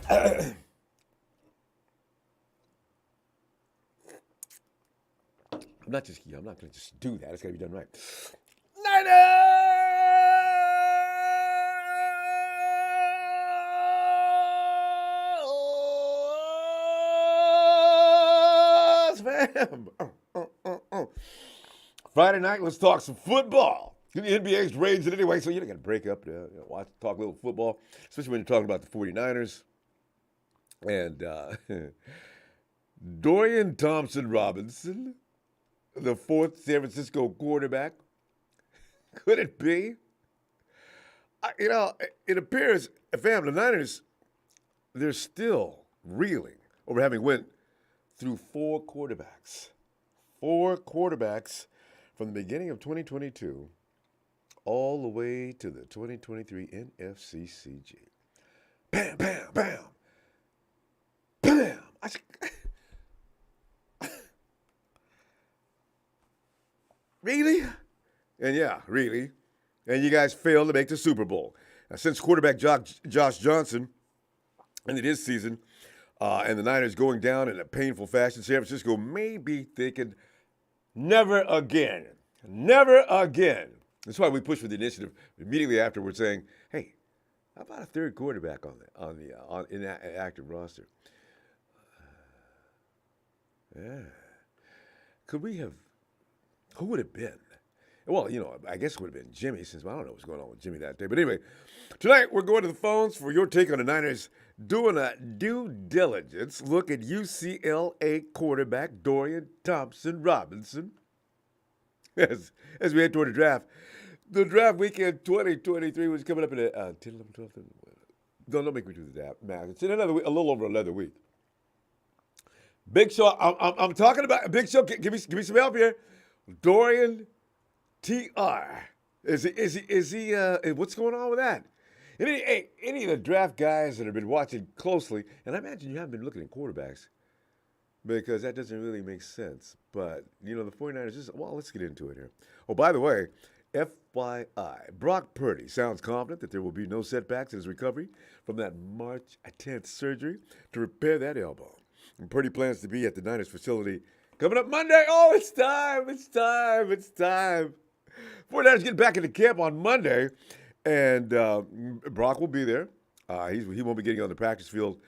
I'm not just, I'm not going to just do that. It's got to be done right. Niners, fam. Friday night, let's talk some football. The NBA's raging anyway, so you don't got to break up to watch, talk a little football, especially when you're talking about the 49ers. And Dorian Thompson-Robinson, the fourth San Francisco quarterback, could it be? It appears, fam, the Niners, they're still reeling over having went through four quarterbacks. Four quarterbacks from the beginning of 2022 all the way to the 2023 NFCCG. Bam, bam, bam. Bam. Really? And yeah, really. And you guys failed to make the Super Bowl. Now, since quarterback Josh Johnson ended his season and the Niners going down in a painful fashion, San Francisco may be thinking, never again. Never again. That's why we pushed for the initiative immediately afterwards, saying, "Hey, how about a third quarterback in that active roster?" Yeah. Could we have? Who would it have been? Well, I guess it would have been Jimmy, since I don't know what's going on with Jimmy that day. But anyway, tonight we're going to the phones for your take on the Niners doing a due diligence look at UCLA quarterback Dorian Thompson-Robinson as we head toward the draft. The draft weekend 2023 was coming up in 10, 11, 12. Don't make me do the math. It's in another week, a little over another week. Big Show, I'm talking about Big Show. Give me some help here. Dorian Tr. Is he? What's going on with that? Any of the draft guys that have been watching closely, and I imagine you haven't been looking at quarterbacks because that doesn't really make sense. But the 49ers. Let's get into it here. Oh, by the way, FYI, Brock Purdy sounds confident that there will be no setbacks in his recovery from that March 10th surgery to repair that elbow. And Purdy plans to be at the Niners facility coming up Monday. Oh, it's time. 49ers get back into camp on Monday, and Brock will be there. He won't be getting on the practice field,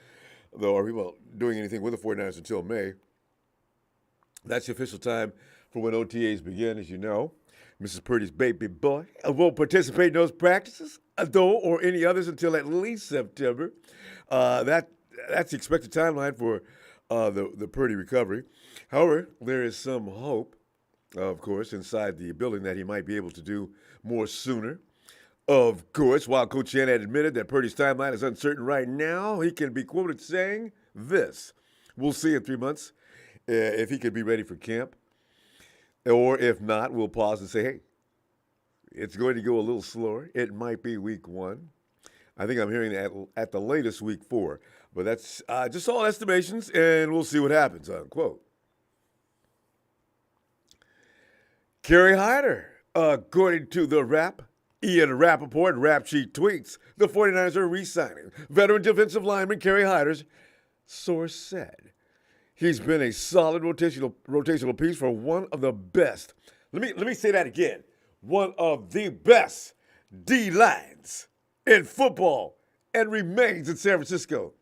though, or he won't doing anything with the 49ers until May. That's the official time for when OTAs begin, as you know. Mrs. Purdy's baby boy won't participate in those practices, though, or any others until at least September. That's the expected timeline for the Purdy recovery. However, there is some hope, of course, inside the building that he might be able to do more sooner. Of course, while Coach Shanahan admitted that Purdy's timeline is uncertain right now, he can be quoted saying this: "We'll see in 3 months if he could be ready for camp. Or if not, we'll pause and say, hey, it's going to go a little slower. It might be week 1. I think I'm hearing at the latest week 4. But that's just all estimations, and we'll see what happens," unquote. Kerry Hyder, according to the Ian Rappaport, Rap Sheet tweets, the 49ers are re-signing veteran defensive lineman Kerry Hyder's source said. He's been a solid rotational piece for one of the best. Let me say that again. One of the best D-lines in football and remains in San Francisco.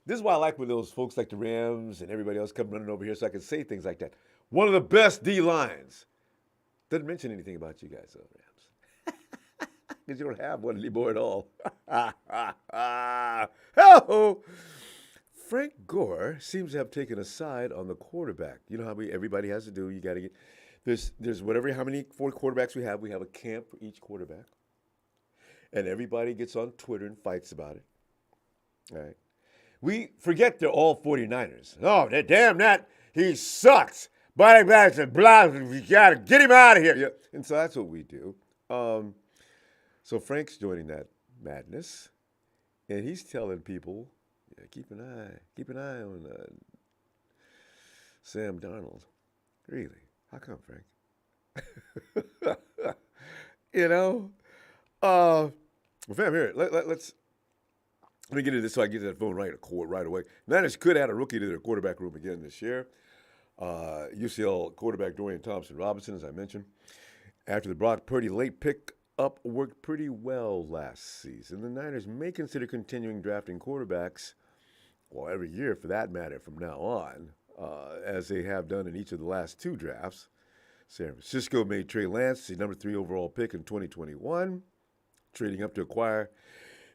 This is why I like when those folks like the Rams and everybody else come running over here so I can say things like that. One of the best D-lines. Doesn't mention anything about you guys, though, Rams. Because you don't have one anymore at all. Hello. Frank Gore seems to have taken a side on the quarterback. You know how everybody has to do. You got to get there's how many 4 quarterbacks we have. We have a camp for each quarterback, and everybody gets on Twitter and fights about it. All right, we forget they're all 49ers. Oh, damn that he sucks. Body bags and blah. We got to get him out of here. Yeah. And so that's what we do. So Frank's joining that madness, and he's telling people. Yeah, keep an eye on Sam Darnold. Really? How come, Frank? Well, fam, here, let's Let me get into this so I get to that phone right away. Niners could add a rookie to their quarterback room again this year. UCLA quarterback Dorian Thompson-Robinson, as I mentioned. After the Brock Purdy late pick up worked pretty well last season, the Niners may consider continuing drafting quarterbacks, well, every year for that matter from now on, as they have done in each of the last two drafts. San Francisco made Trey Lance the number 3 overall pick in 2021, trading up to acquire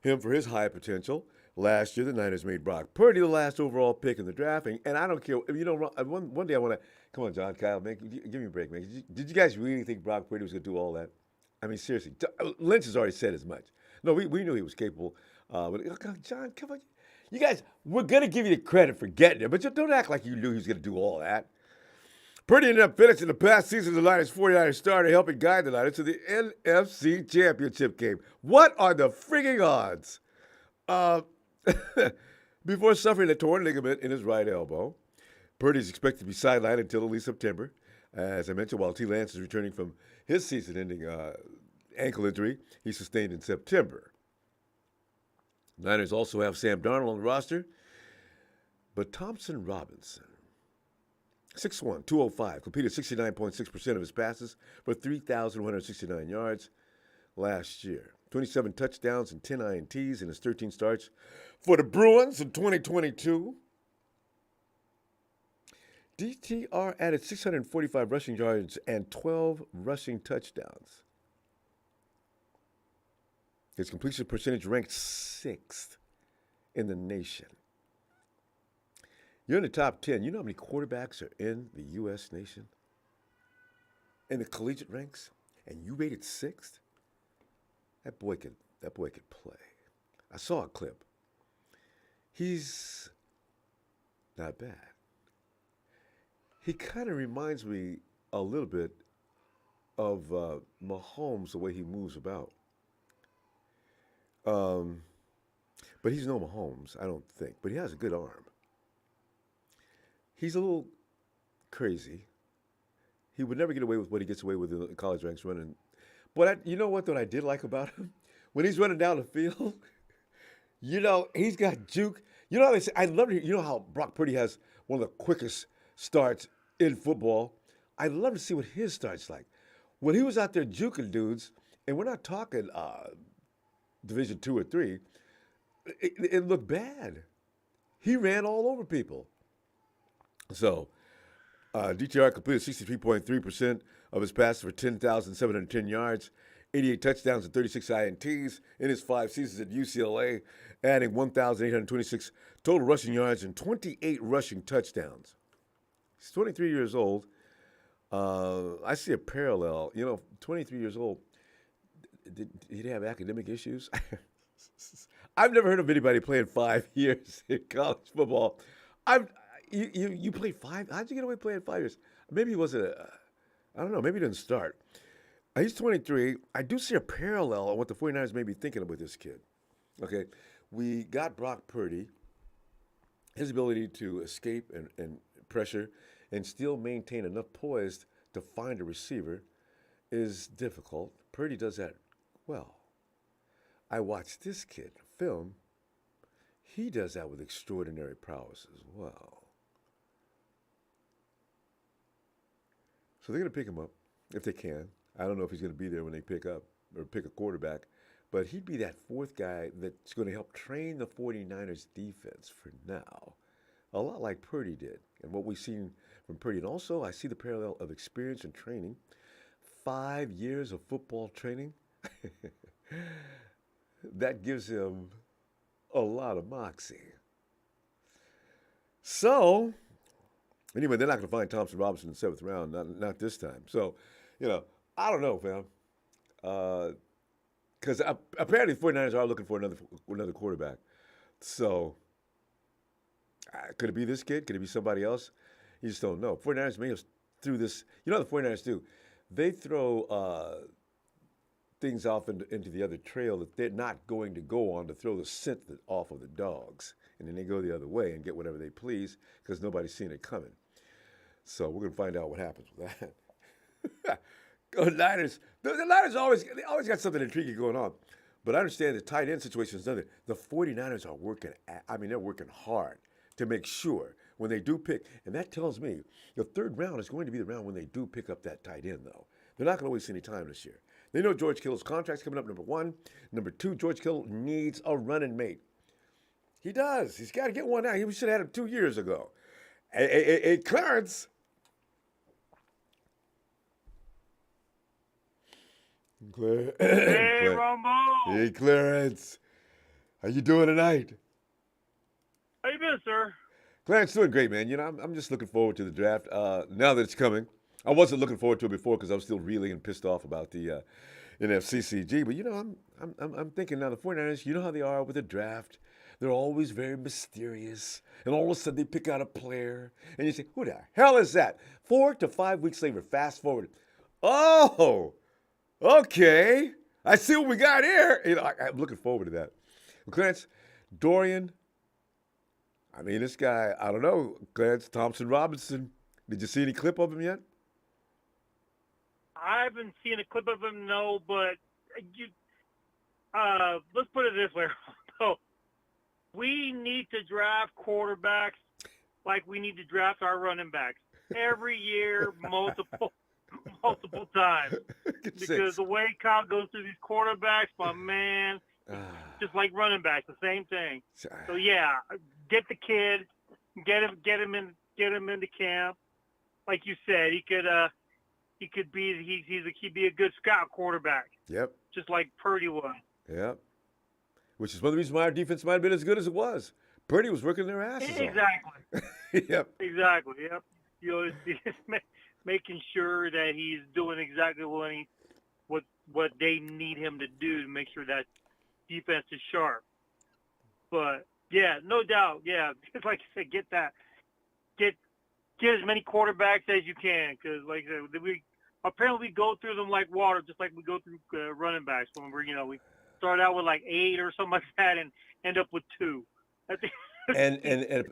him for his high potential. Last year, the Niners made Brock Purdy the last overall pick in the drafting, and I don't care. One day I want to come on, John, Kyle, man, give me a break, man. Did you guys really think Brock Purdy was going to do all that? I mean, seriously, Lynch has already said as much. No, we knew he was capable. But John, come on, you guys, we're going to give you the credit for getting it, but don't act like you knew he was going to do all that. Purdy ended up finishing the past season as the Niners 49ers starter, helping guide the Niners to the NFC Championship game. What are the frigging odds? Before suffering a torn ligament in his right elbow, Purdy is expected to be sidelined until at least September. As I mentioned, while T. Lance is returning from his season-ending ankle injury he sustained in September. Niners also have Sam Darnold on the roster, but Thompson-Robinson, 6'1", 205, completed 69.6% of his passes for 3,169 yards last year. 27 touchdowns and 10 INTs in his 13 starts for the Bruins in 2022. DTR added 645 rushing yards and 12 rushing touchdowns. His completion percentage ranked 6th in the nation. You're in the top 10. You know how many quarterbacks are in the U.S. nation? In the collegiate ranks? And you rated 6th? That boy could play. I saw a clip. He's not bad. He kind of reminds me a little bit of Mahomes, the way he moves about. But he's no Mahomes, I don't think. But he has a good arm. He's a little crazy. He would never get away with what he gets away with in the college ranks running. But you know what I did like about him? When he's running down the field, he's got juke. You know how they say, I love it. You know how Brock Purdy has one of the quickest starts in football? I'd love to see what his start's like. When he was out there juking dudes, and we're not talking Division 2 or 3, it looked bad. He ran all over people. So, DTR completed 63.3% of his passes for 10,710 yards, 88 touchdowns and 36 INTs in his 5 seasons at UCLA, adding 1,826 total rushing yards and 28 rushing touchdowns. He's 23 years old. I see a parallel. 23 years old. Did he have academic issues? I've never heard of anybody playing 5 years in college football. You played 5? How'd you get away playing 5 years? Maybe he wasn't I don't know. Maybe he didn't start. He's 23. I do see a parallel on what the 49ers may be thinking about this kid. Okay, we got Brock Purdy. His ability to escape and pressure and still maintain enough poise to find a receiver is difficult. Purdy does that well. I watched this kid film. He does that with extraordinary prowess as well. So they're going to pick him up if they can. I don't know if he's going to be there when they pick up or pick a quarterback, but he'd be that 4th guy that's going to help train the 49ers defense for now. A lot like Purdy did and what we've seen from Purdy. And also, I see the parallel of experience and training. 5 years of football training. That gives him a lot of moxie. So, anyway, they're not going to find Thompson-Robinson in the 7th round, not this time. So, I don't know, fam. Because apparently the 49ers are looking for another quarterback. So, could it be this kid? Could it be somebody else? You just don't know. 49ers may have threw this. You know what the 49ers do? They throw things off into the other trail that they're not going to go on to throw the scent off of the dogs. And then they go the other way and get whatever they please because nobody's seen it coming. So we're going to find out what happens with that. Go Niners. The Niners always got something intriguing going on. But I understand the tight end situation is nothing. The 49ers are working, they're working hard to make sure when they do pick, and that tells me the third round is going to be the round when they do pick up that tight end, though. They're not going to waste any time this year. They know George Kittle's contract's coming up, number one. Number two, George Kittle needs a running mate. He does. He's got to get one now. He should have had him 2 years ago. Hey, Clarence. Hey, Ronbo. Hey, Clarence. How you doing tonight? How you been, sir? Clarence, doing great, man. You know, I'm just looking forward to the draft now that it's coming. I wasn't looking forward to it before because I was still reeling and pissed off about the NFCCG. But, you know, I'm thinking now the 49ers, you know how they are with the draft. They're always very mysterious. And all of a sudden they pick out a player. And you say, who the hell is that? 4 to 5 weeks later, fast forward. Oh, okay. I see what we got here. You know, I'm looking forward to that. Well, Clarence, Dorian, this guy, I don't know, Clarence Thompson-Robinson. Did you see any clip of him yet? I haven't seen a clip of him, no, but let's put it this way. So, we need to draft quarterbacks like we need to draft our running backs every year, multiple times. Because the way Kyle goes through these quarterbacks, my man, just like running backs, the same thing. So yeah, get the kid, get him into camp. Like you said, he'd be a good scout quarterback. Yep. Just like Purdy was. Yep. Which is one of the reasons why our defense might have been as good as it was. Purdy was working their asses off. Exactly. Yep. Exactly. Yep. You know, it's making sure that he's doing exactly what they need him to do to make sure that defense is sharp. But yeah, no doubt. Yeah, like I said, get as many quarterbacks as you can, because like I said, we apparently go through them like water, just like we go through running backs when we start out with like 8 or something like that and end up with 2. and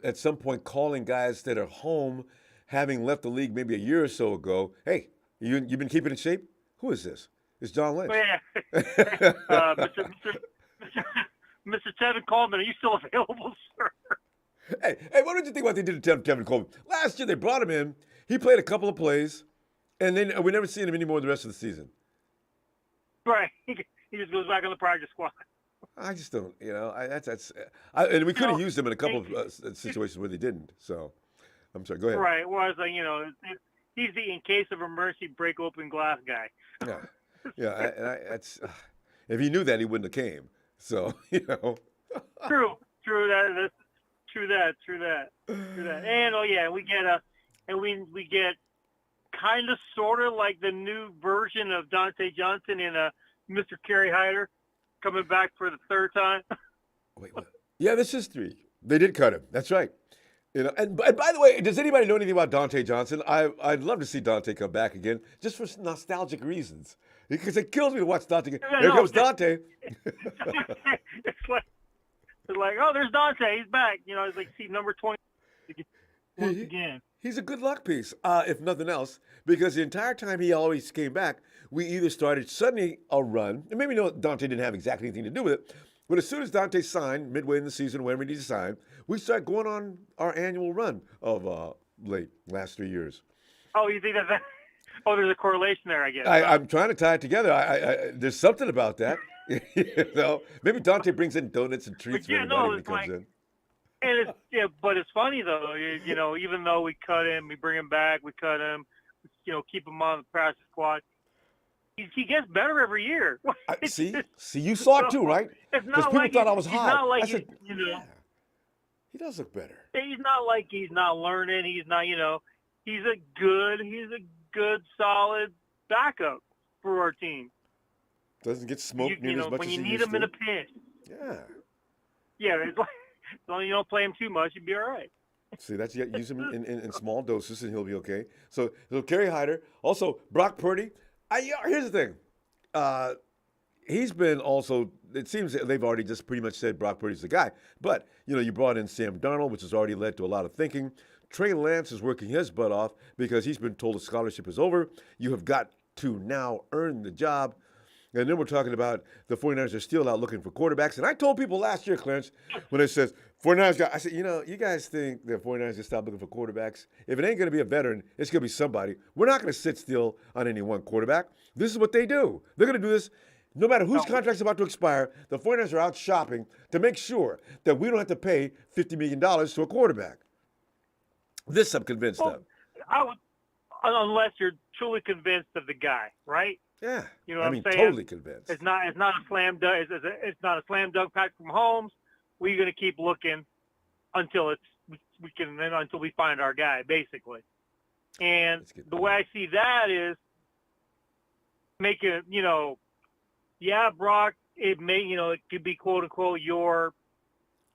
at some point calling guys that are home, having left the league maybe a year or so ago, hey, you've been keeping in shape? Who is this? It's John Lynch. Oh, yeah. Mr. Tevin Coleman, are you still available, sir? Hey, what did you think about what they did to Tevin Coleman? Last year they brought him in. He played a couple of plays, and then we never seen him anymore the rest of the season. Right. He just goes back on the practice squad. I just don't, and we could have used him in a couple of situations where they didn't. So, I'm sorry. Go ahead. Right. Well, it's like, he's the in case of emergency break open glass guy. Yeah. If he knew that, he wouldn't have came. So, True. True that. And we get kind of sort of like the new version of Dante Johnson in Mr. Kerry Hyder coming back for the third time. Wait, what? Yeah, this is 3. They did cut him. That's right. And by the way, does anybody know anything about Dante Johnson? I'd love to see Dante come back again, just for nostalgic reasons. Because it kills me to watch Dante. Here comes Dante. It's like, oh, there's Dante. He's back. It's like see number 20 once again. He's a good luck piece, if nothing else, because the entire time he always came back, we either started suddenly a run, and maybe Dante didn't have exactly anything to do with it, but as soon as Dante signed, midway in the season, whenever he needed to sign, we start going on our annual run of last 3 years. Oh, you think that? Oh, there's a correlation there, I guess. I'm trying to tie it together. There's something about that. Maybe Dante brings in donuts and treats for everybody when he comes in. And but it's funny though. Even though we cut him, we bring him back, we cut him, keep him on the practice squad. He gets better every year. See, you saw it too, right? Because people thought I was hot. Not like I said, yeah. He does look better. He's not like he's not learning. He's not, he's a good, solid backup for our team. Doesn't get smoked nearly as much when as you he need used him to. in a pinch. Yeah. Yeah, it's like as long as you don't play him too much, you'll be all right. See, use him in small doses and he'll be okay. So Kerry Hyder. Also, Brock Purdy. Here's the thing. He's been also, it seems that they've already just pretty much said Brock Purdy's the guy. But, you brought in Sam Darnold, which has already led to a lot of thinking. Trey Lance is working his butt off because he's been told the scholarship is over. You have got to now earn the job. And then we're talking about the 49ers are still out looking for quarterbacks. And I told people last year, Clarence, when it says 49ers got, I said, you guys think the 49ers just stop looking for quarterbacks? If it ain't going to be a veteran, it's going to be somebody. We're not going to sit still on any one quarterback. This is what they do. They're going to do this no matter whose contract's about to expire. The 49ers are out shopping to make sure that we don't have to pay $50 million to a quarterback. This I'm convinced of. I would, unless you're truly convinced of the guy, right? Yeah, you know what I'm saying? Totally convinced. It's not a slam dunk. It's not a slam dunk Patrick Mahomes. We're going to keep looking until until we find our guy, basically. And the way I see that is make it, Brock. It it could be quote unquote your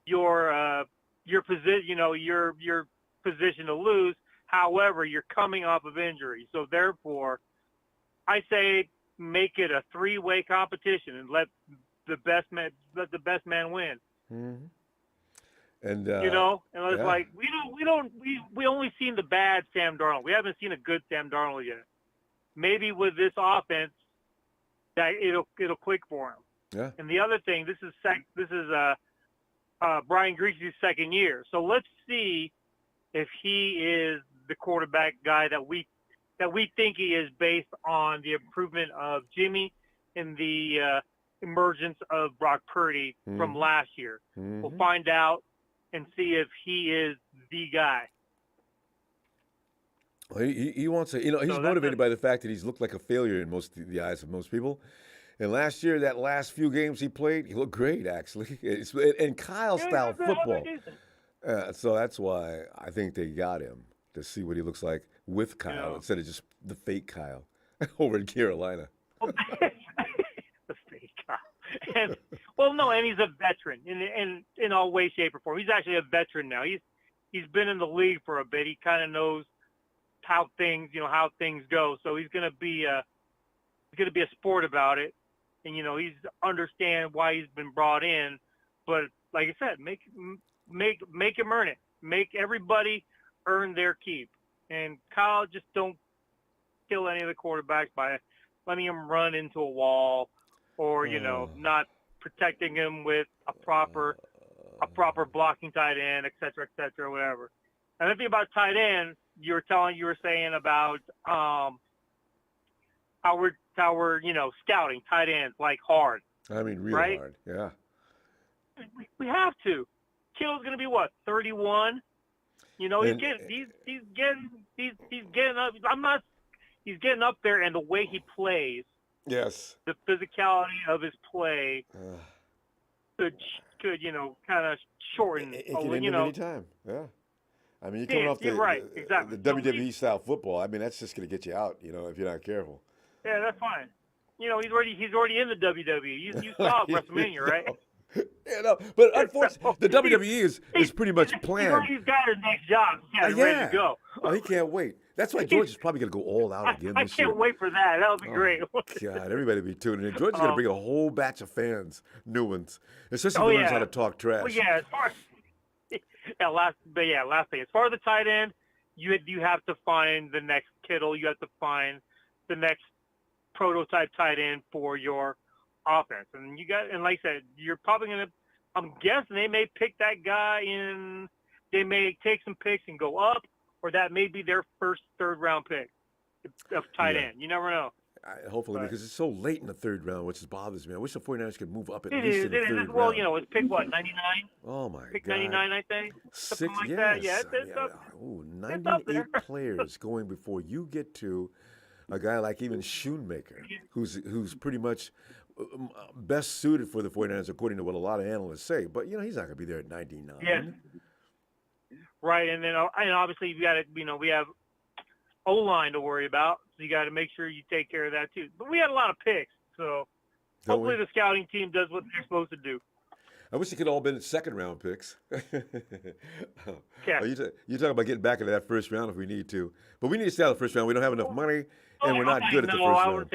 position, your position to lose. However, you're coming off of injury, so therefore, I say make it a three-way competition and let the best man win. Mm-hmm. And it's like we only seen the bad Sam Darnold. We haven't seen a good Sam Darnold yet. Maybe with this offense, that it'll click for him. Yeah. And the other thing, this is Brian Griese's second year, so let's see if he is the quarterback guy that we think he is based on the improvement of Jimmy and the emergence of Brock Purdy from last year. Mm-hmm. We'll find out and see if he is the guy. Well, he wants to, he's motivated by the fact that he's looked like a failure in the eyes of most people. And last year, that last few games he played, he looked great, actually. And Kyle-style football. So that's why I think they got him, to see what he looks like with Kyle instead of just the fake Kyle over in Carolina. The fake Kyle. And he's a veteran in all way, shape, or form. He's actually a veteran now. He's been in the league for a bit. He kind of knows how things go. So he's gonna be a sport about it, and he's understand why he's been brought in. But like I said, make him earn it. Make everybody earn their keep. And Kyle, just don't kill any of the quarterbacks by letting him run into a wall, or not protecting him with a proper blocking tight end, et cetera, whatever. And the thing about tight ends, you were saying about how we're scouting tight ends like hard. I mean, real right? hard. Yeah. We have to. Kill's going to be what, 31? He's getting up. He's getting up there, and the way he plays. Yes. The physicality of his play could kind of shorten. It can end any time. Yeah. I mean, you're coming off the WWE style football. I mean, that's just going to get you out, if you're not careful. Yeah, that's fine. He's already in the WWE. You saw WrestleMania, right? Yeah, no, but unfortunately, the WWE is pretty much planned. He's got his next job. He's ready to go. Oh, he can't wait. That's why George is probably going to go all out again this year. I can't wait for that. That would be great. God, everybody be tuning in. George is going to bring a whole batch of fans, new ones, especially if he learns how to talk trash. Well, yeah, last thing. As far as the tight end, you have to find the next Kittle. You have to find the next prototype tight end for your offense. And like I said, you're probably going to, I'm guessing they may pick that guy they may take some picks and go up, or that may be their first third-round pick of tight end. You never know. Hopefully, because it's so late in the third round, which bothers me. I wish the 49ers could move up at least in the third round. Well, it's pick what, 99? Oh, my God. Pick 99, I think. Something like that. Yeah, it's up. 98 players going before you get to a guy like even Schoonmaker, who's pretty much best suited for the 49ers, according to what a lot of analysts say. But, he's not going to be there at 99. Yeah. Right, and then obviously you got to, we have O-line to worry about, so you got to make sure you take care of that too. But we had a lot of picks, so hopefully the scouting team does what they're supposed to do. I wish it could all been second-round picks. Yeah. You talk about getting back into that first round if we need to, but we need to stay out of the first round. We don't have enough money, and we're not good at the first round.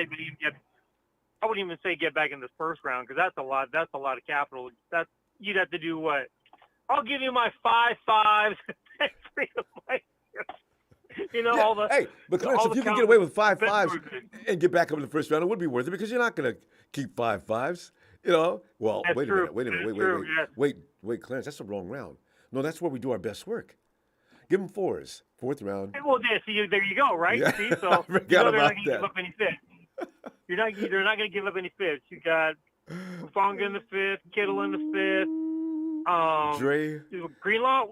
I wouldn't even say get back in the first round, because that's a lot. That's a lot of capital. You'd have to do what? I'll give you my 5.5. all the Hey, but Clarence, all if the you can get count- away with five bet fives movement. and get back up in the first round, it would be worth it because you're not going to keep five fives. Well, That's wait a true. minute, wait a minute, That's wait, true. Yes. Clarence, that's the wrong round. No, that's where we do our best work. Give them fours, fourth round. Well, yeah, there you go, right? Yeah, See, I so forgot they're about not going to that. give up any fifths. They're not going to give up any fifths. You got Fonga in the fifth, Kittle in the fifth, Dre, Greenlaw,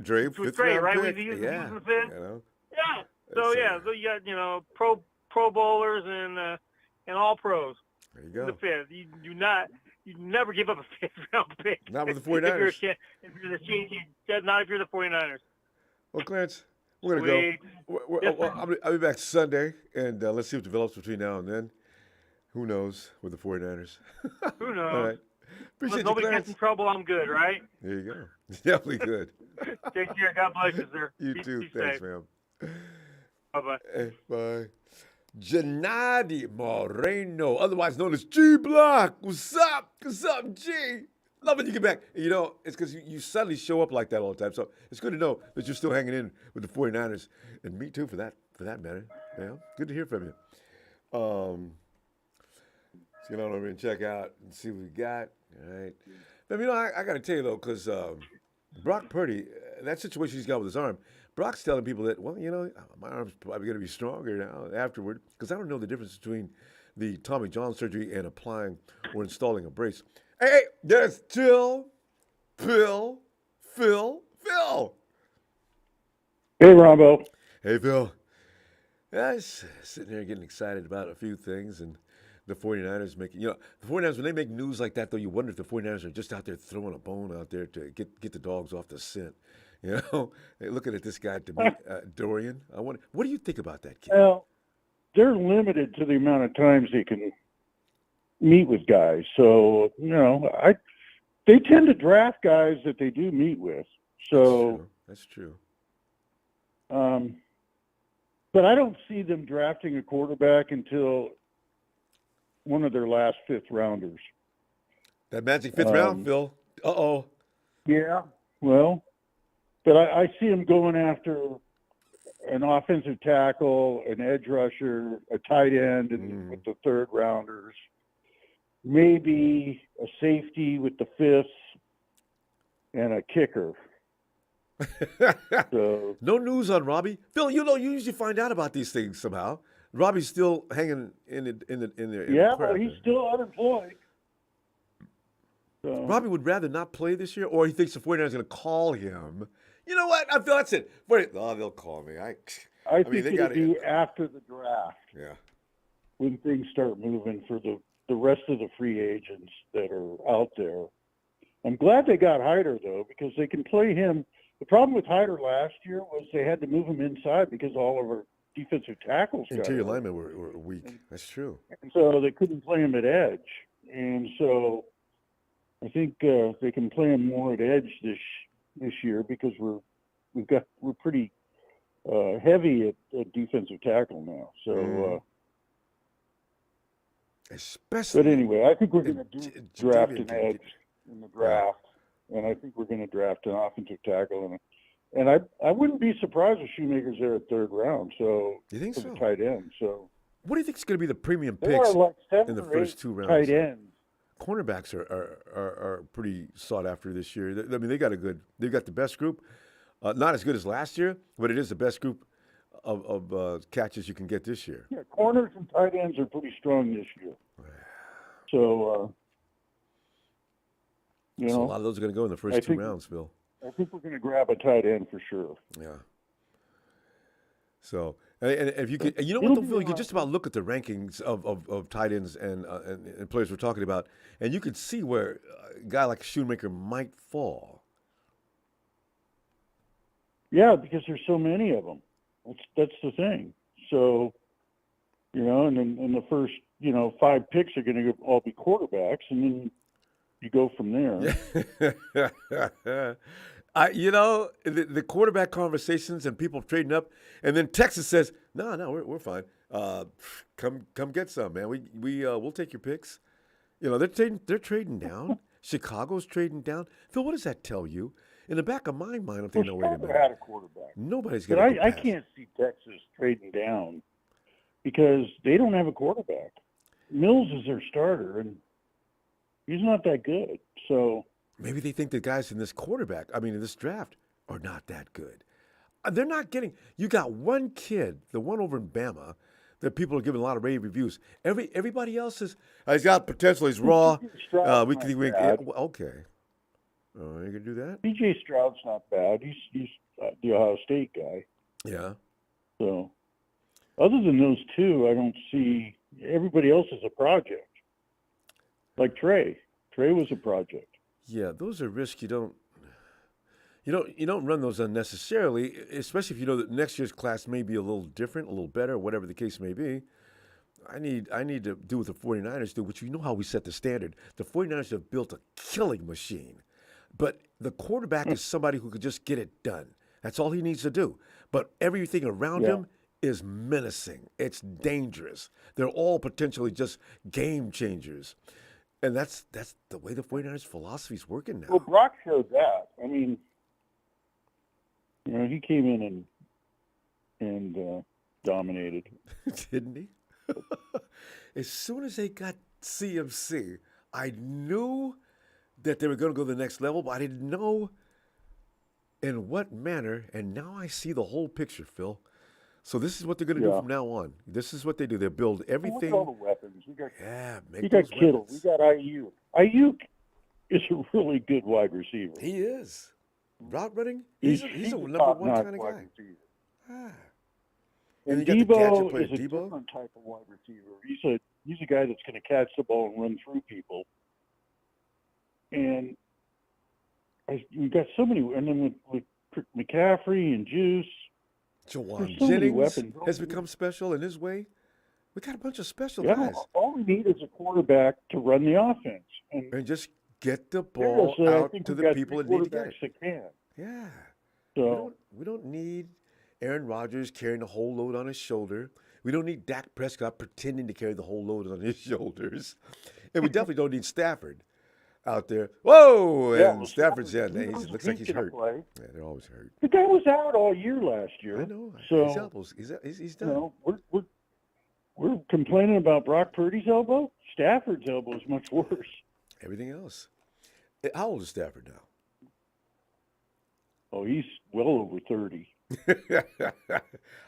Dre, which was fifth great, round right? pick. He was Yeah, in the fifth. Yeah. So so you got pro bowlers and all pros there you in go. the fifth. You never give up a fifth round pick. Not with the If 49ers. Not if you're the 49ers. Well, Clarence, we're going to go. Yes, sir. I'll be back Sunday, and let's see what develops between now and then. Who knows with the 49ers? Who knows? All right. Appreciate If you, nobody gets Clarence. in trouble, I'm good, right? There you go. Definitely good. Take care. God bless you, sir. You Be too. safe. Thanks, ma'am. Bye-bye. Hey, bye. Gennady Moreno, otherwise known as G Block. What's up? What's up, G? Love when you get back. It's because you suddenly show up like that all the time. So it's good to know that you're still hanging in with the 49ers. And me too, for that matter. Yeah, good to hear from you. Let's get on over and check out and see what we got. All right. But, I got to tell you, though, because Brock Purdy, that situation he's got with his arm, Brock's telling people that, my arm's probably going to be stronger now afterward because I don't know the difference between the Tommy John surgery and applying or installing a brace. Hey, there's Phil. Hey, Ronbo. Hey, Phil. I was sitting here getting excited about a few things and the 49ers making, the 49ers, when they make news like that, though, you wonder if the 49ers are just out there throwing a bone out there to get the dogs off the scent. They're looking at this guy, Dorian. I wonder, what do you think about that kid? Well, they're limited to the amount of times they can meet with guys. So, they tend to draft guys that they do meet with. So That's true. But I don't see them drafting a quarterback until one of their last fifth rounders. That magic fifth round, Phil. Uh-oh. Yeah, well, but I see them going after an offensive tackle, an edge rusher, a tight end with the third rounders, maybe a safety with the fifth, and a kicker. So, no news on Robbie. Phil, you usually find out about these things somehow. Robbie's still hanging in there. yeah, well, he's still unemployed. So, Robbie would rather not play this year, or he thinks the 49ers are going to call him. You know what? I feel that's it. They'll call me. I think it'll be after the draft. Yeah. When things start moving for the rest of the free agents that are out there. I'm glad they got Hyder, though, because they can play him. The problem with Hyder last year was they had to move him inside because all of our defensive tackles got Interior hurt. linemen were weak. That's true. And so they couldn't play him at edge. And so I think they can play him more at edge this year because we're pretty heavy at defensive tackle now. So, especially. But anyway, I think we're going to draft an David edge in the draft, and I think we're going to draft an offensive tackle, and I wouldn't be surprised if Shoemaker's there at third round. So You think for so? the tight end. So What do you think is going to be the premium there picks are like in the 7 or first 8 two rounds? tight ends. Cornerbacks are pretty sought after this year. They've got the best group. Not as good as last year, but it is the best group of catches you can get this year. Yeah, corners and tight ends are pretty strong this year. So, So a lot of those are going to go in the first two rounds, Phil. I think we're going to grab a tight end for sure. Yeah. So, and if you could, you know what, though, Phil, you could just about look at the rankings of tight ends and players we're talking about, and you could see where a guy like Shoemaker might fall. Yeah, because there's so many of them. That's the thing. So, and then the first, 5 picks are going to all be quarterbacks, and then you go from there. The quarterback conversations and people trading up, and then Texas says, "No, we're fine. Come get some, man. We'll take your picks." They're trading down. Chicago's trading down. Phil, what does that tell you? In the back of my mind, I'm Well, thinking, no, wait a Stroud minute. had a quarterback. Nobody's But going to I can't see Texas trading down because they don't have a quarterback. Mills is their starter, and he's not that good. So Maybe they think the guys in this in this draft, are not that good. They're not getting. You got one kid, the one over in Bama, that people are giving a lot of rave reviews. Everybody else is. He's got potential. He's raw. Stroud's We not can. bad. Okay. Oh, you can do that. C.J. Stroud's not bad. He's the Ohio State guy. Yeah. So other than those two, I don't see everybody else is a project. Like Trey. Trey was a project. Yeah, those are risks you don't run those unnecessarily, especially if you know that next year's class may be a little different, a little better, whatever the case may be. I need to do what the 49ers do, which you know how we set the standard. The 49ers have built a killing machine. But the quarterback is somebody who could just get it done. That's all he needs to do. But everything around him is menacing. It's dangerous. They're all potentially just game changers. And that's the way the 49ers philosophy is working now. Well, Brock showed that. I mean, he came in and dominated. Didn't he? As soon as they got CMC, I knew that they were going to go to the next level, but I didn't know in what manner. And now I see the whole picture, Phil. So this is what they're going to do from now on. This is what they do. They build everything. Look at all the weapons. We got Kittle. Weapons. We got Ayuk. Ayuk is a really good wide receiver. He is. Route running, he's a number one kind of guy. Ah. And you got the gadget player, is a Debo? different type of wide receiver. He's a guy that's going to catch the ball and run through people. And we've got so many. And then with McCaffrey and Juice, Jawan so Jennings has become special in his way. We got a bunch of special guys. All we need is a quarterback to run the offense. And just get the ball out to the people that need to get it. That can. Yeah. So we don't need Aaron Rodgers carrying the whole load on his shoulder. We don't need Dak Prescott pretending to carry the whole load on his shoulders. And we definitely don't need Stafford out there. Whoa! And Stafford's he looks like he's hurt. Yeah, they're always hurt. The guy was out all year last year. I know. So, his elbows, he's done. We're complaining about Brock Purdy's elbow. Stafford's elbow is much worse. Everything else. How old is Stafford now? Oh, he's well over 30.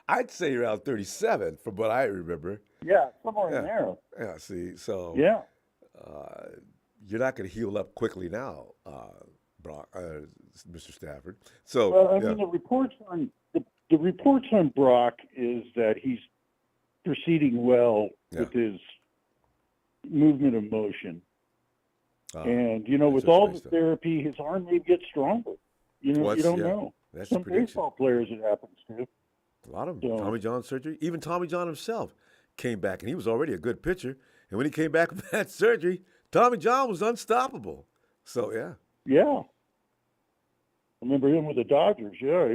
I'd say around 37 from what I remember. Yeah, somewhere in there. Yeah, see, so yeah, you're not going to heal up quickly now, Mr. Stafford. So, well, I mean, the reports on Brock is that he's proceeding well with his movement of motion. And, with all the therapy, his arm may get stronger. You don't know. That's some baseball players it happens to. A lot of them. Tommy John surgery. Even Tommy John himself came back, and he was already a good pitcher. And when he came back from that surgery, Tommy John was unstoppable. So, yeah. Yeah. I remember him with the Dodgers. Yeah,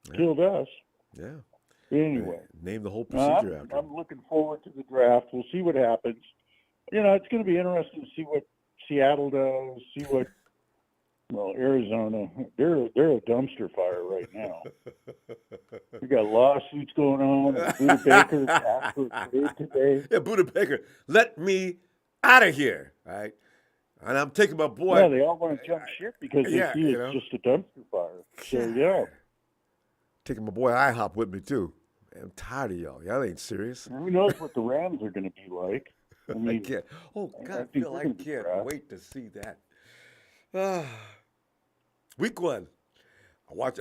he killed us. Yeah. Anyway. Name the whole procedure after him. I'm looking forward to the draft. We'll see what happens. It's going to be interesting to see what Seattle does, see what Arizona, they're a dumpster fire right now. We got lawsuits going on. Buda Baker asked for a trade today. Yeah, Buda Baker, let me out of here, right? And I'm taking my boy. Yeah, they all want to jump ship because they see it's just a dumpster fire. So, taking my boy IHOP with me, too. I'm tired of y'all. Y'all ain't serious. And who knows what the Rams are going to be like. I mean, can't. Oh, God, Phil, I can't wait to see that. Week 1.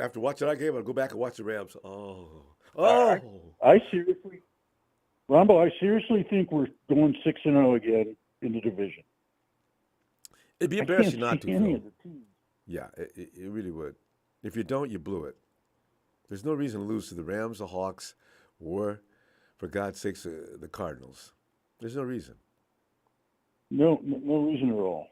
After watching our game, I'll go back and watch the Rams. I seriously think we're going 6-0 again in the division. It'd be embarrassing not to. Any of the teams. Yeah, it really would. If you don't, you blew it. There's no reason to lose to the Rams, the Hawks, or, for God's sakes, the Cardinals. There's no reason. No reason at all.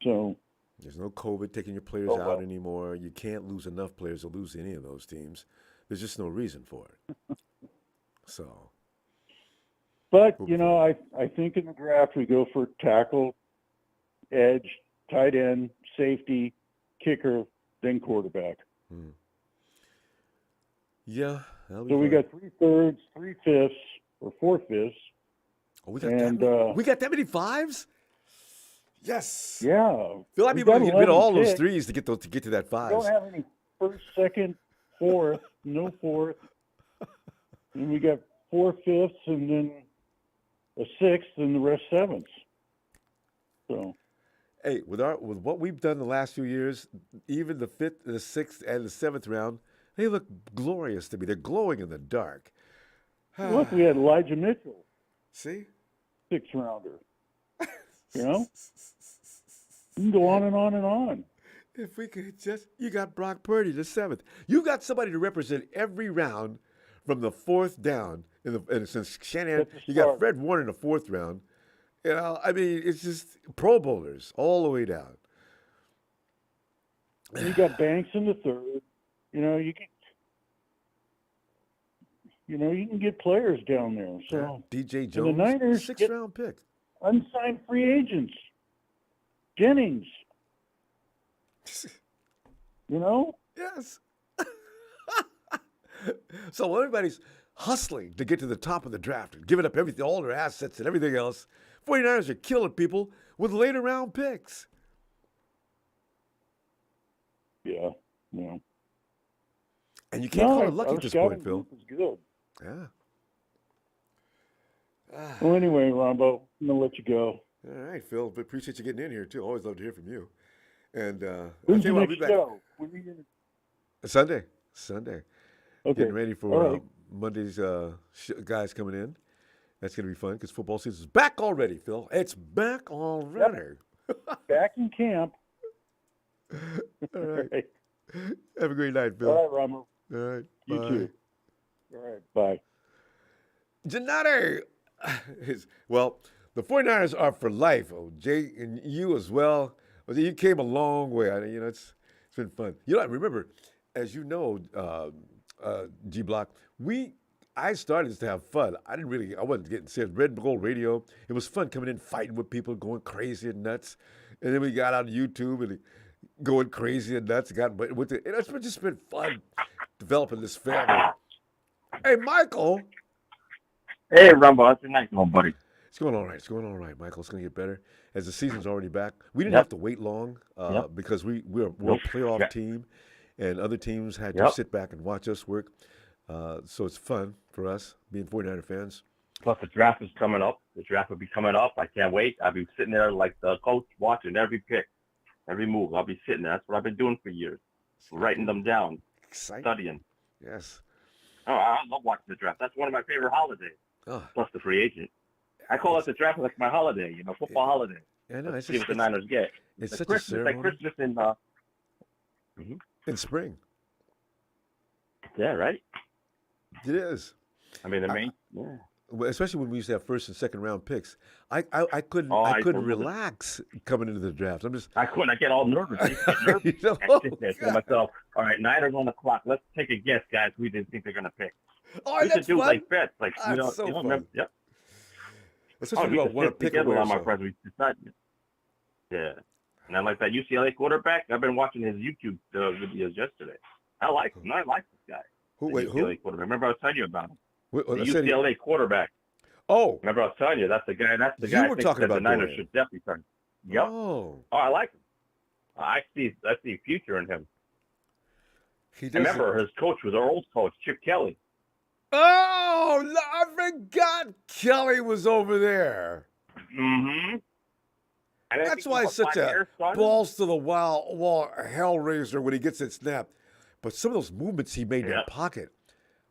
So there's no COVID taking your players out anymore. You can't lose enough players to lose any of those teams. There's just no reason for it. So. But, I think in the draft we go for tackle, edge, tight end, safety, kicker, then quarterback. Yeah. That'll be So we fun. got 3/3, 3/5, or 4/5. Oh, we got and, that many, we got that many fives? Yes. Yeah. Phil, I'd be we able got to get rid of 11 all those picks. threes to get to that We fives. don't have any first, second, fourth, no fourth. And we got 4/5 and then a sixth and the rest sevenths. So Hey, with what we've done the last few years, even the 5th, the 6th, and the 7th round, they look glorious to me. They're glowing in the dark. look, we had Elijah Mitchell, See? 6th rounder. You know? You can go on and on and on. If we could you got Brock Purdy, the 7th. You got somebody to represent every round from the 4th down. And since Shanahan, you got Fred Warner in the 4th round. You know, I mean, it's just Pro Bowlers all the way down. You got Banks in the 3rd. You know, you can get players down there. So DJ and Jones, the Niners 6th get round pick. unsigned free agents. Jennings. You know? Yes. So everybody's hustling to get to the top of the draft and giving up everything, all their assets and everything else. 49ers are killing people with later round picks. Yeah. Yeah. And you can't call it lucky at this point, Phil. Is good. Yeah. Well, anyway, Ronbo, I'm going to let you go. All right, Phil. But appreciate you getting in here, too. Always love to hear from you. And When's I'll the be next back. show? When are you gonna... Sunday. Okay. Getting ready for All right. Monday's guys coming in. That's going to be fun because football season's back already, Phil. It's back already. Back in camp. All right. Right. Have a great night, Phil. All right, Ronbo. All right. You Bye. too. All right. Bye. Janate. Well, the 49ers are for life. Oh, Jay, and you as well. You came a long way. It's been fun. I remember, as you know, G Block, I started this to have fun. I wasn't getting serious. Red Bull Radio. It was fun coming in, fighting with people, going crazy and nuts. And then we got on YouTube and going crazy and nuts. It's just been fun developing this family. Hey, Michael. Hey, Rumble. How's your night going, buddy? It's going all right. Michael. It's going to get better as the season's already back. We didn't Yep. have to wait long Yep. because we're a Nope. playoff Yep. team, and other teams had to Yep. sit back and watch us work. So it's fun for us being 49er fans. Plus, the draft is coming up. The draft will be coming up. I can't wait. I'll be sitting there like the coach watching every pick, every move. I'll be sitting there. That's what I've been doing for years, writing them down, Exciting. studying. Yes. Oh, I love watching the draft. That's one of my favorite holidays, Oh, plus the free agent. I call it the draft like my holiday, football holiday. I know. Let's see what the Niners get. It's Like such Christmas, a ceremony. like Christmas in spring. yeah, right? It is. I mean, yeah. Well, especially when we used to have first and second round picks. I couldn't Oh, I couldn't totally- relax coming into the draft. I'm just I couldn't. I get all nervous. I get nervous. You know? I sit there to myself, all right, Niners on the clock. Let's take a guess, guys. We didn't think they're going to pick. Oh, We should that's do fun. like bets. Like, That's so fun. remember, yep. Especially we when could you want to sit pick together away on my something. friends. We decided. Yeah. And I like that UCLA quarterback. I've been watching his YouTube videos yesterday. I like him. I like this guy. Who? The Wait, UCLA who? quarterback. Remember I was telling you about him. Wait, The I said he- UCLA quarterback. Oh. Remember I was telling you that's the guy. That's the You guy. I were think talking that about the Niners Dorian. should definitely turn. Yep. Oh. Oh, I like him. I see future in him. He I does remember his coach was our old coach, Chip Kelly. Oh, no, I forgot Kelly was over there. Mm-hmm. And I That's think why he's he's such black a hair, son. balls to the wall hellraiser when he gets it snapped. But some of those movements he made in Yeah. the pocket,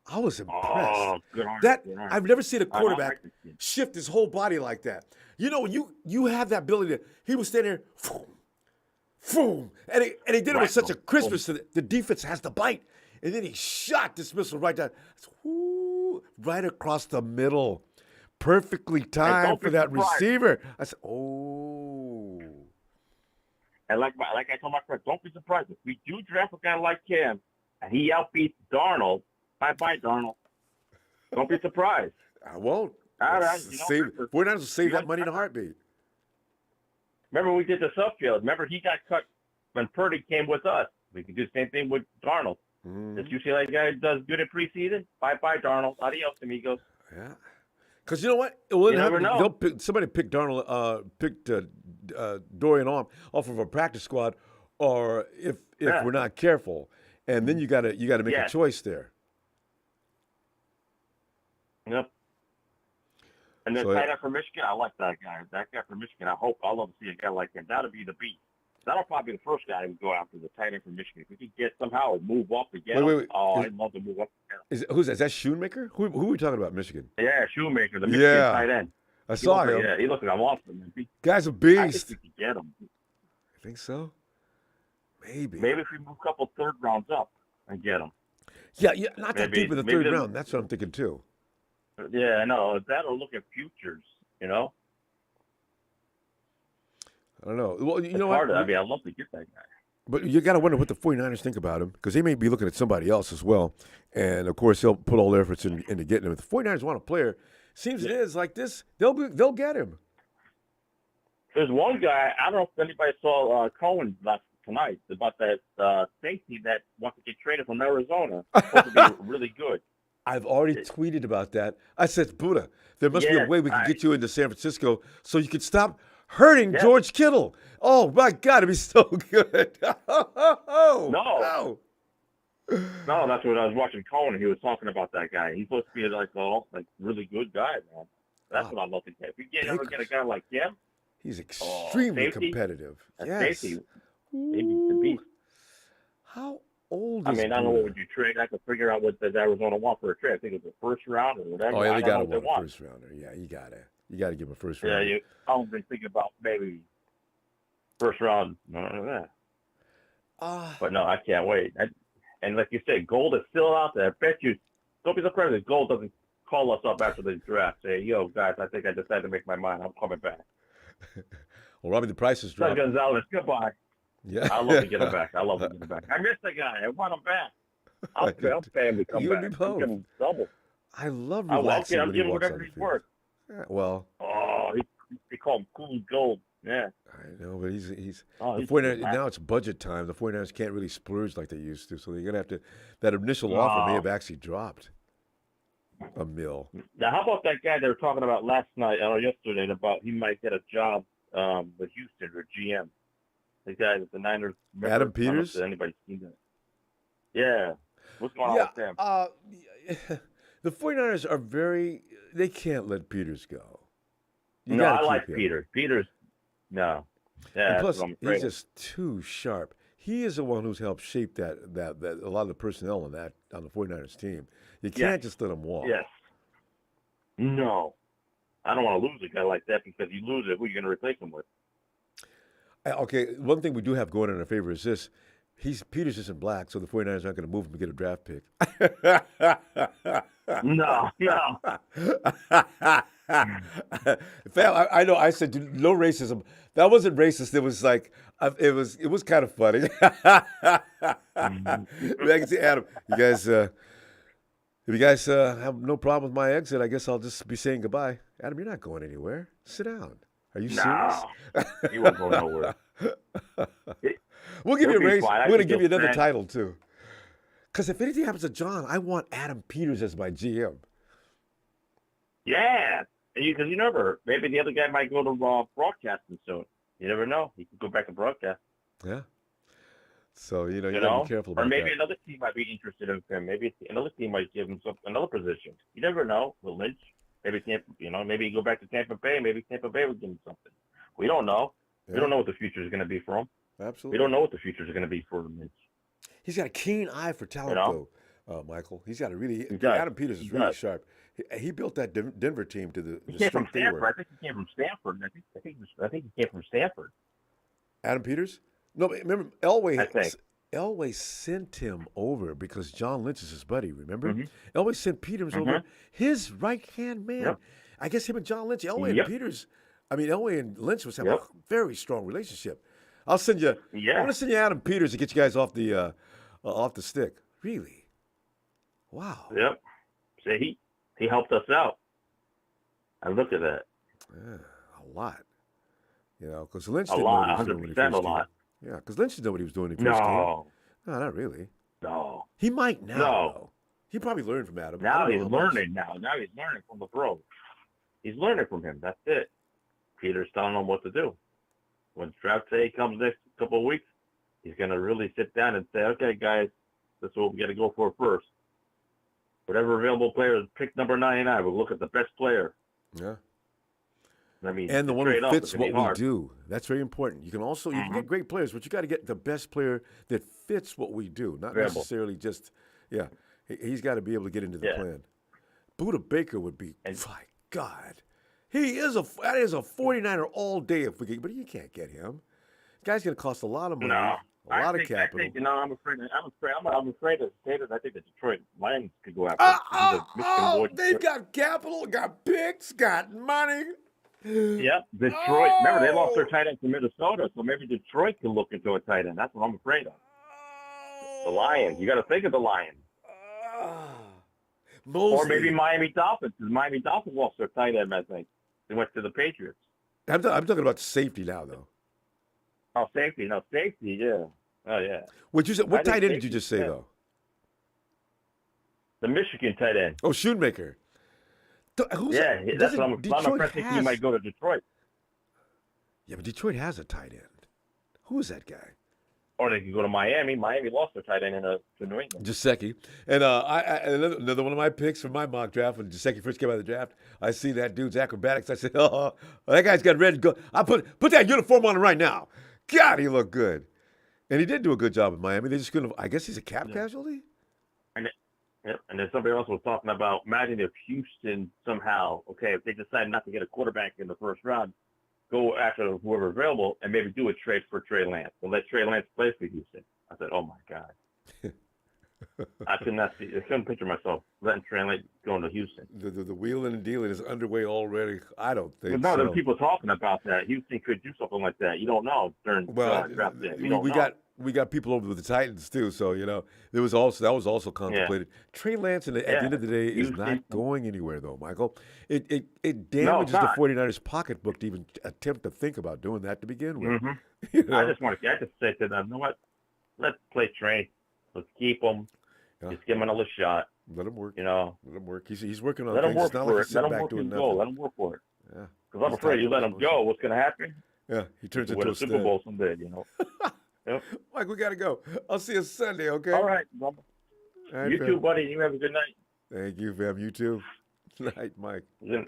I was impressed. Oh, good arm. That good arm. I've never seen a I quarterback like this kid. shift his whole body like that. When you have that ability to, he was standing there, boom, boom, and he did it Right, with such a boom, crispness that the defense has to bite, and then he shot this missile right down, right across the middle, perfectly timed don't for be that surprised. receiver. I said, oh, And like I told my friend, don't be surprised if we do draft a guy like him and he outbeats Darnold. Bye, Darnold. Don't be surprised. I won't. All right, Save 49ers will save you know, that money in a heartbeat. Remember we did the Suffield. Remember he got cut when Purdy came with us. We could do the same thing with Darnold. This UCLA guy does good in preseason. Bye, Darnold. Adios, amigos. Yeah. Because you know what? It will You never know. They'll pick, somebody picked Dorian off of a practice squad, or if we're not careful, and then you gotta make a choice there. Yep. And then tight end for Michigan, I like that guy. That guy from Michigan, I'll love to see a guy like him. That'll be the beast. That'll probably be the first guy who would go after the tight end from Michigan. If we could get somehow or move up to get him. I'd love to move up to get him. Who's that? Is that Shoemaker? Who are we talking about, Michigan? Yeah, Shoemaker, the Michigan tight end. I saw him. Yeah, he looks like a monster. Guy's a beast. I think we could get him. I think so. Maybe if we move a couple third rounds up and get him. Yeah, not that deep in the third round. That's what I'm thinking too. Yeah, I know. That'll look at futures, you know? I don't know. Well, you know what? what? I'd love to get that guy. But you got to wonder what the 49ers think about him, because they may be looking at somebody else as well. And, of course, they'll put all their efforts into getting him. If the 49ers want a player, seems it is like this, they'll get him. There's one guy, I don't know if anybody saw Cohen tonight, about that safety that wants to get traded from Arizona. Supposed to be really good. I've already tweeted about that. I said, Buddha, there must be a way we can get you into San Francisco so you can stop hurting George Kittle. Oh, my God, it'd be so good. No, that's what I was watching Cohen, and he was talking about that guy. He's supposed to be like really good guy, man. That's what I'd love to get. If we ever get a guy like him. He's extremely competitive. Yes. Safety, maybe the beast. How old is I don't know what would you trade. I could figure out what does Arizona want for a trade. I think it's a first round or whatever. Oh, yeah, they got to want a first rounder. Yeah, you got to give him a first rounder. Yeah, I've been thinking about maybe first round. But no, I can't wait. And like you said, Gold is still out there. I bet you, don't be surprised if Gold doesn't call us up after the draft. Say, yo, guys, I think I decided to make my mind. I'm coming back. Well, Robbie, the price is dropped. Gonzalez, goodbye. Yeah. I'd love to get him back. I missed the guy. I want him back. I'll pay him to come back. Would be both. Give him double. I love relaxing I'll when give he him walks on whatever the he's field. worth. Yeah, well. Oh, they call him Cool Gold. Yeah. I know, but he's the 49ers, now it's budget time. The 49ers can't really splurge like they used to, so they're going to have to, that initial offer may have actually dropped a mill. Now, how about that guy they were talking about last night or yesterday about he might get a job with Houston or GM? The guy that the Niners. Adam Peters? Anybody seen that? Yeah. What's going on with them? The 49ers are they can't let Peters go. I like Peters. Peters, no. Yeah, and plus, he's just too sharp. He is the one who's helped shape that a lot of the personnel on the 49ers team. You can't just let him walk. Yes. No. I don't want to lose a guy like that, because you lose it, who are you going to replace him with? Okay, one thing we do have going in our favor is this. Peters isn't black, so the 49ers aren't going to move him to get a draft pick. No. I know. I said no racism. That wasn't racist. It was like it was kind of funny. I can see Adam. If you guys have no problem with my exit, I guess I'll just be saying goodbye. Adam, you're not going anywhere. Sit down. Are you serious? He won't go nowhere. We'll give you a raise. We're going to give you another title, too. Because if anything happens to John, I want Adam Peters as my GM. Yeah. Because you never, maybe the other guy might go to broadcasting soon. You never know. He could go back to broadcast. Yeah. So, you got to be careful about that. Or maybe another team might be interested in him. Maybe another team might give him another position. You never know. With Lynch. Maybe maybe he go back to Tampa Bay. Maybe Tampa Bay would give him something. We don't know. Yeah. We don't know what the future is going to be for him. Absolutely. We don't know what the future is going to be for him. He's got a keen eye for talent, though, Michael. He's got a really. Adam Peters is really sharp. He built that Denver team to the strength they were. I think he came from Stanford. I think he came from Stanford. Adam Peters? No, remember Elway sent him over because John Lynch is his buddy. Remember? Mm-hmm. Elway sent Peters over, his right hand man. Yep. I guess him and John Lynch, Elway and Lynch was having a very strong relationship. I'll send you. Yeah. I'm going to send you Adam Peters to get you guys off the stick. Really? Wow. Yep. See, he helped us out. I look at that. Yeah, a lot. Because Lynch didn't know what he was doing when he first came. Yeah, because Lynch didn't know what he was doing in the first game. No, No, not really. no. He might now. No. Though. He probably learned from Adam. I Now don't know he's how much. learning. Now he's learning from the pros. He's learning from him. That's it. Peter's telling him what to do. When draft day comes next couple of weeks, he's going to really sit down and say, okay, guys, this is what we got to go for first. Whatever available player is pick number 99. We'll look at the best player. Yeah. I mean, And the one trade who up fits is gonna what be we hard. do. That's very important. You can also you can get great players, but you got to get the best player that fits what we do, not Available. necessarily just He's got to be able to get into the plan. Buda Baker would be. My God, that is a 49er all day if we get, but you can't get him. Guy's going to cost a lot of money, No. a lot of I capital. think, I'm afraid of Taters. I think the Detroit Lions could go after him. He's a Michigan boy. They've got capital, got picks, got money. Yep, Detroit. Remember, they lost their tight end to Minnesota, so maybe Detroit can look into a tight end. That's what I'm afraid of. The Lions. You got to think of the Lions. Mostly. Or maybe Miami Dolphins, because Miami Dolphins lost their tight end, I think. They went to the Patriots. I'm talking about safety now, though. Oh, safety. No, safety, yeah. Oh, yeah. What tight end did you safety, just say, yeah. though? The Michigan tight end. Oh, Schoonmaker. That's what I'm thinking he might go to Detroit. Yeah, but Detroit has a tight end. Who is that guy? Or they could go to Miami. Miami lost their tight end to New England. Giuseppe. And another one of my picks from my mock draft, when Giuseppe first came out of the draft, I see that dude's acrobatics. I said, oh, that guy's got ready to go. I put that uniform on him right now. God, he looked good. And he did do a good job in Miami. They just couldn't, I guess he's a cap casualty? And then somebody else was talking about, imagine if Houston somehow, if they decide not to get a quarterback in the first round, go after whoever's available and maybe do a trade for Trey Lance. And let Trey Lance play for Houston. I said, oh, my God. I couldn't picture myself letting Trey Lance go into Houston. The wheeling and dealing is underway already. I don't think so. No, there are people talking about that. Houston could do something like that. You don't know during draft day. We got people over with the Titans too, so that was also contemplated. Yeah. Trey Lance at the end of the day is not going anywhere though, Michael. It damages the 49ers pocketbook to even attempt to think about doing that to begin with. Mm-hmm. I just say to them, you know what? Let's play Trey. Let's keep him. Yeah. Just give him another shot. Let him work. Let him work. He's working on let things. Him work it's not for like it. he's Let sitting him back work doing and nothing. go. Let him work for it. Yeah. Because I'm afraid you let him go, what's going to happen? Yeah, he turns into a Super Bowl someday, Yep. Mike, we got to go. I'll see you Sunday, okay? All right. You fam. too, buddy. You have a good night. Thank you, fam. You too. Night, Mike. Yeah.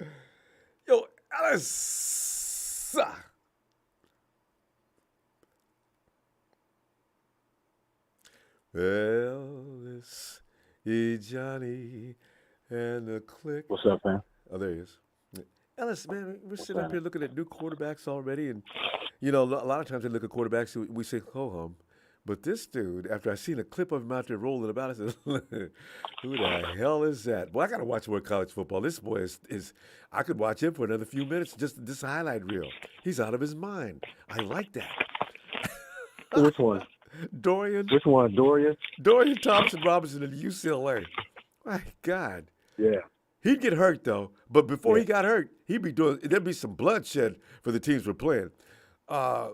Yo, Alice. Ellis, Johnny, and the click. What's up, man? Oh, there he is. Ellis, man, we're sitting up here looking at new quarterbacks already, and a lot of times we look at quarterbacks, we say ho hum, but this dude, after I seen a clip of him out there rolling about, I said, "Who the hell is that?" Boy, I gotta watch more college football. This boy is I could watch him for another few minutes, just this highlight reel. He's out of his mind. I like that. Which one? Dorian. Which one? Dorian? Dorian Thompson-Robinson at UCLA. My God. Yeah. He'd get hurt though, but before he got hurt, there'd be some bloodshed for the teams we're playing. Damn.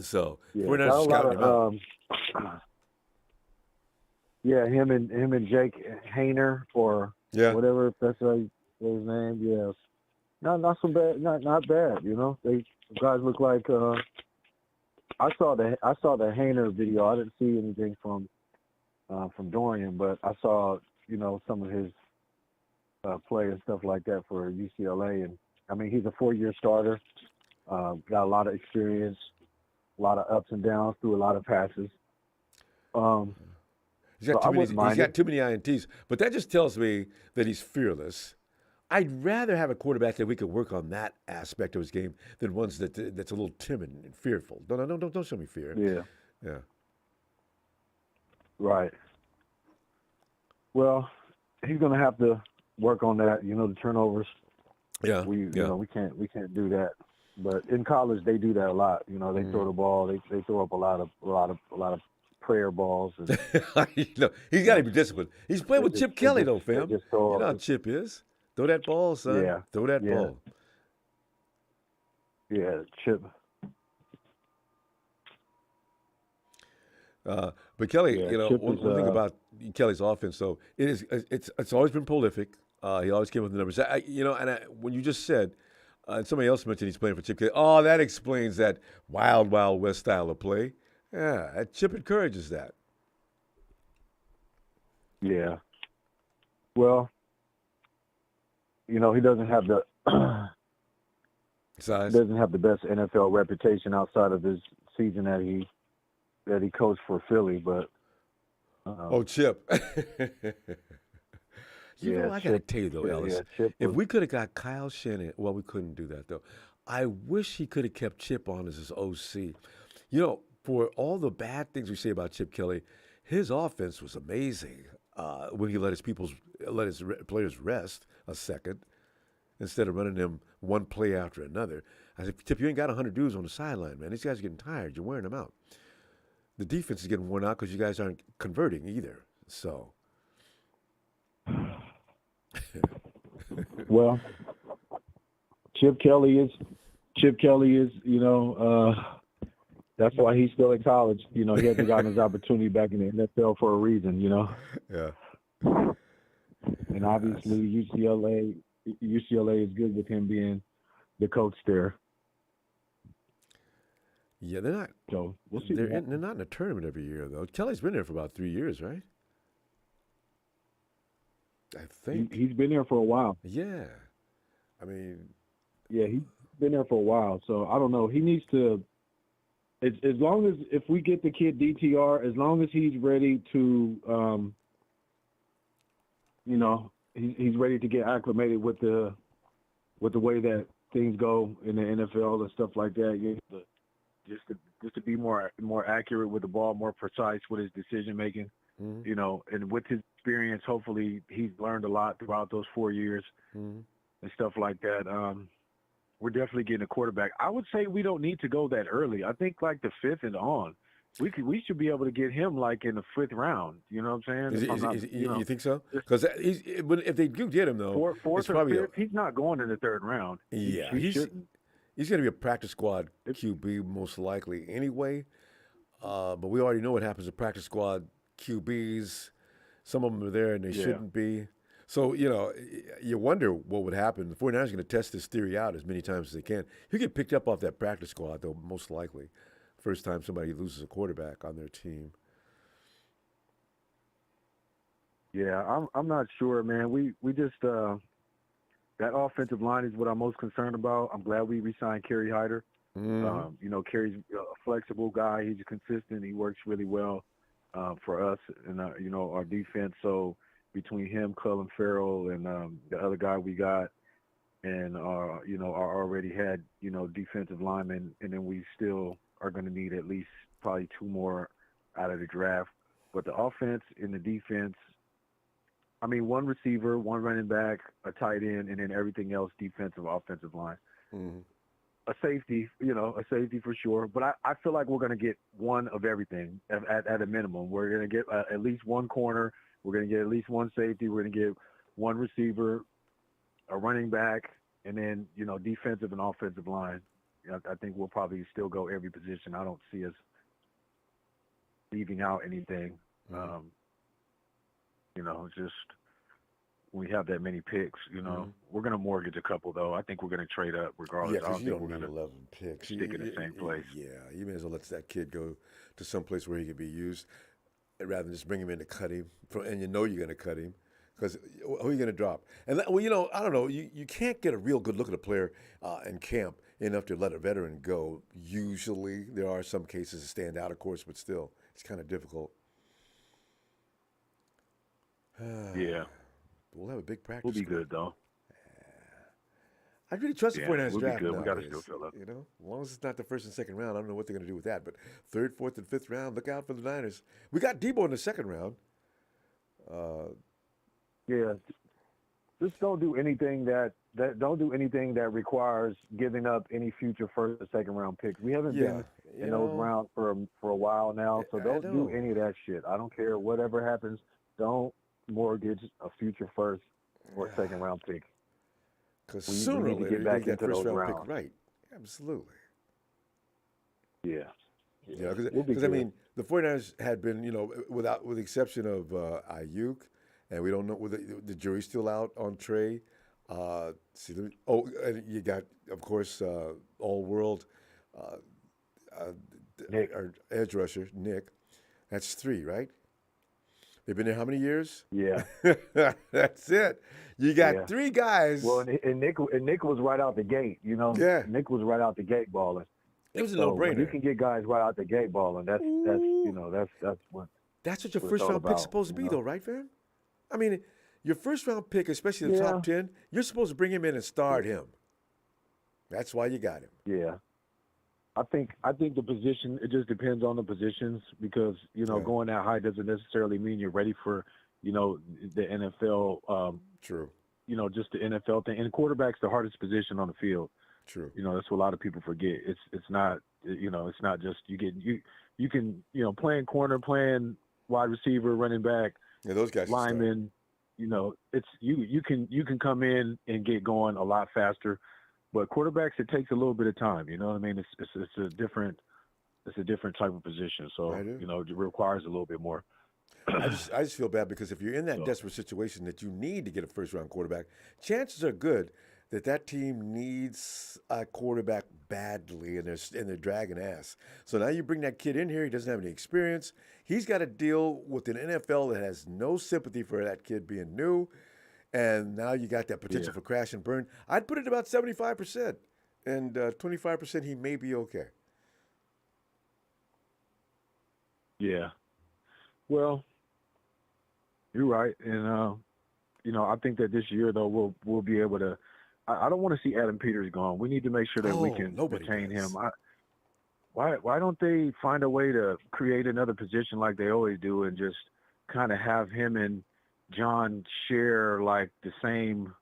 So we're not scouting him out. Him and Jake Hayner or whatever, if that's his name. Yeah. Not so bad. Not bad. They guys look like. I saw the Hayner video. I didn't see anything from Dorian, but I saw some of his play and stuff like that for UCLA, and I mean he's a 4-year starter, got a lot of experience, a lot of ups and downs, threw a lot of passes. He's got too many INTs, but that just tells me that he's fearless. I'd rather have a quarterback that we could work on that aspect of his game than ones that's a little timid and fearful. Don't show me fear. Yeah. Right. Well, he's going to have to work on that. The turnovers. Yeah. We can't do that. But in college, they do that a lot. They throw the ball. They throw up a lot of prayer balls. And, he's got to be disciplined. He's playing with Chip Kelly though, fam. You know how Chip is. Throw that ball, son. Yeah. Throw that ball. Yeah, Chip. But Kelly, Yeah, you know, Chip one, is. one thing about Kelly's offense, though, it's always been prolific. He always came with the numbers. When you just said, and somebody else mentioned he's playing for Chip Kelly. Oh, that explains that wild, wild west style of play. Yeah, Chip encourages that. Yeah. Well, he doesn't have the Size. doesn't have the best NFL reputation outside of his season that he coached for Philly, but Oh, Chip. yeah, I got to Chip. tell you, though, Ellis, Chip if was. we could have got Kyle Shanahan, well, we couldn't do that, though. I wish he could have kept Chip on as his OC. You know, for all the bad things we say about Chip Kelly, his offense was amazing when he let his players rest a second instead of running them one play after another. I said, Chip, you ain't got 100 dudes on the sideline, man. These guys are getting tired. You're wearing them out. The defense is getting worn out because you guys aren't converting either. So. Well, Chip Kelly is. That's why he's still in college. He hasn't gotten his opportunity back in the NFL for a reason. Yeah. And obviously UCLA is good with him being the coach there. Yeah, they're not. So we'll see. They're not in a tournament every year, though. Kelly's been there for about 3 years, right? I think. He's been there for a while. Yeah. I mean. Yeah, he's been there for a while. So I don't know. He needs to. As long as if we get the kid DTR, as long as he's ready to, he's ready to get acclimated with the way that things go in the NFL and stuff like that. Just to be more accurate with the ball, more precise with his decision making. Mm-hmm. And with his experience, hopefully he's learned a lot throughout those 4 years Mm-hmm. and stuff like that. We're definitely getting a quarterback. I would say we don't need to go that early. I think like the 5th and on, we should be able to get him like in the 5th round. You know what I'm saying? You think so? Because if they do get him, though, fourth it's or probably fifth, he's not going in the 3rd round. Yeah, he shouldn't. He's going to be a practice squad QB most likely anyway. But we already know what happens to practice squad QBs. Some of them are there and they shouldn't be. So, you wonder what would happen. The 49ers are going to test this theory out as many times as they can. He'll get picked up off that practice squad, though, most likely. First time somebody loses a quarterback on their team. Yeah, I'm not sure, man. We just that offensive line is what I'm most concerned about. I'm glad we re-signed Kerry Hyder. Mm-hmm. Kerry's a flexible guy. He's consistent. He works really well for us and our defense. So between him, Cullen Farrell, and the other guy we got, and our already had defensive linemen, and then we still are going to need at least probably 2 more out of the draft. But the offense and the defense, I mean, 1 receiver, 1 running back, a tight end, and then everything else defensive, offensive line. Mm-hmm. A safety for sure. But I feel like we're going to get 1 of everything at a minimum. We're going to get at least 1 corner. We're going to get at least 1 safety. We're going to get 1 receiver, a running back, and then, defensive and offensive line. I think we'll probably still go every position. I don't see us leaving out anything. Mm-hmm. Just when we have that many picks, we're going to mortgage a couple, though. I think we're going to trade up regardless. Yeah, because you don't need gonna 11 picks. stick in the same place. Yeah, you may as well let that kid go to some place where he can be used rather than just bring him in to cut him. And you're going to cut him because who are you going to drop? And, I don't know. You can't get a real good look at a player in camp enough to let a veteran go. Usually there are some cases that stand out, of course, but still, it's kind of difficult. Yeah. We'll have a big practice. We'll be good, though. I really trust the 49ers we'll draft be good. nowadays. We got to still fill up. As long as it's not the 1st and 2nd round, I don't know what they're going to do with that. But 3rd, 4th, and 5th round, look out for the Niners. We got Debo in the 2nd round. Yeah. Just don't do anything that requires giving up any future 1st or 2nd round picks. We haven't been in those rounds for a while now, so don't do any of that shit. I don't care whatever happens. Don't mortgage a future 1st or 2nd round pick. Because sooner or later, you get that 1st round pick right. Absolutely. Yeah. Yeah, We'll be because I good. mean, the 49ers had been, with the exception of Ayuk, and we don't know whether the jury's still out on Trey. And you got, of course, all world uh, uh, Nick. our edge rusher Nick. That's three, right? They've been there how many years? Yeah. That's it. You got Yeah. three guys. Well, and Nick was right out the gate. Yeah. Nick was right out the gate balling. It was a So when no-brainer. you can get guys right out the gate balling, that's what That's what your what it's all first round pick's about, supposed to be, though, right, fam? I mean, your first round pick, especially the Yeah. top 10, you're supposed to bring him in and start him. That's why you got him. Yeah. I think the position, it just depends on the positions because, Yeah. going that high doesn't necessarily mean you're ready for, the NFL, True. just the NFL thing. And quarterback's the hardest position on the field. True. That's what a lot of people forget. It's not, it's not just you can, playing corner, playing wide receiver, running back, Yeah, those guys. lineman, it's you can come in and get going a lot faster. But quarterbacks, it takes a little bit of time. You know what I mean? It's a different type of position. So it requires a little bit more. I just feel bad because if you're in that desperate situation that you need to get a first round quarterback, chances are good that team needs a quarterback badly, and they're dragging ass. So now you bring that kid in here. He doesn't have any experience. He's got to deal with an NFL that has no sympathy for that kid being new. And now you got that potential for crash and burn. I'd put it about 75%, and 25% he may be okay. Yeah. Well, you're right, and I think that this year though we'll be able to. I don't want to see Adam Peters gone. We need to make sure that we can retain him. Why don't they find a way to create another position like they always do, and just kind of have him and John share like the same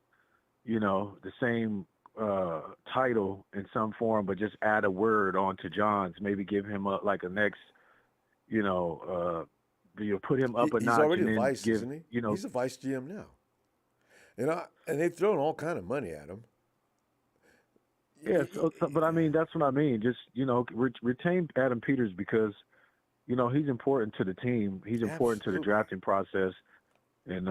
title in some form, but just add a word onto John's. Maybe give him a next, put him up a He's notch. already and a then vice, isn't he? He's a vice GM now. And they've thrown all kind of money at him. Yeah, but I mean, that's what I mean. Just, retain Adam Peters because, he's important to the team. He's important to the drafting process. And,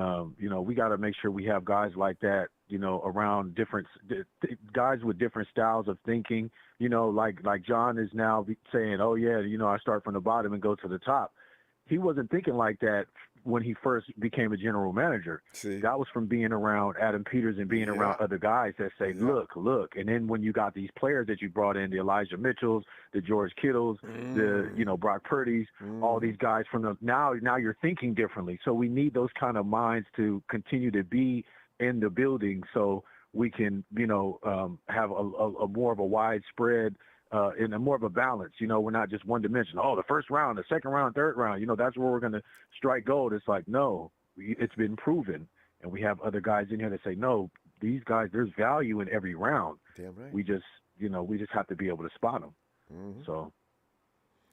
we got to make sure we have guys like that, around different guys with different styles of thinking, like John is now saying, oh, yeah, I start from the bottom and go to the top. He wasn't thinking like that when he first became a general manager. See? That was from being around Adam Peters and being around other guys that say, look. And then when you got these players that you brought in, the Elijah Mitchells, the George Kittles, the, Brock Purdy's, all these guys from now you're thinking differently. So we need those kind of minds to continue to be in the building so we can, have a more of a widespread in a more of a balance. We're not just one dimension. Oh, the first round, the second round, third round, that's where we're going to strike gold. It's like, no, it's been proven. And we have other guys in here that say, no, these guys, there's value in every round. Damn right. We just have to be able to spot them. Mm-hmm. So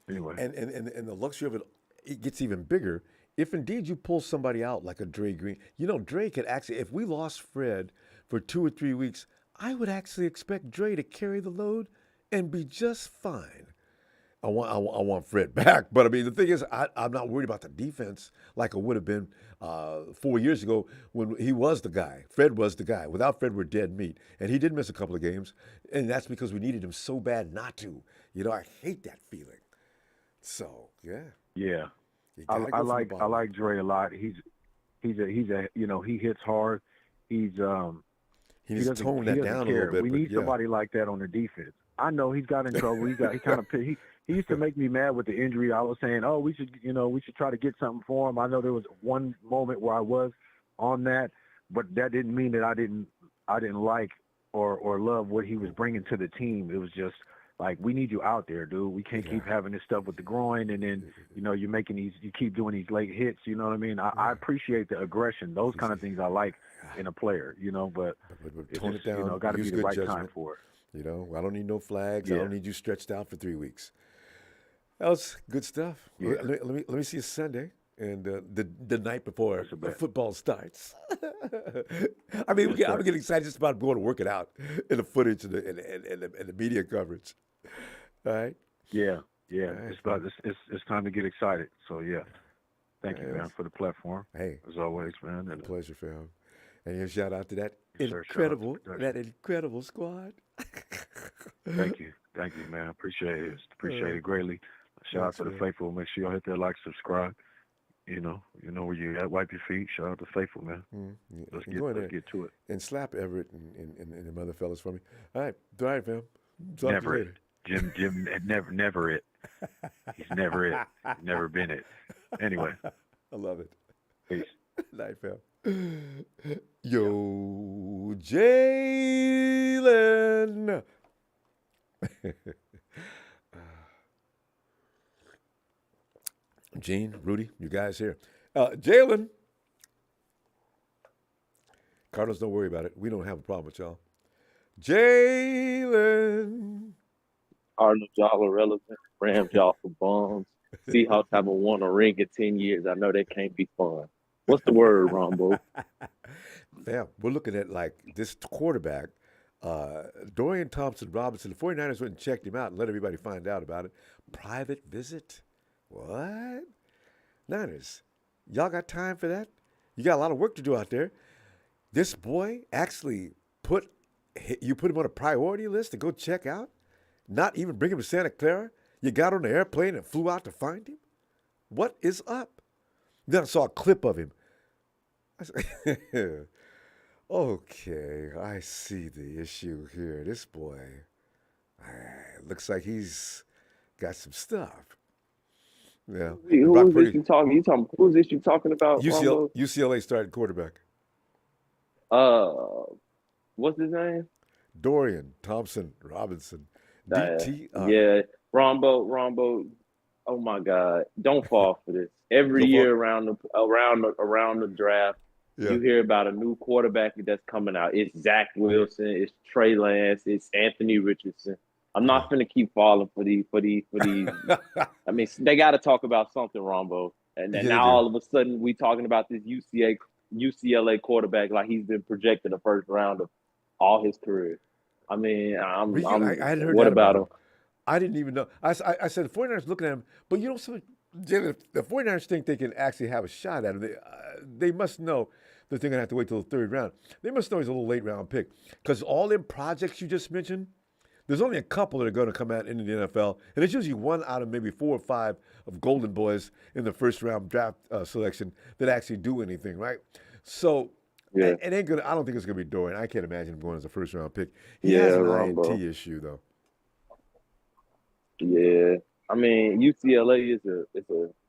anyway. And the luxury of it gets even bigger if indeed you pull somebody out like a Dre Green. Dre could actually, if we lost Fred for 2 or 3 weeks, I would actually expect Dre to carry the load and be just fine. I want Fred back, but I mean the thing is, I'm not worried about the defense like I would have been 4 years ago when he was the guy. Fred was the guy. Without Fred, we're dead meat, and he did miss a couple of games, and that's because we needed him so bad not to. I hate that feeling. So yeah. I like Dre a lot. He's a he hits hard. He needs to tone that down a little bit. We need somebody like that on the defense. I know he's got in trouble. He used to make me mad with the injury. I was saying, oh, we should try to get something for him. I know there was one moment where I was on that, but that didn't mean that I didn't like or love what he was bringing to the team. It was just like, we need you out there, dude. We can't keep having this stuff with the groin, and then you keep doing these late hits. You know what I mean? I appreciate the aggression. Those kind of things I like in a player. But tone it down. Got to be the right judgment. time for it. I don't need no flags. I don't need you stretched out for 3 weeks. That was good stuff. Yeah. Let me see you Sunday, and the night before That's a the bet. football starts. I mean, Yes, I'm sir. getting excited just about going to work it out in the footage and the media coverage. All right. Yeah, yeah. All right, It's about man. it's time to get excited. So yeah, thank you, man, Yes. for the platform Hey, as always, man. And pleasure, fam. And your shout out to that yes, sir, shout out to production. incredible squad. Thank you, man. Appreciate Uh, it greatly. Shout out thanks, to the man. faithful. Make sure y'all hit that like, subscribe. You know where you at. Wipe your feet. Shout out to faithful, man. Yeah, Let's and go in let's there get to it. and slap Everett and the mother fellas for me. All right, fam. Talk to you Never it. later. Jim, never it. He's never it. He's never been it. Anyway, I love it. peace. Night, fam. Yo, Jalen. Gene, Rudy, you guys here. Jalen. Cardinals, don't worry about it. We don't have a problem with y'all. Jalen. Cardinals, y'all are relevant. Rams, y'all for bums. Seahawks haven't won a ring in 10 years. I know that can't be fun. What's the word, Ronbo? Fam, we're looking at like this quarterback, Dorian Thompson-Robinson. The 49ers went and checked him out and let everybody find out about it. Private visit? What? Niners, y'all got time for that? You got a lot of work to do out there. This boy actually put him on a priority list to go check out? Not even bring him to Santa Clara? You got on the airplane and flew out to find him? What is up? Then I saw a clip of him. I said, okay, I see the issue here. This boy, looks like he's got some stuff. Yeah. Who Brock is this Purdy, you talking? Who's this you talking about, Ronbo? UCLA started quarterback. What's his name? Dorian Thompson-Robinson. DTR. Yeah, Ronbo. Oh my God! Don't fall for this. Every Don't fall- year around the draft, Yeah. you hear about a new quarterback that's coming out. It's Zach Wilson. It's Trey Lance. It's Anthony Richardson. I'm not going to keep falling for these. I mean, they got to talk about something, Ronbo. And then Yeah, they now do. all of a sudden we talking about this UCLA quarterback like he's been projected a first round of all his career. I mean, I hadn't heard what that about him. him? I didn't even know. I said the 49ers looking at him, but you know, Jalen, the 49ers think they can actually have a shot at him. They must know that they're going to have to wait till the third round. They must know he's a little late round pick because all them projects you just mentioned, there's only a couple that are going to come out into the NFL, and it's usually one out of maybe 4 or 5 of golden boys in the first round draft selection that actually do anything, right? So Yeah, it ain't gonna. I don't think it's gonna be Dorian. I can't imagine him going as a first round pick. He yeah, has an Ronbo. INT issue though. Yeah, I mean UCLA is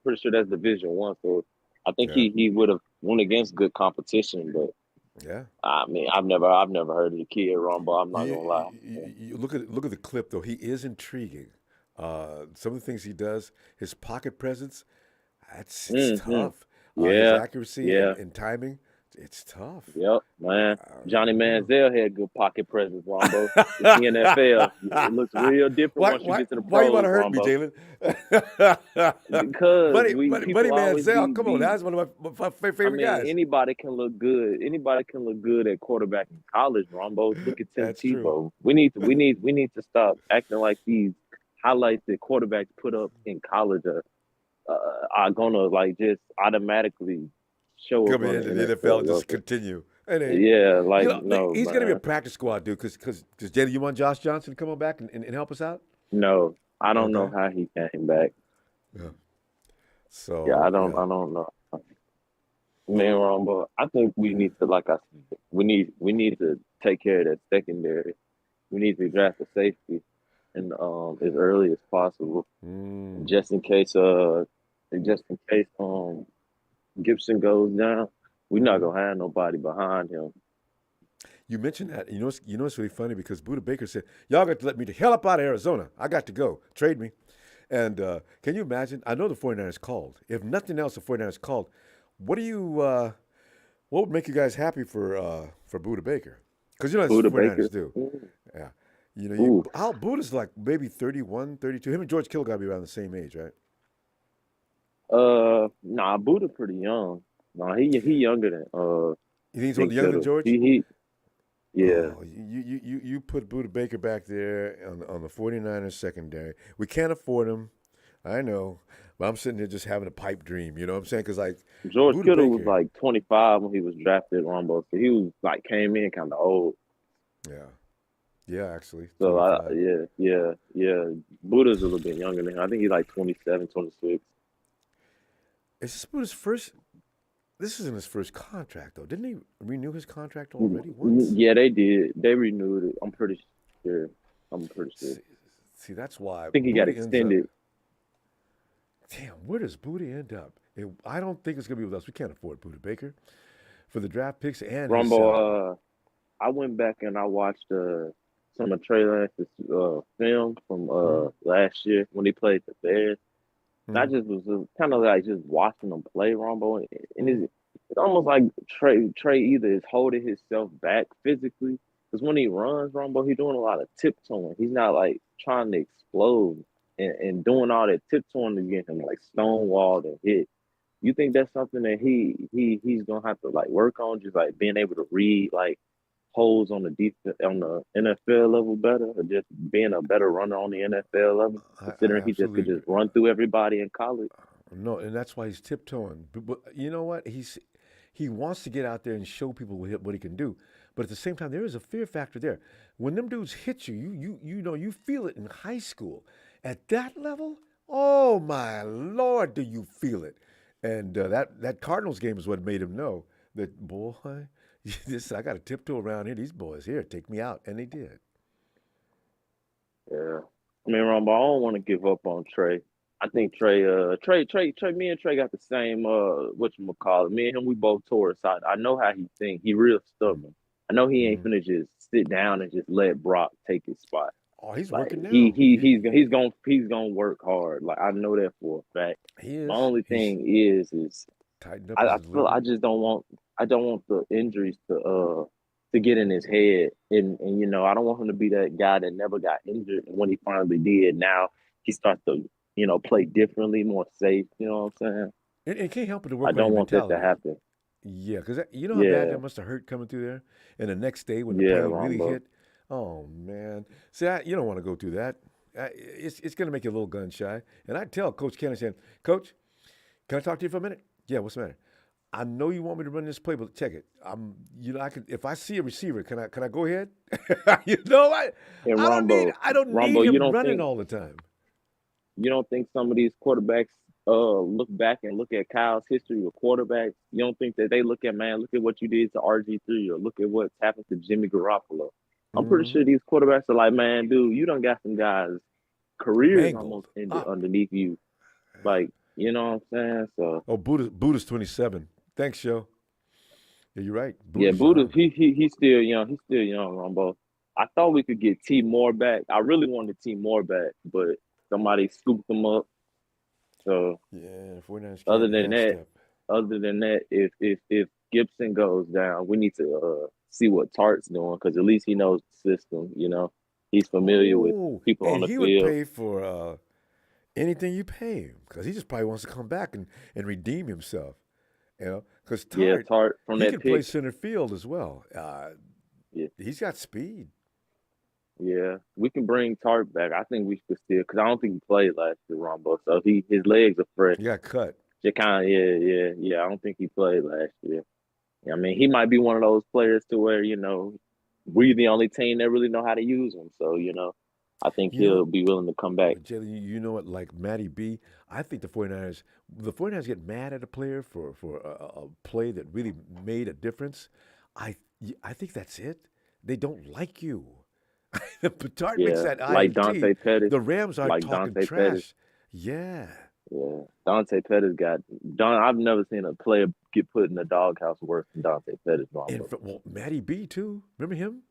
pretty sure that's Division One, so I think Yeah. he would have went against good competition, but Yeah. I mean I've never heard of the kid Ronbo. I'm not gonna lie. You look at the clip though. He is intriguing. Some of the things he does, his pocket presence, it's Mhm. tough. His Yeah, accuracy yeah. and timing, it's tough. Yep, man. Johnny Yeah. Manziel had good pocket presence, Ronbo. It's the NFL. It looks real different once you get to the Why you want pros, to hurt me, Ronbo. Jalen? Because Buddy people always Manziel, come on, that's one of my I favorite mean, guys. anybody can look good. Anybody can look good at quarterback in college, Ronbo. Look at Tim That's true. Tebow. We need to stop acting like these highlights that quarterbacks put up in college are gonna like just automatically show up Coming on into the the NFL, NFL. just continue. And Yeah, like no, he's going to be a man. practice squad dude. Because Jalen, you want Josh Johnson to come on back and help us out? No, I don't know Okay. how he came back. Yeah. So Yeah, I don't know. Man, Ronbo, I think we need to, like I said, we need to take care of that secondary. We need to draft a safety and as early as possible, Mm. just in case Gibson goes down. We're not gonna have nobody behind him. You mentioned that. You know what's really funny because Buda Baker said, "Y'all got to let me the hell up out of Arizona. I got to go. Trade me." And can you imagine? I know the 49ers called. If nothing else, the 49ers called. What would make you guys happy for Buda Baker? Because you know that's what the Buda 49ers Baker. do. Yeah. You know, Ooh. Buda's like maybe 31, 32. Him and George Kittle got to be around the same age, right? Nah, Buddha pretty young. Nah, he younger than You think he's one of Big the younger than Kittle. George? Yeah. Oh, you put Buda Baker back there on the 49ers secondary. We can't afford him. I know. But I'm sitting here just having a pipe dream. You know what I'm saying? Because, like, George Buda Kittle was Baker. like 25 when he was drafted, Ronbo. So he was like came in kind of old. Yeah. Yeah, actually. So 25. yeah. Buddha's a little bit younger than him. I think he's like 27, 26. Is this Buda's first? This isn't his first contract, though. Didn't he renew his contract already once? Yeah, they did. They renewed it. I'm pretty sure. See, that's why. I think he got Buda ends up- extended. Damn, where does Buda end up? I don't think it's going to be with us. We can't afford Buda Baker for the draft picks and his salary. Rumble, I went back and I watched some of Trey Lance's film from last year when he played the Bears. And I just was kind of like just watching him play Rumble, and it's almost like Trey either is holding himself back physically, because when he runs Rumble, he's doing a lot of tiptoeing. He's not like trying to explode and doing all that tiptoeing to get him like stonewalled and hit. You think that's something that he's gonna have to like work on, just like being able to read like holes on the NFL level better, or just being a better runner on the NFL level, considering he just could just run through everybody in college? No, and that's why he's tiptoeing. But you know what? He wants to get out there and show people what he can do. But at the same time, there is a fear factor there. When them dudes hit you, you feel it in high school. At that level, oh my Lord, do you feel it? And that Cardinals game is what made him know that, boy, I got to tiptoe around here. These boys here take me out, and they did. Yeah, I mean, Rumble, I don't want to give up on Trey. I think Trey, me and Trey got the same whatchamacallit. Me and him, we both Taurus. I know how he think. He real stubborn. I know he ain't finna just sit down and just let Brock take his spot. Oh, he's like, working now. He's gonna work hard. Like, I know that for a fact. He is. The only thing is tightened up. I just don't want the injuries to get in his head, and I don't want him to be that guy that never got injured, and when he finally did, now he starts to play differently, more safe. You know what I'm saying? It can't help but to work. I don't want that to happen. Yeah, because you know how bad that must have hurt coming through there, and the next day when the plane really hit. Oh man, see, you don't want to go through that. It's going to make you a little gun shy. And I tell Coach Ken, I said, Coach, can I talk to you for a minute? Yeah, what's the matter? I know you want me to run this play, but check it. I can. If I see a receiver, can I go ahead? I don't need him running all the time. You don't think some of these quarterbacks look back and look at Kyle's history with quarterbacks? You don't think that they look at what you did to RG3, or look at what's happened to Jimmy Garoppolo? I'm pretty sure these quarterbacks are like, man, dude, you done got some guys' careers almost ended underneath you. Like, you know what I'm saying? So Buddha's 27. Thanks, yo. Yeah, you're right. Buddha, he's still young. He's still young, Ronbo. I thought we could get T Moore back. I really wanted T Moore back, but somebody scooped him up. So other than that, if Gibson goes down, we need to see what Tart's doing, because at least he knows the system. He's familiar with people on the field. He would pay for anything you pay him, because he just probably wants to come back and redeem himself. Because Tart from he can play center field as well. He's got speed. Yeah, we can bring Tart back. I think we should still, because I don't think he played last year, Ronbo. So his legs are fresh. He got cut. I don't think he played last year. I mean, he might be one of those players to where, we're the only team that really know how to use him. So, I think he'll be willing to come back. Jalen, you know what? Like Matty B, I think the 49ers get mad at a player for a play that really made a difference. I think that's it. They don't like you. Petard makes that like Dante Pettis. The Rams are like talking Dante trash. Pettis. Yeah. Yeah. Dante Pettis I've never seen a player get put in the doghouse worse than Dante Pettis. Matty B too. Remember him?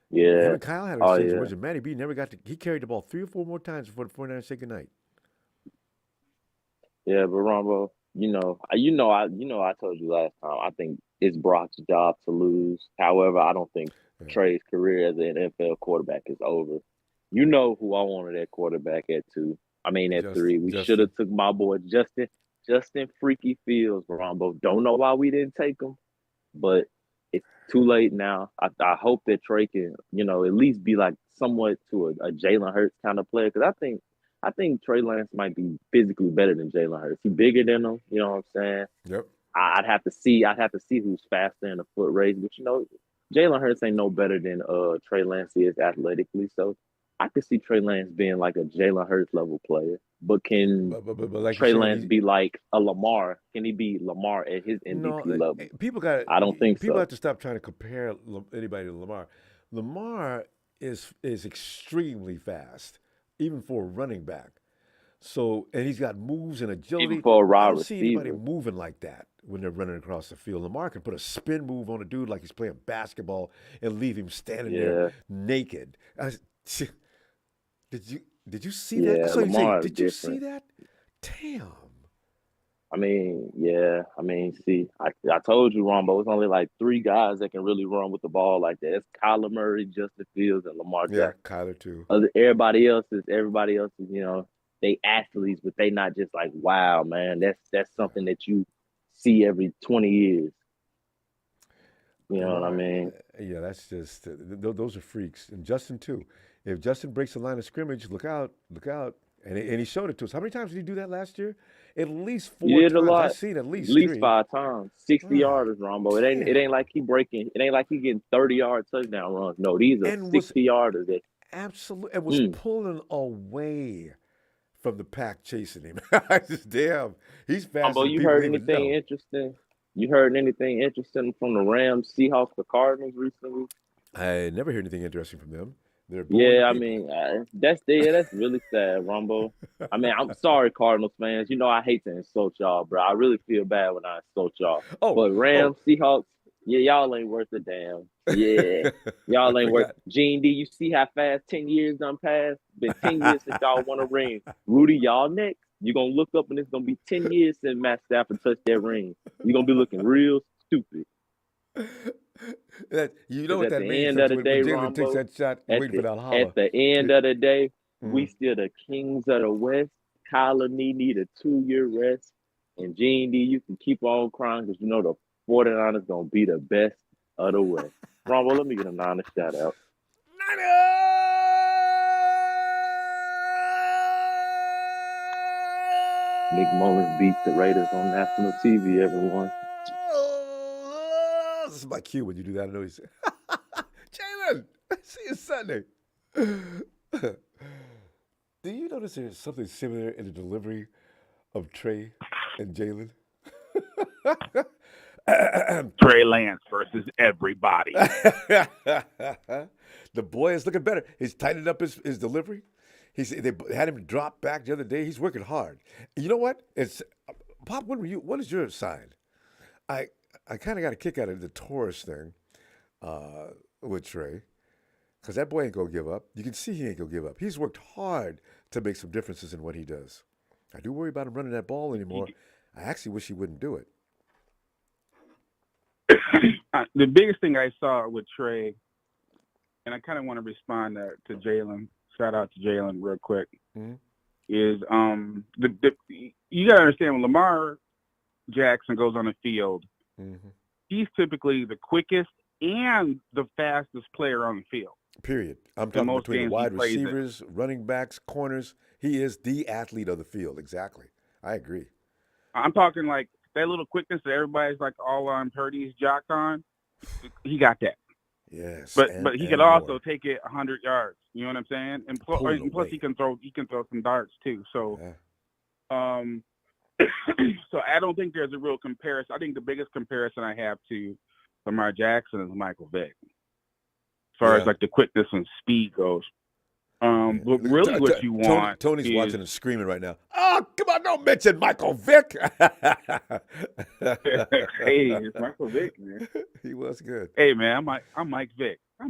Yeah. Him and Kyle had a situation. Matty B never he carried the ball 3 or 4 more times before the 49ers said goodnight. Yeah, but Ronbo, I told you last time, I think it's Brock's job to lose. However, I don't think Trey's career as an NFL quarterback is over. You know who I wanted at quarterback at 2. I mean, at 3. We should have took my boy Justin Justin Freaky Fields, Ronbo. Don't know why we didn't take him, but it's too late now. I hope that Trey can, at least be like somewhat to a Jalen Hurts kind of player, because I think Trey Lance might be physically better than Jalen Hurts. He's bigger than him. You know what I'm saying? Yep. I'd have to see who's faster in the foot race, but Jalen Hurts ain't no better than Trey Lance is athletically. So I could see Trey Lance being like a Jalen Hurts level player. But can But like Trey you said, Lance be like a Lamar? Can he be Lamar at his MVP level? I don't think people so. have to stop trying to compare anybody to Lamar. Lamar is extremely fast, even for a running back. So, and he's got moves and agility. Even for a I wide don't see anybody receiver. moving like that when they're running across the field. Lamar can put a spin move on a dude like he's playing basketball and leave him standing there naked. Did you see that? Yeah, I saw you say, Lamar is did you see different. that? Damn. See, I told you, Ronbo, it's only like 3 guys that can really run with the ball like that. It's Kyler Murray, Justin Fields, and Lamar Yeah, Jackson. Kyler too. Everybody else is, they athletes, but they not just like, wow, man, that's something that you see every 20 years. You know what I mean? Yeah, that's just those are freaks, and Justin too. If Justin breaks the line of scrimmage, look out, and he showed it to us. How many times did he do that last year? At least 4 He did times. a lot. I've seen at least 3. 5 times. 60 Ah, yarders, Rombo. It ain't like he breaking. It ain't like he getting 30-yard touchdown runs. No, these are 60 yarders. Absolutely, and was pulling away from the pack chasing him. I just he's faster Rombo, than you people heard even anything know. interesting? You heard anything interesting from the Rams, Seahawks, the Cardinals recently? I never heard anything interesting from them. They're boring Yeah, I people. mean, that's really sad, Rombo. I mean, I'm sorry, Cardinals fans. I hate to insult y'all, bro. I really feel bad when I insult y'all. But Rams, Seahawks, yeah, y'all ain't worth a damn. Yeah, y'all ain't worth. Gene D, you see how fast 10 years done passed? Been 10 years since y'all won a ring. Rudy, y'all next. You're going to look up and it's going to be 10 years since Matt Stafford touched that ring. You're going to be looking real stupid. You know what that means? End of the day, when Jalen takes that shot, waiting for that holler. At the end of the day, we still the kings of the West. Kyler need a 2-year rest. And Gene D, you can keep on crying because the 49ers going to be the best of the West. Ronbo, let me get a Niners shout out. Nick Mullins beat the Raiders on national TV, everyone. This is my cue when you do that. I know he's Jalen, see you Sunday. Do you notice there's something similar in the delivery of Trey and Jalen? Trey Lance versus everybody. The boy is looking better. He's tightened up his delivery. They had him drop back the other day. He's working hard. You know what? It's Pop. What is your sign? I kind of got a kick out of the Taurus thing with Trey, because that boy ain't gonna give up. You can see he ain't gonna give up. He's worked hard to make some differences in what he does. I do worry about him running that ball anymore. I actually wish he wouldn't do it. The biggest thing I saw with Trey, and I kind of want to respond to Jalen. Shout out to Jalen real quick. Mm-hmm. Is you gotta understand when Lamar Jackson goes on the field, he's typically the quickest and the fastest player on the field. Period. I'm talking between the wide receivers, running backs, corners. He is the athlete of the field. Exactly. I agree. I'm talking like that little quickness that everybody's like all on Purdy's jocked on. He got that. Yes. But he could also take it 100 yards. You know what I'm saying? And plus he can throw some darts too. So so I don't think there's a real comparison. I think the biggest comparison I have to Lamar Jackson is Michael Vick, as far as like the quickness and speed goes. But really, what you want? Tony's watching and screaming right now. Oh, come on! Don't mention Michael Vick. Hey, it's Michael Vick, man. He was good. Hey, man, I'm Mike Vick. You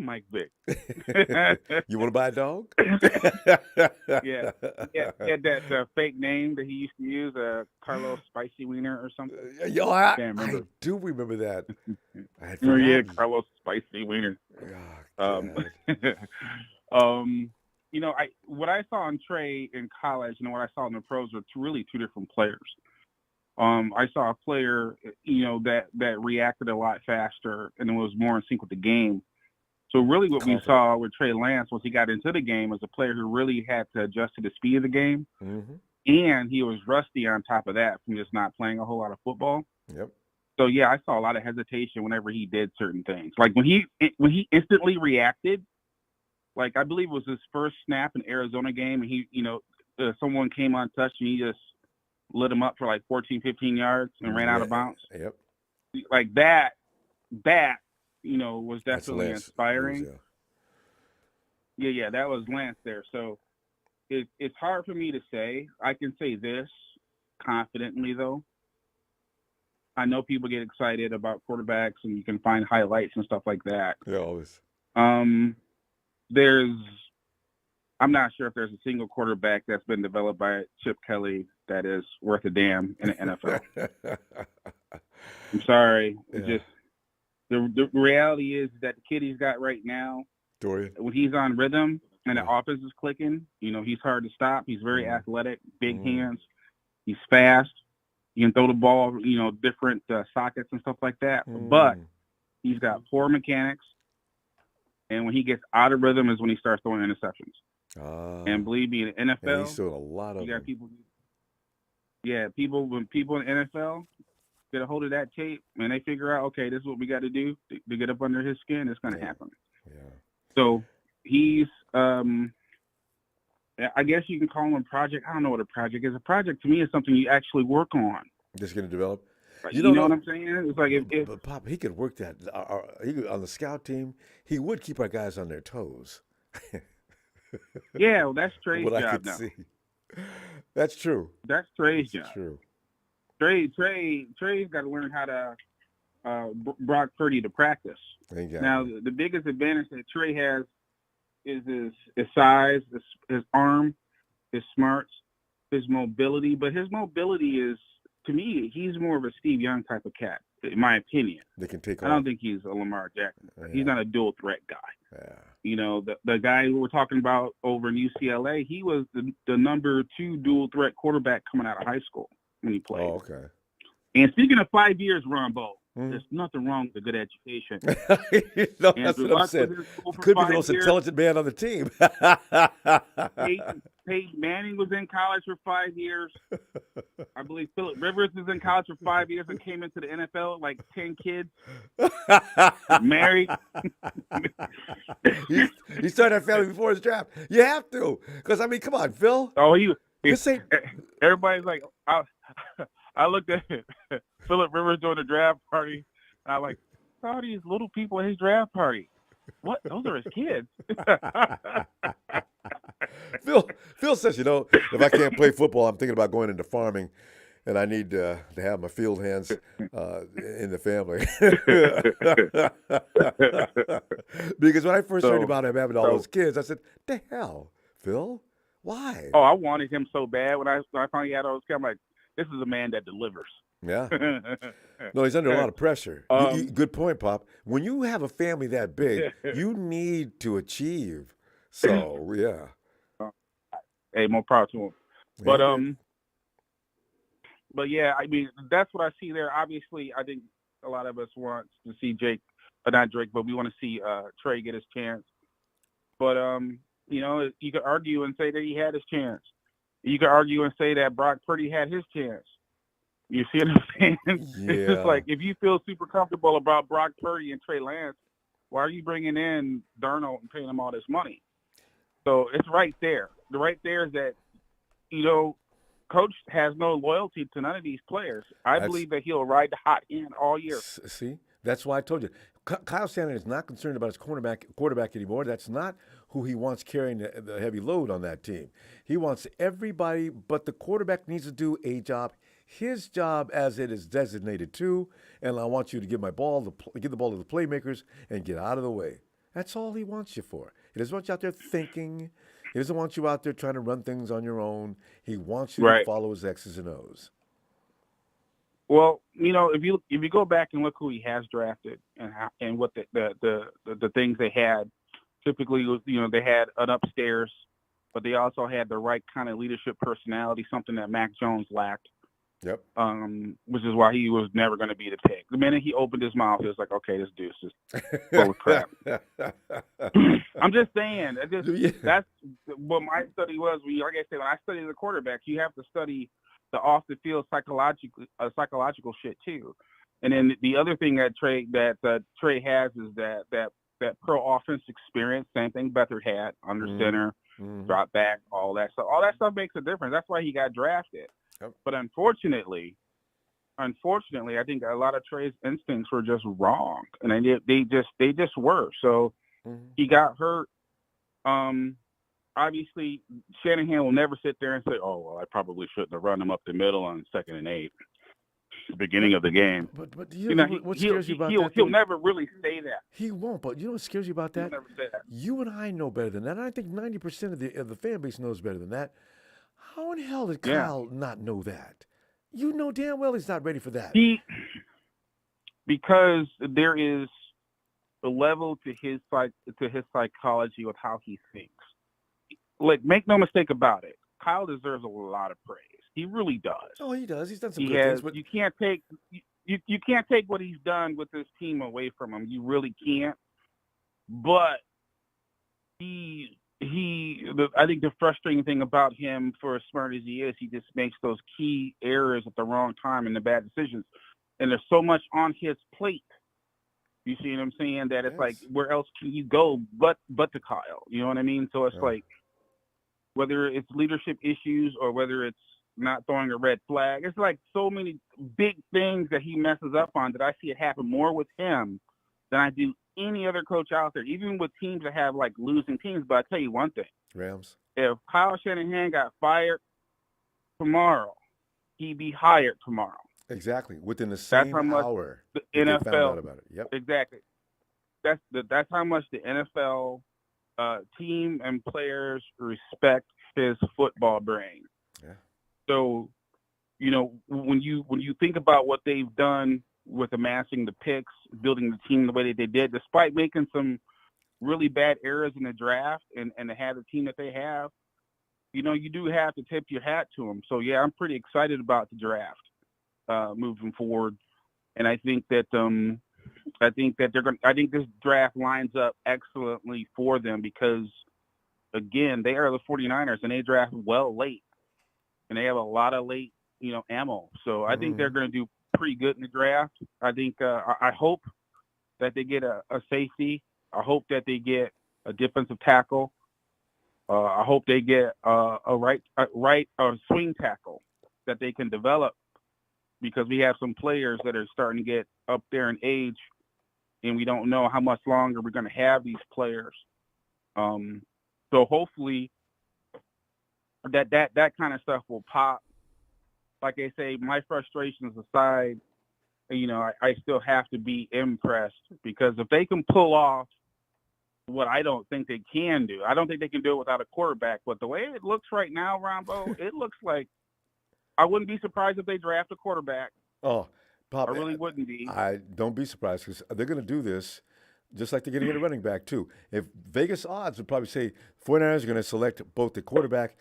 want to buy a dog? Yeah, that fake name that he used to use, Carlos Spicy Wiener or something. Yo, I do remember that. Carlos Spicy Wiener. What I saw on Trey in college and what I saw in the pros were really two different players. I saw a player, that reacted a lot faster and was more in sync with the game. So really what we saw with Trey Lance once he got into the game was a player who really had to adjust to the speed of the game. Mm-hmm. And he was rusty on top of that from just not playing a whole lot of football. Yep. So, yeah, I saw a lot of hesitation whenever he did certain things. Like when he instantly reacted, like I believe it was his first snap in Arizona game, and he, someone came untouched and he just lit him up for like 14, 15 yards and ran out of bounds. Yep. Like that, was definitely inspiring. Yeah, that was Lance there. So it's hard for me to say. I can say this confidently, though. I know people get excited about quarterbacks and you can find highlights and stuff like that. Yeah, always. I'm not sure if there's a single quarterback that's been developed by Chip Kelly that is worth a damn in the NFL. I'm sorry. Yeah. Just the reality is that the kid he's got right now, Dorian, when he's on rhythm and the offense is clicking, he's hard to stop. He's very athletic, big hands. He's fast. You can throw the ball, different sockets and stuff like that. But he's got poor mechanics. And when he gets out of rhythm is when he starts throwing interceptions. And believe me, in the NFL, he's doing a lot of you got people. Yeah, when people in the NFL get a hold of that tape and they figure out, okay, this is what we got to do to get up under his skin, it's going to happen. Yeah. So he's, I guess you can call him a project. I don't know what a project is. A project to me is something you actually work on. Just going to develop. You know what I'm saying? It's like but Pop, he could work that. He could, on the scout team, he would keep our guys on their toes. Yeah, well, that's Trey's what job I could now. see. That's true. That's Trey's job. True. Trey's got to learn how to Brock Purdy to practice. Exactly. Now, the biggest advantage that Trey has is his size, his arm, his smarts, his mobility. But his mobility is, to me, he's more of a Steve Young type of cat, in my opinion. They can take. I don't think he's a Lamar Jackson. Yeah. He's not a dual threat guy. Yeah. The guy who we're talking about over in UCLA, he was the number 2 dual threat quarterback coming out of high school when he played. Oh, okay. And speaking of 5 years, Ronbo, there's nothing wrong with a good education. That's what I'm saying. Could be the most intelligent man on the team. Peyton Manning was in college for 5 years. I believe Phillip Rivers was in college for 5 years and came into the NFL like 10 kids. Married. he started a family before his draft. You have to. Because, I mean, come on, Phil. Oh, everybody's like, I looked at Phillip Rivers during the draft party, and I'm like, how are these little people at his draft party? What? Those are his kids. Phil says, if I can't play football, I'm thinking about going into farming, and I need to have my field hands in the family. Because when I first heard about him having all those kids, I said, the hell, Phil? Why? Oh, I wanted him so bad. When I finally had all those kids, I'm like, this is a man that delivers. Yeah. No, he's under a lot of pressure. Good point, Pop. When you have a family that big, you need to achieve. So, yeah. Hey, more power to him. But yeah, I mean, that's what I see there. Obviously, I think a lot of us want to see not Drake, but we want to see Trey get his chance. But, you could argue and say that he had his chance. You could argue and say that Brock Purdy had his chance. You see what I'm saying? Yeah. It's just like, if you feel super comfortable about Brock Purdy and Trey Lance, why are you bringing in Darnold and paying him all this money? So it's right there. The right there is that, Coach has no loyalty to none of these players. I believe that he'll ride the hot hand all year. See? That's why I told you. Kyle Shanahan is not concerned about his quarterback anymore. That's not who he wants carrying the heavy load on that team. He wants everybody, but the quarterback needs to do his job as it is designated to, and I want you to give the ball to the playmakers and get out of the way. That's all he wants you for. He doesn't want you out there thinking. He doesn't want you out there trying to run things on your own. He wants you to follow his X's and O's. Well, if you go back and look who he has drafted and what the things they had, typically, they had an upstairs, but they also had the right kind of leadership personality, something that Mac Jones lacked. Yep. Which is why he was never going to be the pick. The minute he opened his mouth, it was like, okay, this dude's just full of crap. I'm just saying. That's what my study was. Like I said, when I study the quarterbacks, you have to study the off the field psychological shit too. And then the other thing that Trey has is that pro offense experience. Same thing Beathard had under center, drop back, all that stuff. All that stuff makes a difference. That's why he got drafted. Yep. But unfortunately, I think a lot of Trey's instincts were just wrong, and they just were. So he got hurt. Obviously, Shanahan will never sit there and say, "Oh, well, I probably shouldn't have run him up the middle on 2nd and 8, the beginning of the game." But do you know what scares you about that? He'll never really say that. He won't. But you know what scares you about that? He'll never say that. You and I know better than that. And I think 90% of the fan base knows better than that. How in hell did Kyle not know that? You know damn well he's not ready for that. Because there is a level to his psychology with how he thinks. Like, make no mistake about it, Kyle deserves a lot of praise. He really does. Oh, he does. He's done some good things. But you can't take what he's done with this team away from him. You really can't. But I think the frustrating thing about him, for as smart as he is, he just makes those key errors at the wrong time and the bad decisions. And there's so much on his plate. You see what I'm saying? That it's like, where else can you go but to Kyle? You know what I mean? So it's like, whether it's leadership issues or whether it's not throwing a red flag, it's like so many big things that he messes up on that I see it happen more with him than I do any other coach out there, even with teams that have like losing teams. But I tell you one thing, Rams. If Kyle Shanahan got fired tomorrow, he'd be hired tomorrow. Exactly. Within the same hour. The NFL found out about it. Yep. Exactly. That's how much the NFL team and players respect his football brain. Yeah. So, when you think about what they've done with amassing the picks, building the team the way that they did, despite making some really bad errors in the draft and to have the team that they have, you do have to tip your hat to them. So yeah, I'm pretty excited about the draft moving forward, and I think that this draft lines up excellently for them because, again, they are the 49ers and they draft well late, and they have a lot of late ammo. So I think they're going to do pretty good in the draft. I think I hope that they get a safety. I hope that they get a defensive tackle. I hope they get a right swing tackle that they can develop, because we have some players that are starting to get up there in age, and we don't know how much longer we're going to have these players. So hopefully that kind of stuff will pop. Like I say, my frustrations aside, I still have to be impressed, because if they can pull off what I don't think they can do, I don't think they can do it without a quarterback. But the way it looks right now, Ronbo, it looks like I wouldn't be surprised if they draft a quarterback. Oh, Pop, I really wouldn't be. I don't be surprised, because they're going to do this just like they're going to get a running back too. If Vegas odds would probably say 49ers are going to select both the quarterback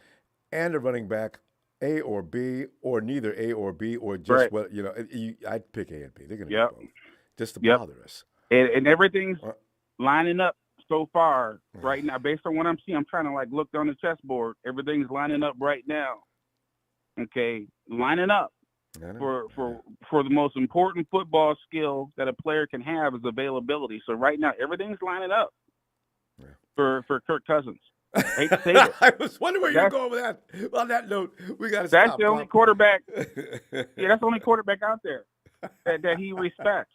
and a running back, A or B, or neither A or B, or just I'd pick A and B. They're going to get both, just to bother us. And everything's lining up so far right now, based on what I'm seeing. I'm trying to look down the chessboard. Everything's lining up right now. Okay, lining up for the most important football skill that a player can have is availability. So right now, everything's lining up for Kirk Cousins. I hate to say it. I was wondering where you're going with that. On that note, we got to stop. That's the only quarterback. That's the only quarterback out there that he respects.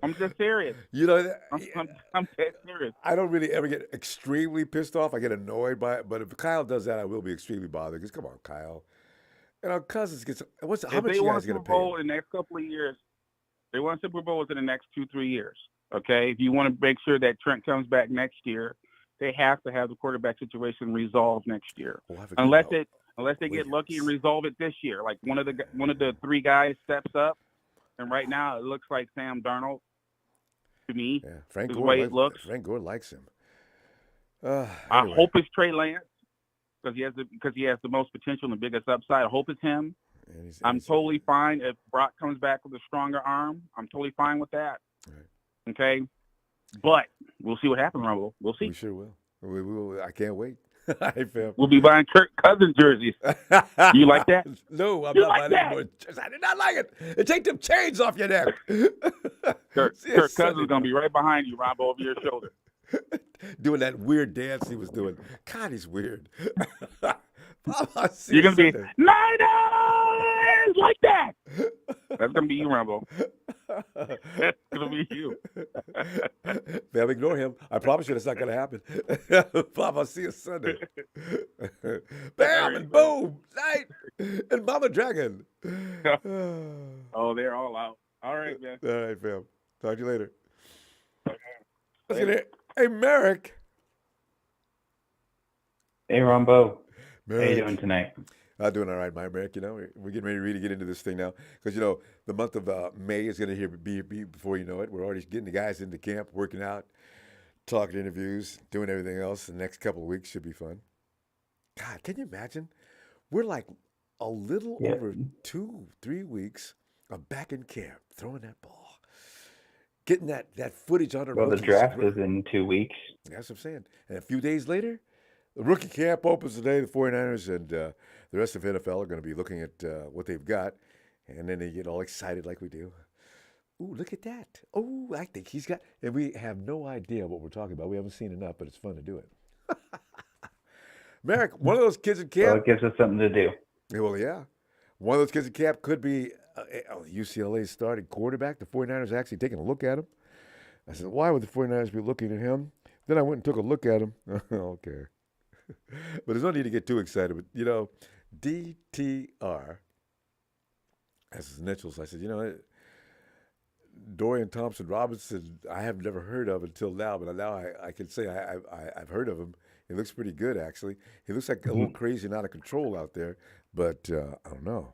I'm just serious. I'm dead serious. I don't really ever get extremely pissed off. I get annoyed by it. But if Kyle does that, I will be extremely bothered. Because come on, Kyle. Cousins gets how much you guys going to pay? In the next couple of years, they want a Super Bowl within the next 2-3 years. Okay, if you want to make sure that Trent comes back next year, they have to have the quarterback situation resolved next year. Unless they get lucky and resolve it this year, like one of the three guys steps up. And right now, it looks like Sam Darnold to me. Yeah, Frank Gore, the way it looks. Frank Gore likes him. Anyway. I hope it's Trey Lance, because he has the most potential and the biggest upside. I hope it's him. And I'm totally fine if Brock comes back with a stronger arm. I'm totally fine with that. Right. Okay, but we'll see what happens, Ronbo. We'll see. We sure will. We will. I can't wait. Hey, fam. We'll be buying Kirk Cousins jerseys. You like that? No, I'm You not like buying that? any more. I did not like it. And take them chains off your neck. Kirk See you Cousins Sunday is gonna night. be right behind you, Ronbo, over your shoulder. Doing that weird dance he was doing. God, he's weird. I'll see You're you gonna be Sunday. Niners like that. That's gonna be you, Ronbo. That's gonna be you. Fam, ignore him. I promise you that's not going to happen. Bob, I'll see you Sunday. Bam and boom. Night. And Mama Dragon. Oh, they're all out. All right, man. All right, fam. Talk to you later. Let's get it. Hey, Merrick. Hey, Ronbo. How Merrick. you doing tonight? I'm doing all right, my Merrick. You know, we're getting ready to really get into this thing now because, you know, the month of May is going to be before you know it. We're already getting the guys into camp, working out, talking interviews, doing everything else. The next couple of weeks should be fun. God, can you imagine? We're like a little over 2-3 weeks of back in camp, throwing that ball, getting that footage on the Well, the rookies. draft is in 2 weeks. That's what I'm saying. And a few days later, the rookie camp opens today. The 49ers and the rest of NFL are going to be looking at what they've got. And then they get all excited like we do. Ooh, look at that. Oh, I think he's got. And we have no idea what we're talking about. We haven't seen enough, but it's fun to do it. Merrick, one of those kids in Well, camp. it gives us something to do. Well, yeah. One of those kids in camp could be UCLA's starting quarterback. The 49ers are actually taking a look at him. I said, why would the 49ers be looking at him? Then I went and took a look at him. Okay. But there's no need to get too excited. But, you know, DTR, as his initials, I said, you know, Dorian Thompson-Robinson, I have never heard of until now, but now I can say I've heard of him. He looks pretty good, actually. He looks like a little crazy and out of control out there, but I don't know.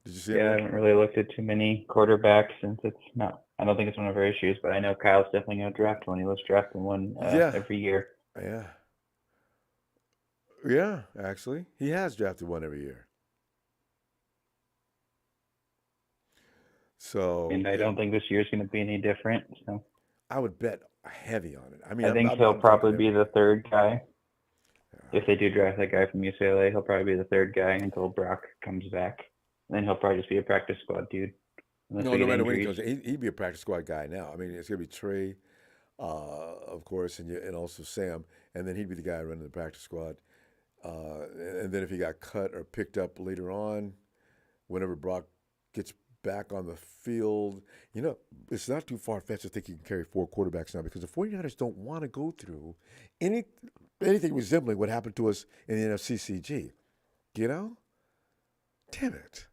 Did you see Yeah, I it? haven't really looked at too many quarterbacks since it's not. I don't think it's one of our issues, but I know Kyle's definitely going to draft one. He loves drafting one every year. Yeah. Yeah, actually. He has drafted one every year. So, And I don't think this year's going to be any different. So I would bet heavy on it. I mean, I think he'll probably be the third guy. If they do draft that guy from UCLA, he'll probably be the third guy until Brock comes back. Then he'll probably just be a practice squad dude. No matter when he comes, he'd be a practice squad guy now. I mean, it's going to be Trey, of course, and also Sam, and then he'd be the guy running the practice squad. And then if he got cut or picked up later on, whenever Brock gets back on the field, you know, it's not too far-fetched to think you can carry 4 quarterbacks now because the 49ers don't want to go through anything resembling what happened to us in the NFCCG. You know? Damn it.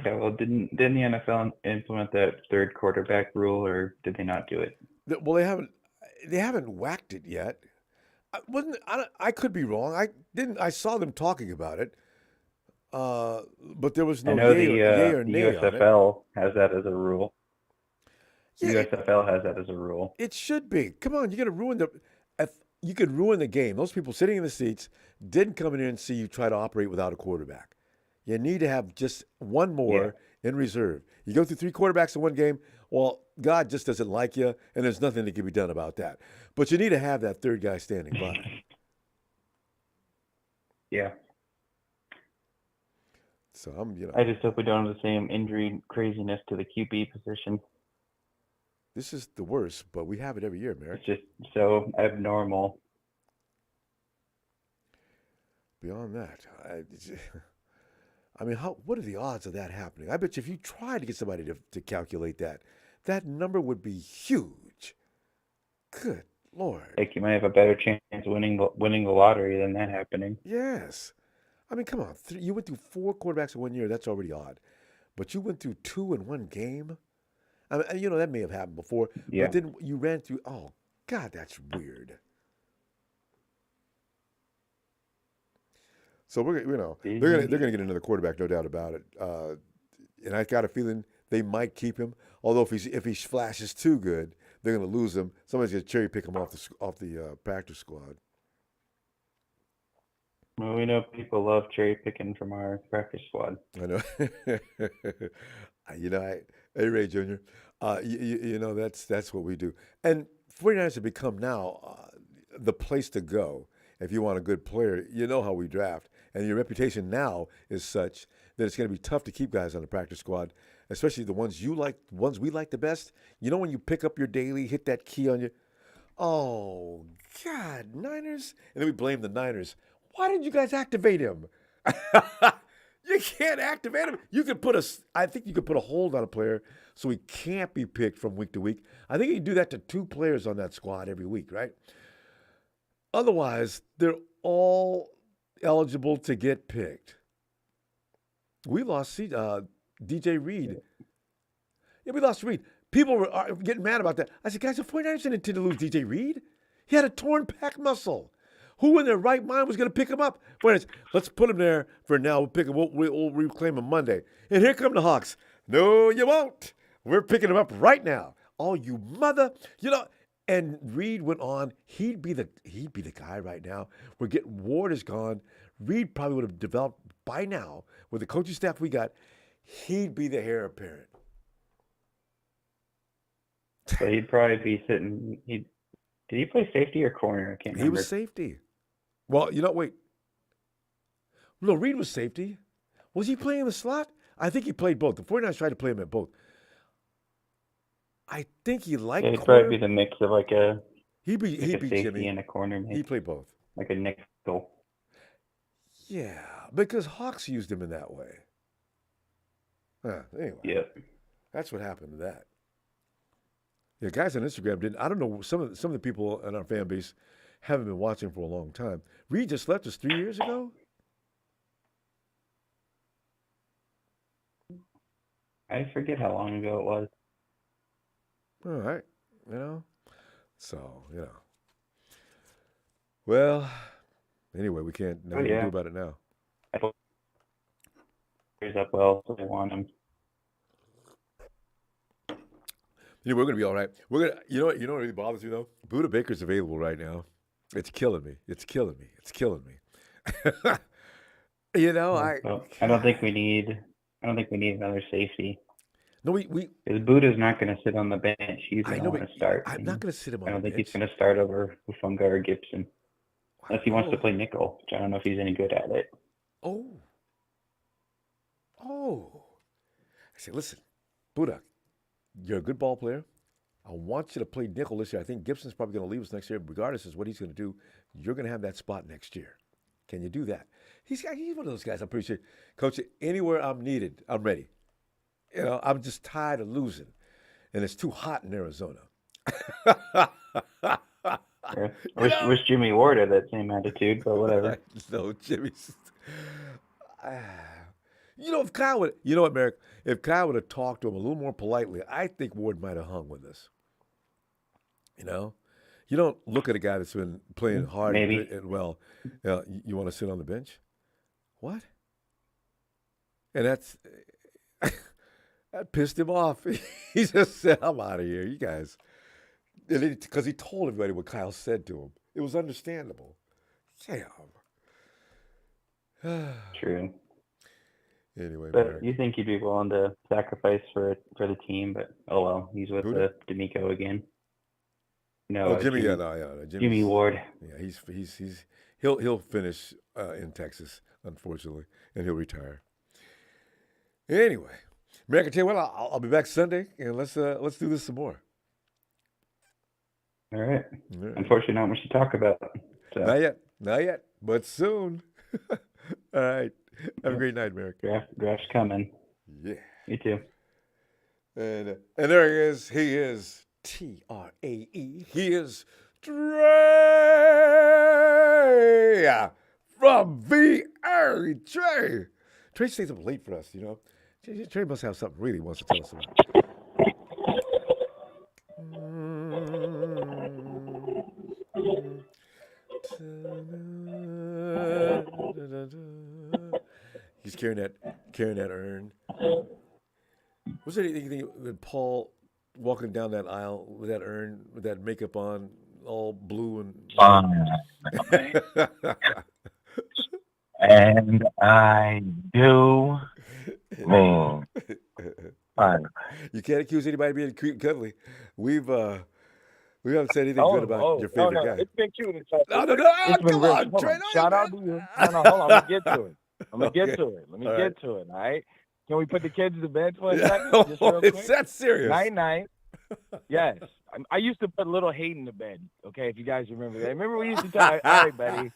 Yeah, well, didn't the NFL implement that third quarterback rule, or did they not do it? Well, they haven't whacked it yet. I could be wrong. I saw them talking about it, but there was no I know yay or the nay on it. USFL has that as a rule. Yeah, USFL has that as a rule. It should be. Come on, you got to ruin you could ruin the game. Those people sitting in the seats didn't come in here and see you try to operate without a quarterback. You need to have just one more in reserve. You go through 3 quarterbacks in one game, well, God just doesn't like you, and there's nothing that can be done about that. But you need to have that third guy standing by. Yeah. So I just hope we don't have the same injury craziness to the QB position. This is the worst, but we have it every year, Merrick. It's just so abnormal. Beyond that, I mean, what are the odds of that happening? I bet you if you tried to get somebody to calculate that number would be huge. Good Lord. Like you might have a better chance winning the lottery than that happening. Yes. I mean, come on. You went through 4 quarterbacks in 1 year. That's already odd. But you went through 2 in 1 game? I mean, you know, that may have happened before. Yeah. But then you ran through, oh, God, that's weird. So they're gonna get another quarterback, no doubt about it. And I got a feeling they might keep him. Although if he flashes too good, they're gonna lose him. Somebody's gonna cherry pick him off the practice squad. Well, we know people love cherry picking from our practice squad. I know. Hey, Ray Jr., that's what we do. And 49ers have become now the place to go if you want a good player. You know how we draft. And your reputation now is such that it's going to be tough to keep guys on the practice squad, especially the ones you like, ones we like the best. You know when you pick up your daily, hit that key on you. Oh, God, Niners. And then we blame the Niners. Why didn't you guys activate him? You can't activate him. I think you could put a hold on a player so he can't be picked from week to week. I think you can do that to 2 players on that squad every week, right? Otherwise, they're all eligible to get picked. We lost DJ Reed. Yeah, we lost Reed. People were getting mad about that. I said, guys, the 49ers didn't intend to lose DJ Reed. He had a torn pec muscle. Who in their right mind was going to pick him up? 49ers, let's put him there for now. We'll pick him. We'll reclaim him Monday. And here come the Hawks. No, you won't. We're picking him up right now. Oh, you mother. And Reed went on. He'd be the guy right now. Ward is gone. Reed probably would have developed by now with the coaching staff we got. He'd be the heir apparent. So he'd probably be sitting. Did he play safety or corner? I can't remember. He was safety. Well, wait. No, Reed was safety. Was he playing in the slot? I think he played both. The 49ers tried to play him at both. I think he liked He'd corner. probably be the mix of like a He'd be safety Jimmy. and a corner. Maybe. He played both. Like a nickel. Yeah, because Hawks used him in that way. Anyway. Yep. That's what happened to that. Yeah, guys on Instagram didn't. I don't know. Some of the people in our fan base haven't been watching for a long time. Reed just left us 3 years ago. I forget how long ago it was. All right, So Well, anyway, we can't nothing to do about it now. He's up well, so they want him. We're gonna be all right. We're gonna. You know what really bothers me though? Buda Baker's available right now. It's killing me. I don't think we need another safety. No, because Buda's not going to sit on the bench. He's going to start. I'm not going to sit him on the bench. I don't think he's going to start over Ufunga or Gibson, unless he wants to play nickel, which I don't know if he's any good at it. Oh. I say, listen, Buda, you're a good ball player. I want you to play nickel this year. I think Gibson's probably going to leave us next year. Regardless of what he's going to do, you're going to have that spot next year. Can you do that? He's one of those guys. I'm pretty sure, Coach, anywhere I'm needed, I'm ready. I'm just tired of losing, and it's too hot in Arizona. Wish Jimmy Ward had that same attitude, but whatever. No, Jimmy's. If Kyle would, what, Merrick? If Kyle would have talked to him a little more politely, I think Ward might have hung with us. You don't look at a guy that's been playing hard and well. You want to sit on the bench? What? And that pissed him off. He just said, I'm out of here, you guys. Because he told everybody what Kyle said to him. It was understandable. Damn. True. Anyway, but Merrick. You think he'd be willing to sacrifice for the team, but oh well, he's with D'Amico again. No, Jimmy. Jimmy Ward. Yeah, he'll finish in Texas, unfortunately, and he'll retire. Anyway, Merrick, I tell you what, I'll be back Sunday, and let's do this some more. All right. Unfortunately, not much to talk about. So. Not yet, but soon. All right. Have a great night, Merrick. Draft's coming. Yeah. You too. And there he is. He is Trae. He is Trae from VA. Trae stays up late for us, Trae must have something really he wants to tell us about. He's carrying that urn. Was there anything with Paul walking down that aisle with that urn, with that makeup on, all blue and? And I do mean fun. You can't accuse anybody of being cute and cuddly. We haven't said anything good about your favorite guy. It's been cute. No, Been come rich. on, Hold Trey. on. No, Shout out to you. No, hold on. I'm gonna get to it. Okay. Let me All get right. to it. All right. Can we put the kids to bed for a Yeah. second? Just real It's quick. that serious. Night. Yes. I used to put little Hayden to bed. Okay, if you guys remember that. Remember we used to tell, all right, buddy.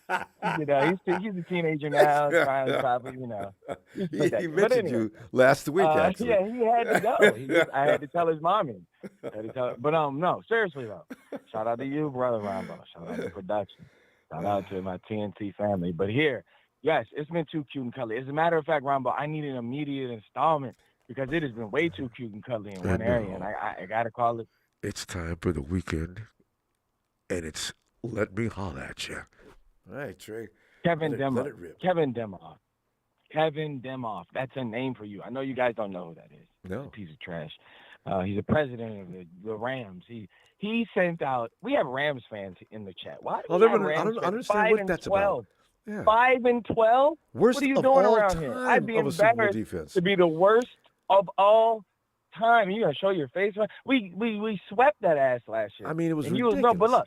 You know, he's a teenager now. Finally, probably, you know. He But mentioned anyway, you last week, actually. yeah, he had to go. I had to tell his mommy. But no, seriously though. Shout out to you, brother Ronbo. Shout out to production. Shout out to my TNT family. But here, yes, it's been too cute and cuddly. As a matter of fact, Ronbo, I need an immediate installment because it has been way too cute and cuddly in one area, and I gotta call it. It's time for the weekend, and it's Let Me Holler at You. All right, Trey. Kevin Let Demoff. it rip. Kevin Demoff. Kevin Demoff. That's a name for you. I know you guys don't know who that is. No. A piece of trash. He's the president of the Rams. He sent out. We have Rams fans in the chat. Why do we have Rams I don't fans? understand 5 what and that's 12. about. Yeah. 5 and 12. Worst What are you of doing all around time here? I'd be of a Super Bowl embarrassed defense. to be the worst of all time. You gonna show your face? We swept that ass last year. I mean, it was and ridiculous. no, but look,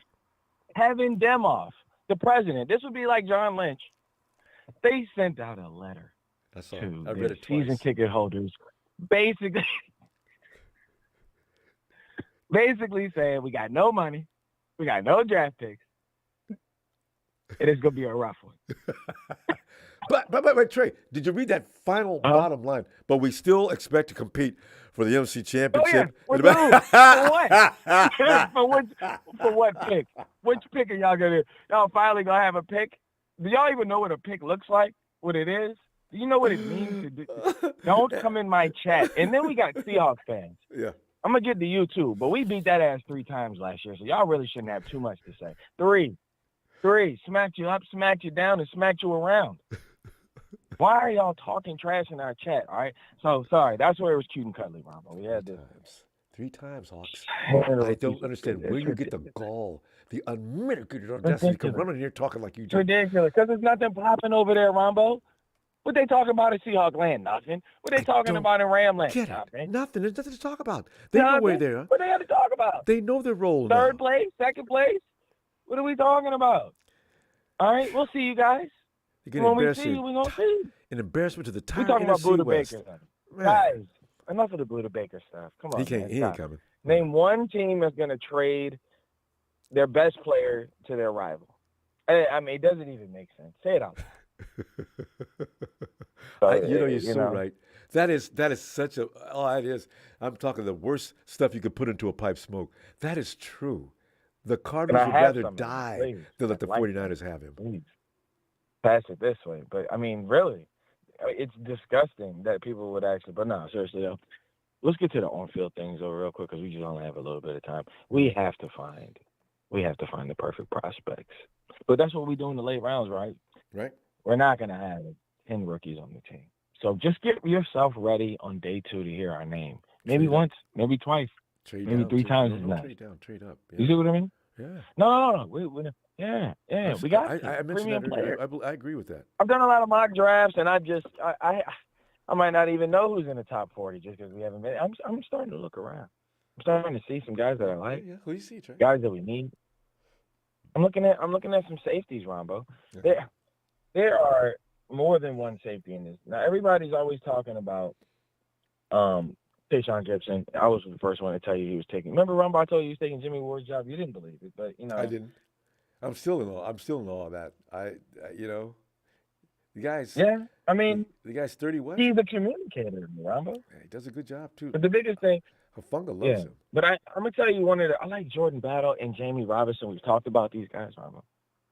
Kevin Demoff, the president. This would be like John Lynch. They sent out a letter I saw to it. I read their it twice. season ticket holders, basically saying we got no money, we got no draft picks. It is gonna be a rough one. But Trey, did you read that final bottom line? But we still expect to compete for the NFC Championship. For what? For what pick? Which pick are y'all gonna? Y'all finally gonna have a pick? Do y'all even know what a pick looks like? What it is? Do you know what it means to do? Don't come in my chat. And then we got Seahawks fans. Yeah. I'm gonna get to you too, but we beat that ass 3 times last year, so y'all really shouldn't have too much to say. 3, smacked you up, smacked you down, and smacked you around. Why are y'all talking trash in our chat? All right. So sorry, that's where it was cute and cuddly, Ronbo. We had this. 3 times, Hawks. I don't understand where you get the gall, the unmitigated audacity to come running here talking like you It's do. ridiculous because there's nothing popping over there, Ronbo. What they talking about in Seahawk land? Nothing. What they talking about in Ram land? Get it. Nothing. Nothing. There's nothing to talk about. They know where they are. What they have to talk about? They know their role Third now. place, second place. What are we talking about? All right, we'll see you guys. When we see you, we're gonna see. An embarrassment to the We're entire talking about NFC Buda West. Baker. Man. Guys, enough of the Buda Baker stuff. Come on, He man, ain't stop. coming. Name one team that's going to trade their best player to their rival. I mean, it doesn't even make sense. Say it out loud. You're so right. That is such a. Oh, it is. I'm talking the worst stuff you could put into a pipe smoke. That is true. The Cardinals would rather die than let the 49ers have him. Please. Pass it this way. But, I mean, really, it's disgusting that people would actually. But, no, seriously, though. Let's get to the on-field things over real quick because we just only have a little bit of time. We have to find the perfect prospects. But that's what we do in the late rounds, right? Right. We're not going to have 10 rookies on the team. So just get yourself ready on day 2 to hear our name. Maybe once, maybe twice, maybe 3 times is enough. Trade down, trade up. Yeah. You see what I mean? Yeah. No. We got I mentioned that. I agree with that. I've done a lot of mock drafts, and I might not even know who's in the top 40 just because we haven't been. I'm starting to look around. I'm starting to see some guys that I like. Yeah. Who do you see, Trey? Guys that we need. I'm looking at some safeties, Ronbo. Yeah. There are more than one safety in this. Now everybody's always talking about Tayshaun Gibson. I was the first one to tell you he was taking. Remember, Ronbo, I told you he was taking Jimmy Ward's job. You didn't believe it, but I didn't. I'm still in awe of that. The guy's. Yeah, I mean, the guy's 31. He's a communicator, Ronbo. Yeah, he does a good job too. But the biggest thing. Hafunga loves him. But I'm gonna tell you I like Jordan Battle and Jamie Robinson. We've talked about these guys, Ronbo.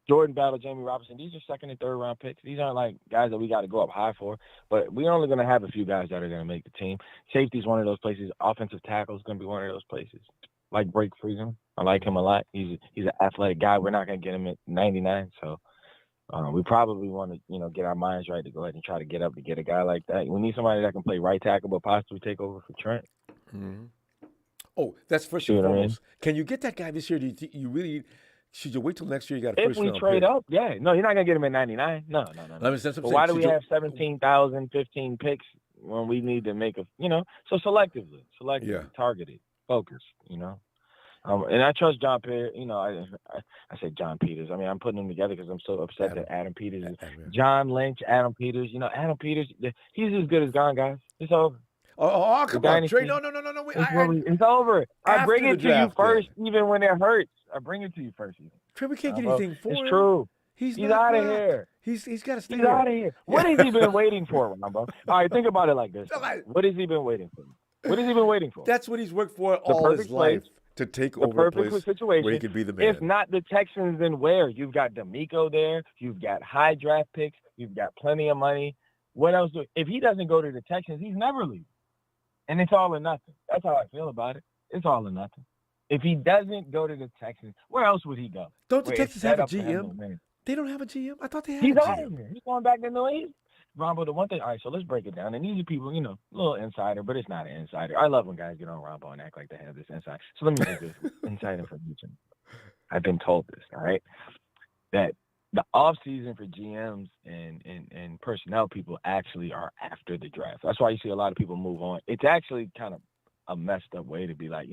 Jordan Battle, Jamie Robinson. These are 2nd and 3rd round picks. These aren't like guys that we got to go up high for. But we're only gonna have a few guys that are gonna make the team. Safety's one of those places. Offensive tackle is gonna be one of those places. Like Blake Freeman. I like him a lot. He's an athletic guy. We're not gonna get him at 99, so. We probably want to, get our minds right to go ahead and try to get up to get a guy like that. We need somebody that can play right tackle, but possibly take over for Trent. Mm-hmm. Oh, that's first and foremost. Can you get that guy this year? Do you really Should you wait till next year? You got a If first we round trade pick. up, yeah. No, you're not gonna get him at 99. No. I mean, that's what I'm But why do saying. we have 17,000, 15 picks when we need to make so selectively, Yeah. targeted, focused, and I trust John Peters. I say John Peters. I mean, I'm putting them together because I'm so upset that Adam Peters is John Lynch, Adam Peters. Adam Peters, he's as good as gone, guys. It's over. Oh, The come on, Trey. dynasty, No. it's over. I bring after it the to you draft, first, then. even when it hurts. I bring it to you first, even. Trey, we can't get Bro, anything for him. It's true. He's He's not out of back. here. He's got to stay He's here. out of here. What has he been waiting for, Ronbo? All right, think about it like this. What has he been waiting for? What has he been waiting for? That's what he's worked for The all his perfect life, place, to take the over a perfect place situation. where he could be the man. If not the Texans, then where? You've got D'Amico there. You've got high draft picks. You've got plenty of money. What else? If he doesn't go to the Texans, he's never leaving. And it's all or nothing. That's how I feel about it. It's all or nothing. If he doesn't go to the Texans, where else would he go? Don't the Where Texans it's set have a up for him to GM? win. They don't have a GM? I thought they had He's a out of GM. here. He's going back to New England. Ronbo, the one thing, all right, so let's break it down. And these are people, a little insider, but it's not an insider. I love when guys get on Ronbo and act like they have this insider. So let me get this inside information. I've been told this, all right, that the off-season for GMs and personnel people actually are after the draft. That's why you see a lot of people move on. It's actually kind of a messed up way to be like,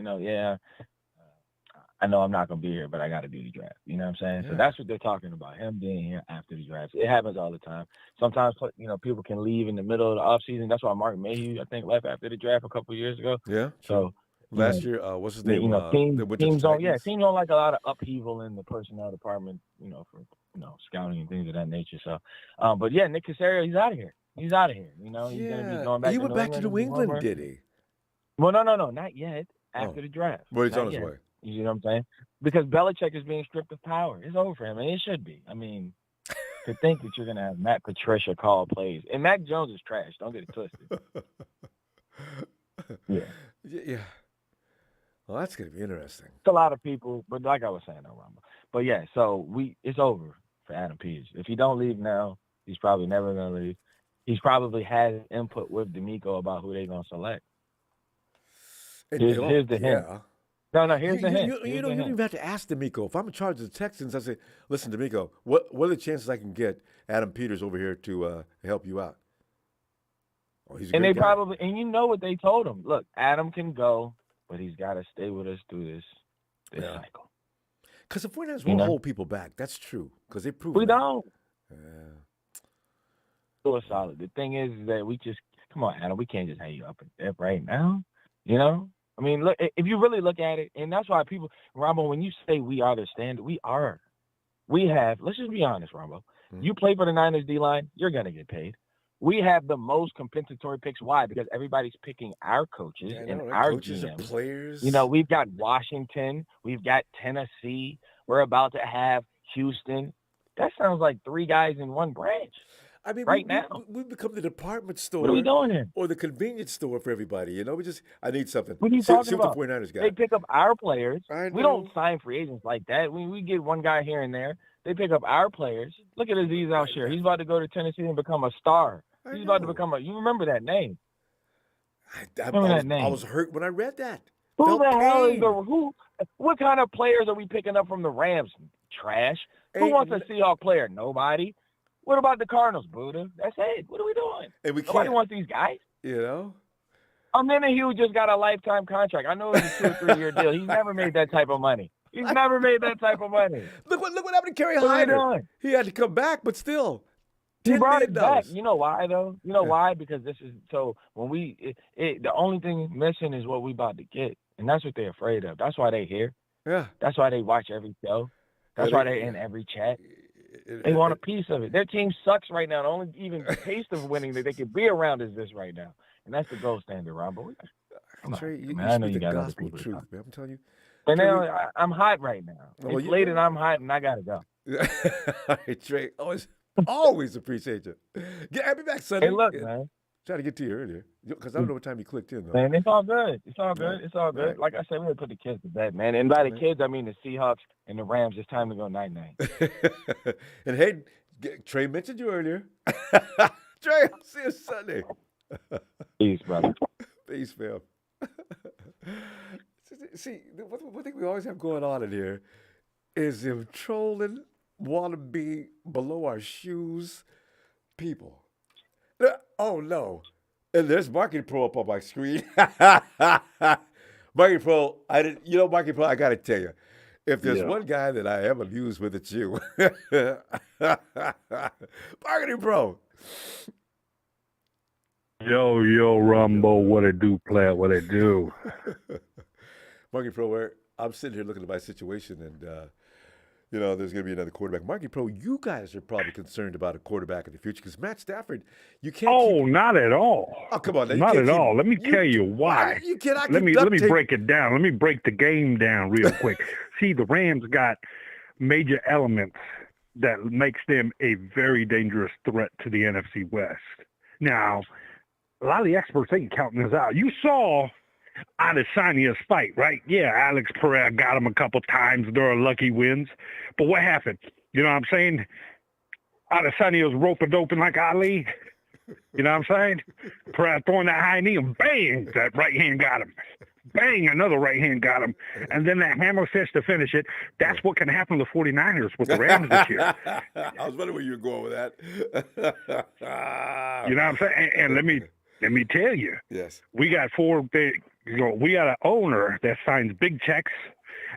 I know I'm not going to be here, but I got to do the draft. You know what I'm saying? Yeah. So that's what they're talking about, him being here after the draft. It happens all the time. Sometimes, people can leave in the middle of the offseason. That's why Mark Mayhew, I think, left after the draft a couple of years ago. Yeah. So last year, what's his name? teams don't like a lot of upheaval in the personnel department, for scouting and things of that nature. So, but yeah, Nick Caserio, he's out of here. He's out of here. He's going to be going back. He went back to New England, did he? Well, no, not yet. After the draft. Well, he's Not on his yet. way. You know what I'm saying? Because Belichick is being stripped of power. It's over for him, and it should be. I mean, to think that you're going to have Matt Patricia call plays. And Mac Jones is trash. Don't get it twisted. Yeah. Yeah. Well, that's going to be interesting. It's a lot of people, but like I was saying, no, Ronbo. But yeah, so it's over for Adam Peters. If he don't leave now, he's probably never going to leave. He's probably had input with D'Amico about who they're going to select. Here's the hint. No, here's the hint. You don't even have to ask D'Amico. If I'm in charge of the Texans, I say, listen, D'Amico, what are the chances I can get Adam Peters over here to help you out? Oh, he's a And great they guy. probably, and you know what they told him. Look, Adam can go, but he's got to stay with us through this cycle. Because the 49ers won't hold people back. That's true. Because they proved We that. don't. Yeah. Do it solid. The thing is that we just, come on, Adam, we can't just hang you up right now. I mean, look, if you really look at it, and that's why people, Ronbo, when you say we are the standard, we are. We have, let's just be honest, Ronbo. Mm-hmm. You play for the Niners D-line, you're going to get paid. We have the most compensatory picks. Why? Because everybody's picking our coaches and our coaches GMs. and players. We've got Washington. We've got Tennessee. We're about to have Houston. That sounds like three guys in one branch. I mean, now. we've become the department store. What are we doing here? Or the convenience store for everybody. I need something. What are you see talking what about? the 49ers got. They pick up our players. I We know. don't sign free agents like that. We get one guy here and there. They pick up our players. Look at Aziz Al-Shir. He's about to go to Tennessee and become a star. He's about to become you remember that name. I was hurt when I read that. Who Felt the hell is pain. what kind of players are we picking up from the Rams? Trash. Who wants a Seahawk player? Nobody. What about the Cardinals, Buddha? That's it. What are we doing? And we Nobody can't. wants these guys. Hugh just got a lifetime contract. I know it's a 2 or 3 year deal. He's never made that type of money. Never made that type of money. Look what happened to Kerry What are we Hyder. doing? He had to come back, but still. He $10 brought it million. back. You know why, though? You know why? Because this is so when the only thing missing is what we about to get. And that's what they're afraid of. That's why they're here. Yeah. That's why they watch every show. That's why they're in every chat. They want a piece of it. Their team sucks right now. The only even taste of winning that they could be around is this right now. And that's the gold standard, Ronbo. Trey, you I know speak you the got other gospel people to truth, talk. man. I'm telling you. And now I'm hot right now. Well, It's late and I'm hot and I got to go. All right, Trey. Always appreciate you. I'll be back Sunday. Hey, look, man. Try to get to you earlier because I don't know what time you clicked in, though. Man, it's all good. It's all good. It's all good. Right. Like I said, we're going to put the kids to bed, man. And by the kids, I mean the Seahawks and the Rams. It's time to go night-night. And hey, Trey mentioned you earlier. Trey, I'll see you Sunday. Peace, brother. Peace, fam. See, one thing we always have going on in here is them trolling, want to be below our shoes people. Oh, no. And there's Marketing Pro up on my screen. Marketing Pro, Marketing Pro, I got to tell you, if there's one guy that I am amused with, it's you. Marketing Pro. Yo, Ronbo, what it do, player, what it do? Marketing Pro, where I'm sitting here looking at my situation, and there's going to be another quarterback. Marketing Pro, you guys are probably concerned about a quarterback in the future because Matt Stafford, you can't. Oh, not at all. Oh, come on, not at all. Let me tell you why. You cannot. Let me break it down. Let me break the game down real quick. See, the Rams got major elements that makes them a very dangerous threat to the NFC West. Now, a lot of the experts ain't counting this out. You saw Adesania's fight, right? Yeah, Alex Pereira got him a couple times. There are lucky wins. But what happened? You know what I'm saying? Adesanya was roping open like Ali. You know what I'm saying? Pereira throwing that high knee and bang, that right hand got him. Bang, another right hand got him. And then that hammer fist to finish it. That's what can happen to the 49ers with the Rams this year. I was wondering where you were going with that. You know what I'm saying? And let me tell you. Yes. We got we got an owner that signs big checks,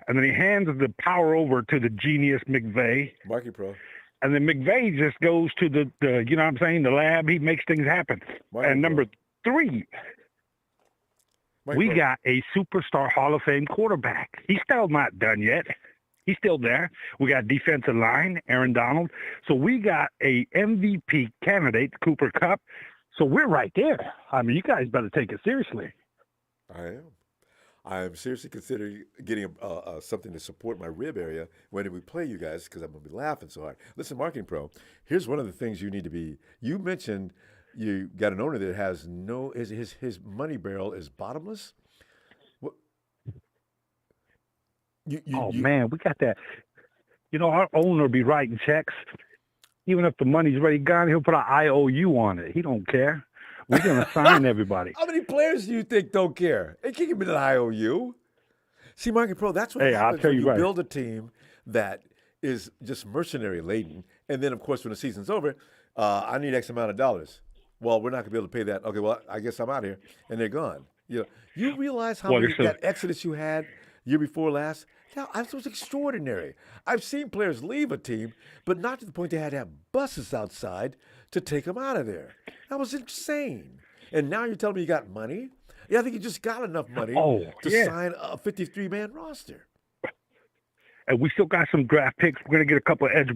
and then he hands the power over to the genius McVay. Marketing Pro. And then McVay just goes to the you know what I'm saying, the lab. He makes things happen. And number 3, we got a superstar Hall of Fame quarterback. He's still not done yet. He's still there. We got defensive line, Aaron Donald. So we got a MVP candidate, Cooper Kupp. So we're right there. I mean, you guys better take it seriously. I am seriously considering getting something to support my rib area when we play you guys because I'm going to be laughing so hard. Listen, Marketing Pro, here's one of the things you need to be. You mentioned you got an owner that has his money barrel is bottomless. What? Man, we got that. Our owner be writing checks. Even if the money's already gone, he'll put an IOU on it. He don't care. We're going to sign everybody. How many players do you think don't care? They can't give me an IOU. See, Marketing Pro, that's what happens I'll tell when you you right. build a team that is just mercenary laden. And then, of course, when the season's over, I need X amount of dollars. Well, we're not going to be able to pay that. Okay, well, I guess I'm out here. And they're gone. You realize how that exodus you had year before last? Yeah, that was extraordinary. I've seen players leave a team, but not to the point they had to have buses outside to take them out of there. That was insane. And now you're telling me you got money? Yeah, I think you just got enough money to sign a 53-man roster. And we still got some draft picks. We're going to get a couple of edge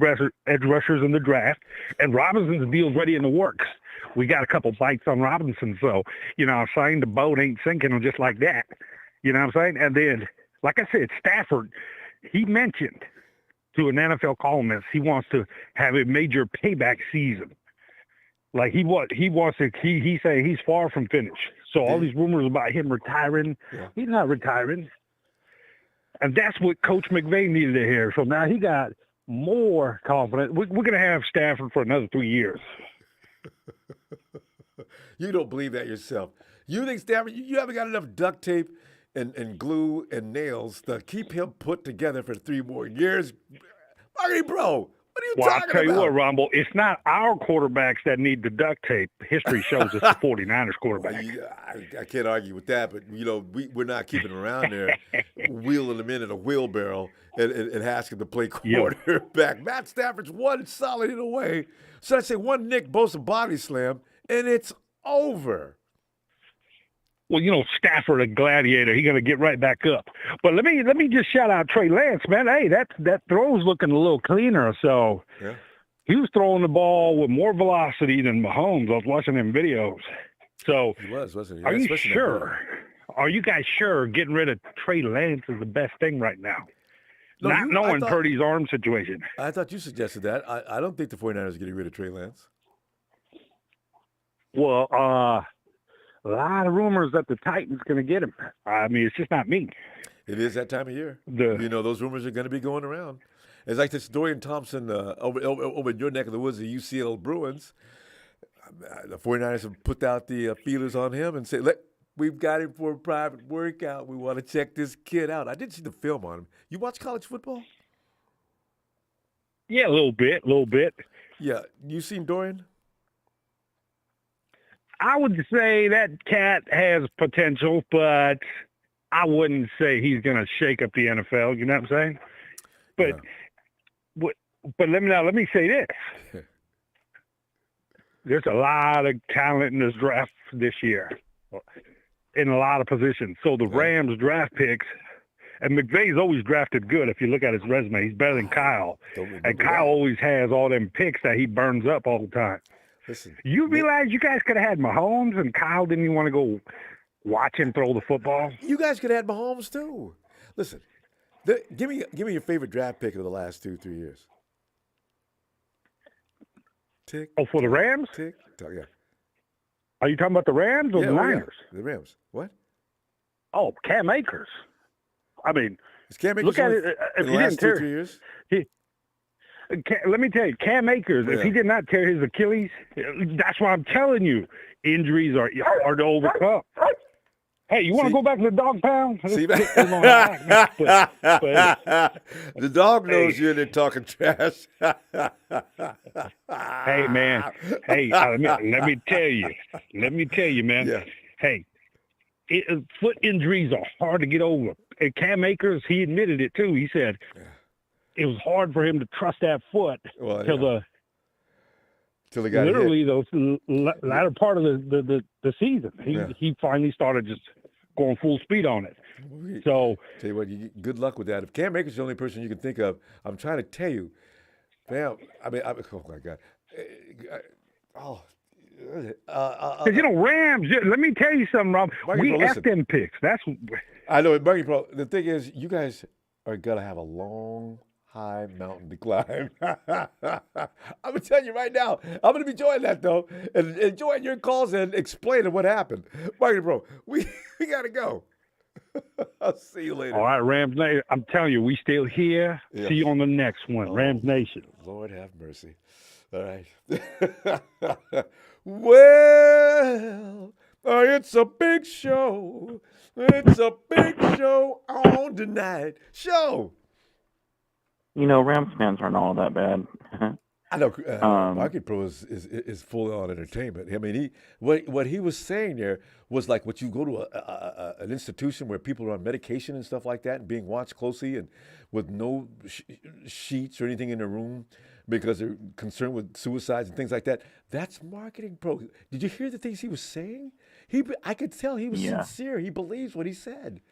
rushers in the draft. And Robinson's deal's ready in the works. We got a couple bites on Robinson. So, saying the boat ain't sinking just like that. You know what I'm saying? And then, like I said, Stafford, he mentioned to an NFL columnist he wants to have a major payback season. Like he say he's far from finished. So all these rumors about him retiring, he's not retiring. And that's what Coach McVay needed to hear. So now he got more confidence. We're going to have Stafford for another 3 years. You don't believe that yourself. You think Stafford, you haven't got enough duct tape and glue and nails to keep him put together for 3 more years? Marketing Pro, what are you talking about? I'll tell you what, Ronbo, it's not our quarterbacks that need the duct tape. History shows it's the 49ers quarterback. I can't argue with that, but, we're not keeping him around there wheeling him in a wheelbarrow and asking to play quarterback. Matt Stafford's one solid hit away. So I say one Nick Bosa body slam, and it's over. Well, Stafford, a gladiator, he's going to get right back up. But let me just shout out Trey Lance, man. Hey, that throw's looking a little cleaner. So he was throwing the ball with more velocity than Mahomes. I was watching them videos. So he was, wasn't he? Are you sure? Are you guys sure getting rid of Trey Lance is the best thing right now? No, not knowing Purdy's arm situation. I thought you suggested that. I don't think the 49ers are getting rid of Trey Lance. Well, a lot of rumors that the Titans going to get him. I mean, it's just not me. It is that time of year. Those rumors are going to be going around. It's like this Dorian Thompson over in your neck of the woods, the UCLA Bruins. The 49ers have put out the feelers on him and said, look, we've got him for a private workout. We want to check this kid out. I didn't see the film on him. You watch college football? Yeah, a little bit. Yeah, you seen Dorian? I would say that cat has potential, but I wouldn't say he's going to shake up the NFL. You know what I'm saying? But but let me say this. There's a lot of talent in this draft this year in a lot of positions. So the Rams draft picks, and McVay's always drafted good. If you look at his resume, he's better than Kyle. And Kyle always has all them picks that he burns up all the time. Listen, you realize you guys could have had Mahomes and Kyle didn't even want to go watch him throw the football? You guys could have had Mahomes too. Listen, give me your favorite draft pick of the last 2-3 years. Tick. Oh, for the Rams? Tick. Yeah. Are you talking about the Rams or the Niners? The Rams. What? Oh, Cam Akers. I mean, Cam Akers look at it. If in the he last didn't 2-3 years? Let me tell you, Cam Akers, if he did not tear his Achilles, that's why I'm telling you, injuries are hard to overcome. Hey, you want to go back to the dog pound? See, the dog knows you're there talking trash. Hey, man. Hey, let me tell you, man. Yeah. Hey, foot injuries are hard to get over. And Cam Akers, he admitted it too. He said it was hard for him to trust that foot till he got literally hit. the latter part of the season. He finally started just going full speed on it. So tell you what, good luck with that. If Cam Akers is the only person you can think of, I'm trying to tell you, fam. Oh my God. Because Rams. Let me tell you something, Rob. We F them picks. That's. I know, Marky Pro. The thing is, you guys are gonna have a long, high mountain to climb. I'm gonna tell you right now. I'm gonna be enjoying that though, and enjoying your calls and explaining what happened. Marky Pro, we gotta go. I'll see you later. All right, Rams Nation. I'm telling you, we still here. Yeah. See you on the next one, Rams Nation. Lord have mercy. All right. Well, it's a big show. It's a big show on tonight. Show. Rams fans aren't all that bad. I know. Market Pro is full on entertainment. I mean, what he was saying there was like what you go to an institution where people are on medication and stuff like that and being watched closely and with no sheets or anything in the room because they're concerned with suicides and things like that. That's Marketing Pro. Did you hear the things he was saying? I could tell he was sincere. He believes what he said.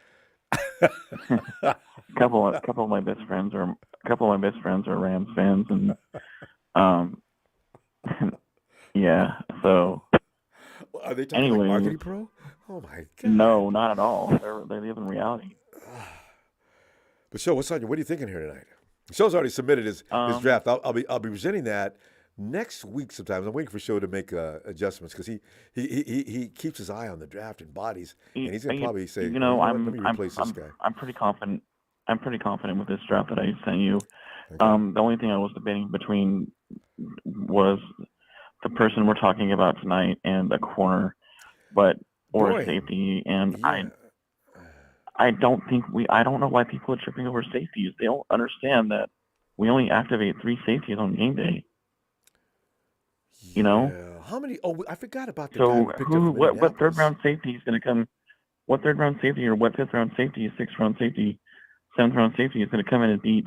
A couple of my best friends are Rams fans, and yeah. So are they talking like Marketing Pro? Oh my God! No, not at all. They live in reality. But Show, what are you thinking here tonight? Show's already submitted his draft. I'll be presenting that next week. Sometimes I'm waiting for Show to make adjustments because he keeps his eye on the draft and bodies, and he's gonna probably say, let me replace this guy. I'm pretty confident. I'm pretty confident with this draft that I sent you. Okay. The only thing I was debating between was the person we're talking about tonight and a corner, or a safety, and I don't know why people are tripping over safeties. They don't understand that we only activate 3 safeties on game day. Yeah. How many? Oh, I forgot about the guy So we picked up from what third round safety is going to come? What third round safety or what 5th round safety, 6th round safety, 7th round safety is going to come in and beat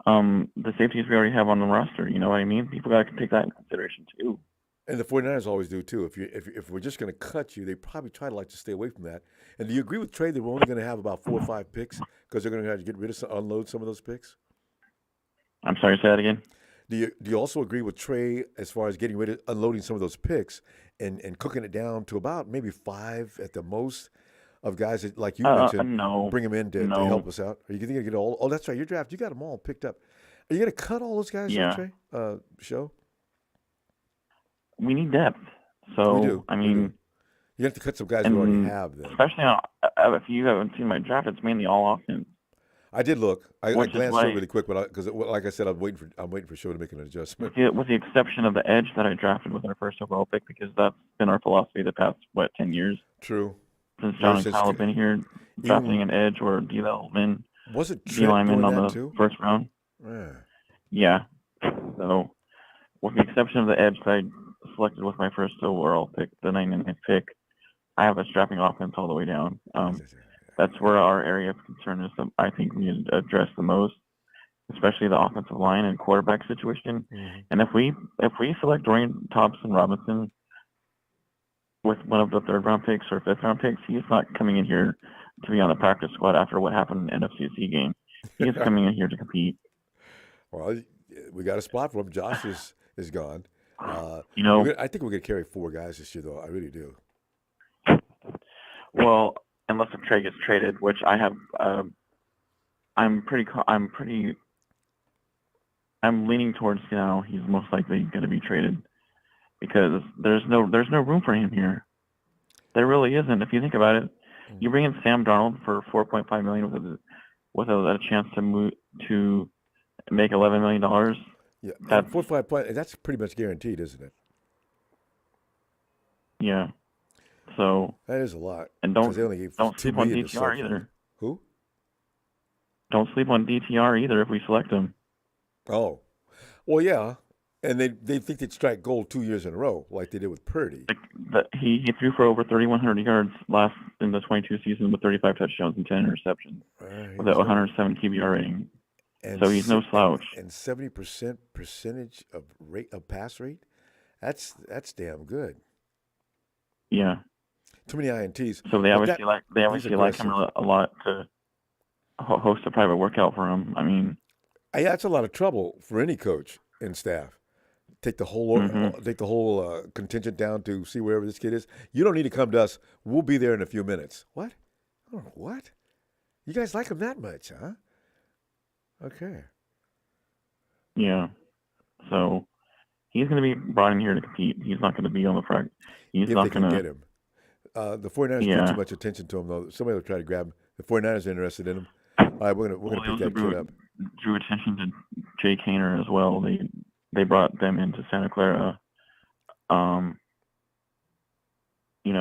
the safeties we already have on the roster? You know what I mean? People got to take that in consideration too. And the 49ers always do too. If we're just going to cut you, they probably try to stay away from that. And do you agree with Trey that we're only going to have about 4 or 5 picks because they're going to have to get rid of unload some of those picks? I'm sorry, say that again. Do you also agree with Trey as far as getting rid of unloading some of those picks and cooking it down to about maybe 5 at the most of guys that, like you mentioned, bring them in to help us out? Are you going to get all? Oh, that's right. Your draft, you got them all picked up. Are you going to cut all those guys? Yeah. Trey? Show. We need depth. So, we do. You have to cut some guys who already have them. Especially if you haven't seen my draft, it's mainly all offense. I did look. I glanced through really quick, but because, like I said, I'm waiting for Show to make an adjustment. With the exception of the edge that I drafted with our first overall pick, because that's been our philosophy the past 10 years. True. Since John and Kyle have been here, drafting an edge or D-lineman. Was it D-lineman on the first round? Yeah. Yeah. though, with the exception of the edge that I selected with my first overall pick, the 99th pick, I have a strapping offense all the way down. That's where our area of concern is. I think we need to address the most, especially the offensive line and quarterback situation. Mm-hmm. And if we select Dorian Thompson-Robinson with one of the third-round picks or fifth-round picks, he's not coming in here to be on the practice squad after what happened in the NFCC game. He's coming in here to compete. Well, we got a spot for him. Josh is gone. I think we're going to carry 4 guys this year, though. I really do. Well, unless a trade gets traded, which I have, I'm leaning towards now. He's most likely going to be traded because there's no room for him here. There really isn't. If you think about it, you bring in Sam Darnold for $4.5 million with a chance to move to make $11 million. Yeah, that's 4 or 5 points. That's pretty much guaranteed, isn't it? Yeah. So that is a lot. And don't sleep on DTR either. Who? Don't sleep on DTR either if we select him. Oh, well, yeah, and they think they'd strike gold 2 years in a row like they did with Purdy. He threw for over 3,100 yards last in the 22 season with 35 touchdowns and 10 interceptions with a 107 QBR rating. And so he's no slouch. And 70% percentage of pass rate, that's damn good. Yeah. Too many INTs. So they obviously like him a lot to host a private workout for him. I mean, yeah, that's a lot of trouble for any coach and staff. Take the whole contingent down to see wherever this kid is. You don't need to come to us. We'll be there in a few minutes. What? Oh, what? You guys like him that much, huh? Okay. Yeah. So he's going to be brought in here to compete. He's not going to be on the front. He's not going to get him. The 49ers pay too much attention to him, though. Somebody will try to grab him. The 49ers are interested in him. All right, we're gonna pick that kid up. Drew attention to Jay Kaner as well. They brought them into Santa Clara. But we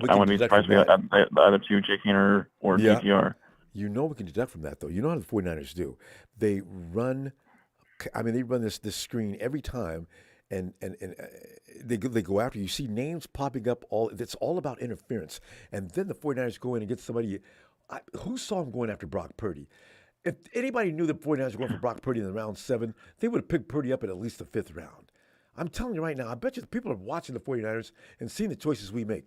I wouldn't be surprised if the other two, Jay Kaner or DTR. You know we can deduct from that, though. You know how the 49ers do. They run this screen every time, and they go after you. You see names popping up. It's all about interference. And then the 49ers go in and get somebody. Who saw him going after Brock Purdy? If anybody knew the 49ers were going for Brock Purdy in round 7, they would have picked Purdy up at least the 5th round. I'm telling you right now, I bet you the people are watching the 49ers and seeing the choices we make.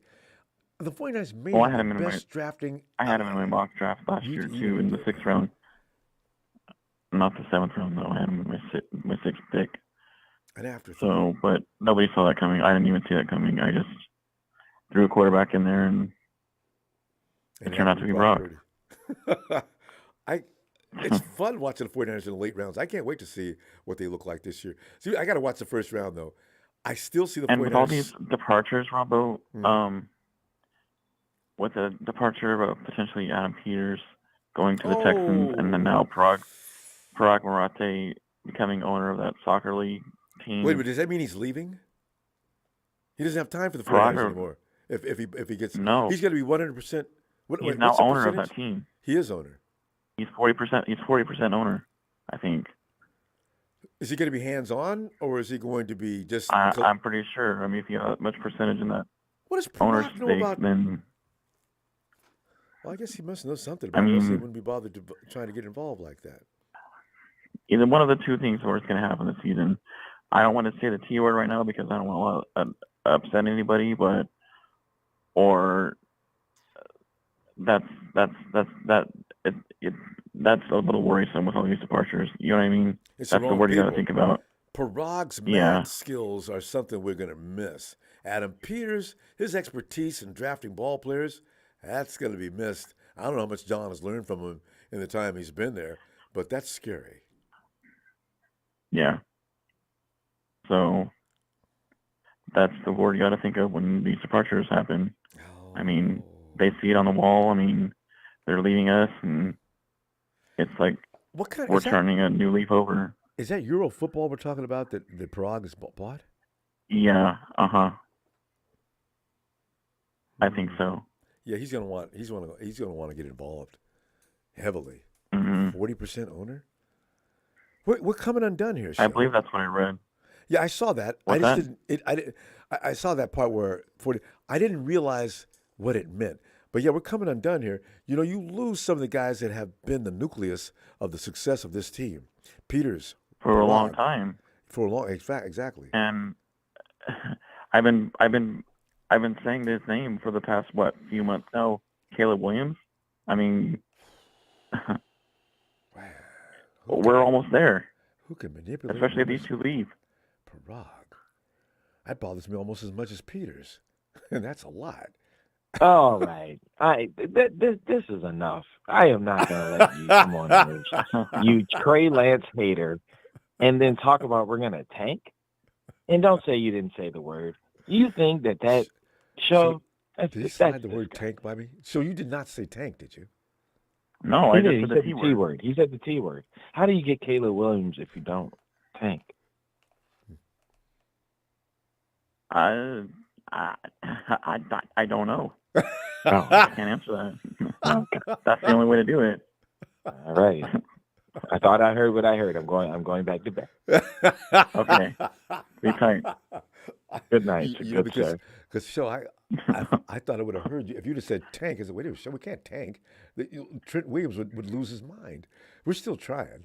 The 49ers made the best drafting. I had him in my mock draft last year, too, in the 6th round. Not the 7th round, though. I had him in my 6th pick. But nobody saw that coming. I didn't even see that coming. I just threw a quarterback in there, and it turned out to be Brock. It's fun watching the 49ers in the late rounds. I can't wait to see what they look like this year. See, I got to watch the first round, though. I still see the 49ers. And with all these departures, Ronbo, with the departure of potentially Adam Peters going to the Texans, and then now Parag Marate becoming owner of that soccer league team. Wait, but does that mean he's leaving? He doesn't have time for the 49ers anymore. If he gets he's going to be 100%. He's now owner of that team. He is owner. He's 40%. He's 40% owner, I think. Is he going to be hands on, or is he going to be just? I'm pretty sure. I mean, if you have that much percentage in that owner stake, then. Well, I guess he must know something about it. He wouldn't be bothered to trying to get involved like that. Either one of the two things where it's going to happen this season. I don't want to say the T word right now because I don't want to upset anybody, that's a little worrisome with all these departures. You know what I mean? That's the word you got to think about. Parag's math skills are something we're going to miss. Adam Peters, his expertise in drafting ball players, that's going to be missed. I don't know how much John has learned from him in the time he's been there, but that's scary. Yeah. So that's the word you got to think of when these departures happen. I mean, they see it on the wall. I mean, they're leaving us, and it's like we're turning a new leaf over. Is that Euro football we're talking about that Parag has bought? Yeah. I think so. Yeah, he's gonna want to get involved heavily. 40% owner. We're coming undone here. I Show. believe that's what I read. Yeah, I saw that. What's I just that? didn't. I saw that part where 40. I didn't realize what it meant. But yeah, we're coming undone here. You know, you lose some of the guys that have been the nucleus of the success of this team. Peters For a long Rod, time. For a long, exactly. And I've been saying his name for the past few months now. Caleb Williams. I mean, we're almost there. Who can manipulate? Especially if these two leave. Parag. That bothers me almost as much as Peters, and that's a lot. All right. This is enough. I am not going to let you come on this. You Trey Lance hater, and then talk about we're going to tank? And don't say you didn't say the word. You think that show... Did he slide the word tank by me? So you did not say tank, did you? No, I just said the T word. He said the T word. How do you get Caleb Williams if you don't tank? I don't know. Oh. I can't answer that. That's the only way to do it. All right. I thought I heard what I heard. I'm going back to bed. Okay. Be tight. Good night. Because Show, I thought I would have heard you if you'd have said tank. I said, wait a minute, Show, we can't tank. Trent Williams would lose his mind. We're still trying.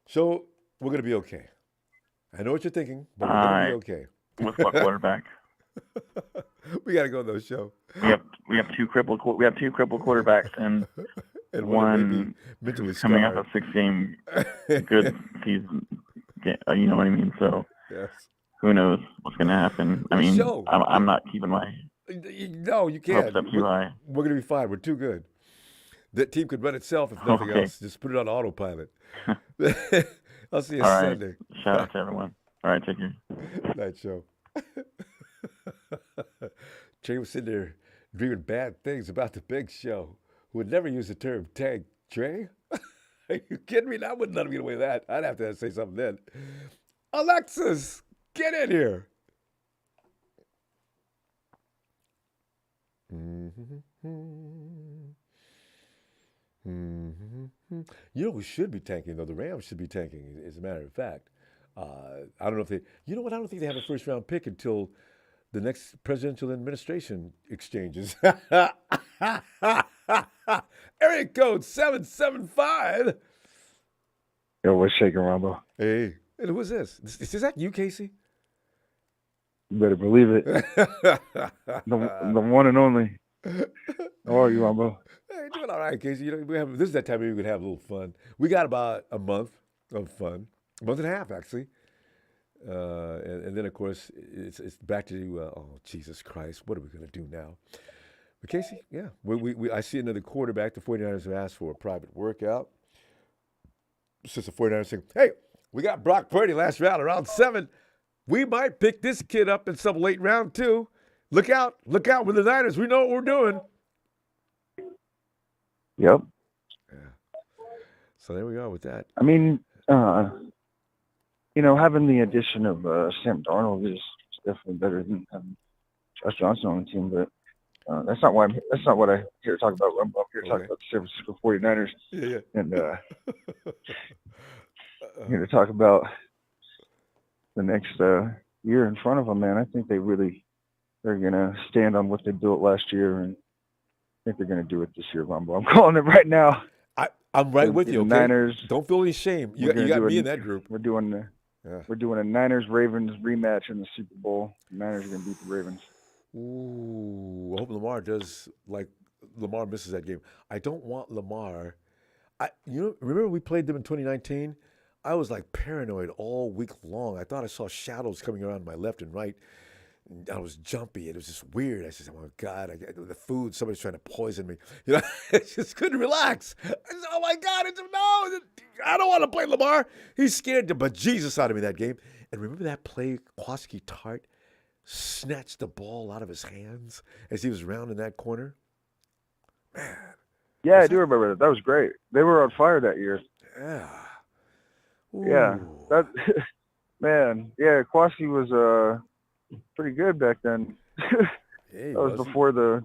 So we're going to be okay. I know what you're thinking, but we're going to be okay. With what quarterback? We got to go on those, Show. We have two crippled quarterbacks and one mentally coming off a 6-game good season. You know what I mean? So yes. Who knows what's going to happen? I mean, I'm not keeping my no, you can't. hopes up too high. We're going to be fine. We're too good. That team could run itself if nothing else. Just put it on autopilot. I'll see you Sunday. Shout out to everyone. All right, take care. Night, Show. Trey was sitting there dreaming bad things about the Big Show, who would never use the term tank. Trey? Are you kidding me? I wouldn't let him get away with that. I'd have to say something then. Alexis, get in here. You know who should be tanking, though? The Rams should be tanking, as a matter of fact. I don't know if they... You know what? I don't think they have a first-round pick until the next presidential administration exchanges. Area code 775. Yo, what's shaking, Ronbo? Hey. And who is this? Is that you, Casey? You better believe it. the one and only. How are you, Ronbo? Hey, doing all right, Casey. You know, this is that time of year we could have a little fun. We got about a month of fun. A month and a half, actually. And then, of course, it's back to, oh, Jesus Christ, what are we going to do now? But, Casey, yeah, I see another quarterback. The 49ers have asked for a private workout. Since the 49ers saying, hey, we got Brock Purdy last round, around 7. We might pick this kid up in some late round, too. Look out with the Niners. We know what we're doing. Yep. Yeah. So there we are with that. I mean, having the addition of Sam Darnold is definitely better than having Josh Johnson on the team, but that's not what I'm here to talk about. I'm here to talk about the San Francisco 49ers. Yeah. And here to talk about the next year in front of them, man. I think they're going to stand on what they built last year, and I think they're going to do it this year, Ronbo. I'm calling it right now. I'm right with you, okay? Niners. Don't feel any shame. You got me in that group. We're doing a Niners-Ravens rematch in the Super Bowl. The Niners are going to beat the Ravens. Ooh, I hope Lamar does, Lamar misses that game. I don't want Lamar. Remember we played them in 2019? I was paranoid all week long. I thought I saw shadows coming around my left and right. I was jumpy. It was just weird. I said, oh, my God, the food, somebody's trying to poison me. I just couldn't relax. I said, oh, my God, no, I don't want to play Lamar. He scared the bejesus out of me that game. And remember that play, Kwaski Tart snatched the ball out of his hands as he was rounding that corner? Man. Yeah, I do remember that. That was great. They were on fire that year. Yeah. Ooh. Yeah. Man, yeah, Kwaski was pretty good back then. Yeah, that was before the,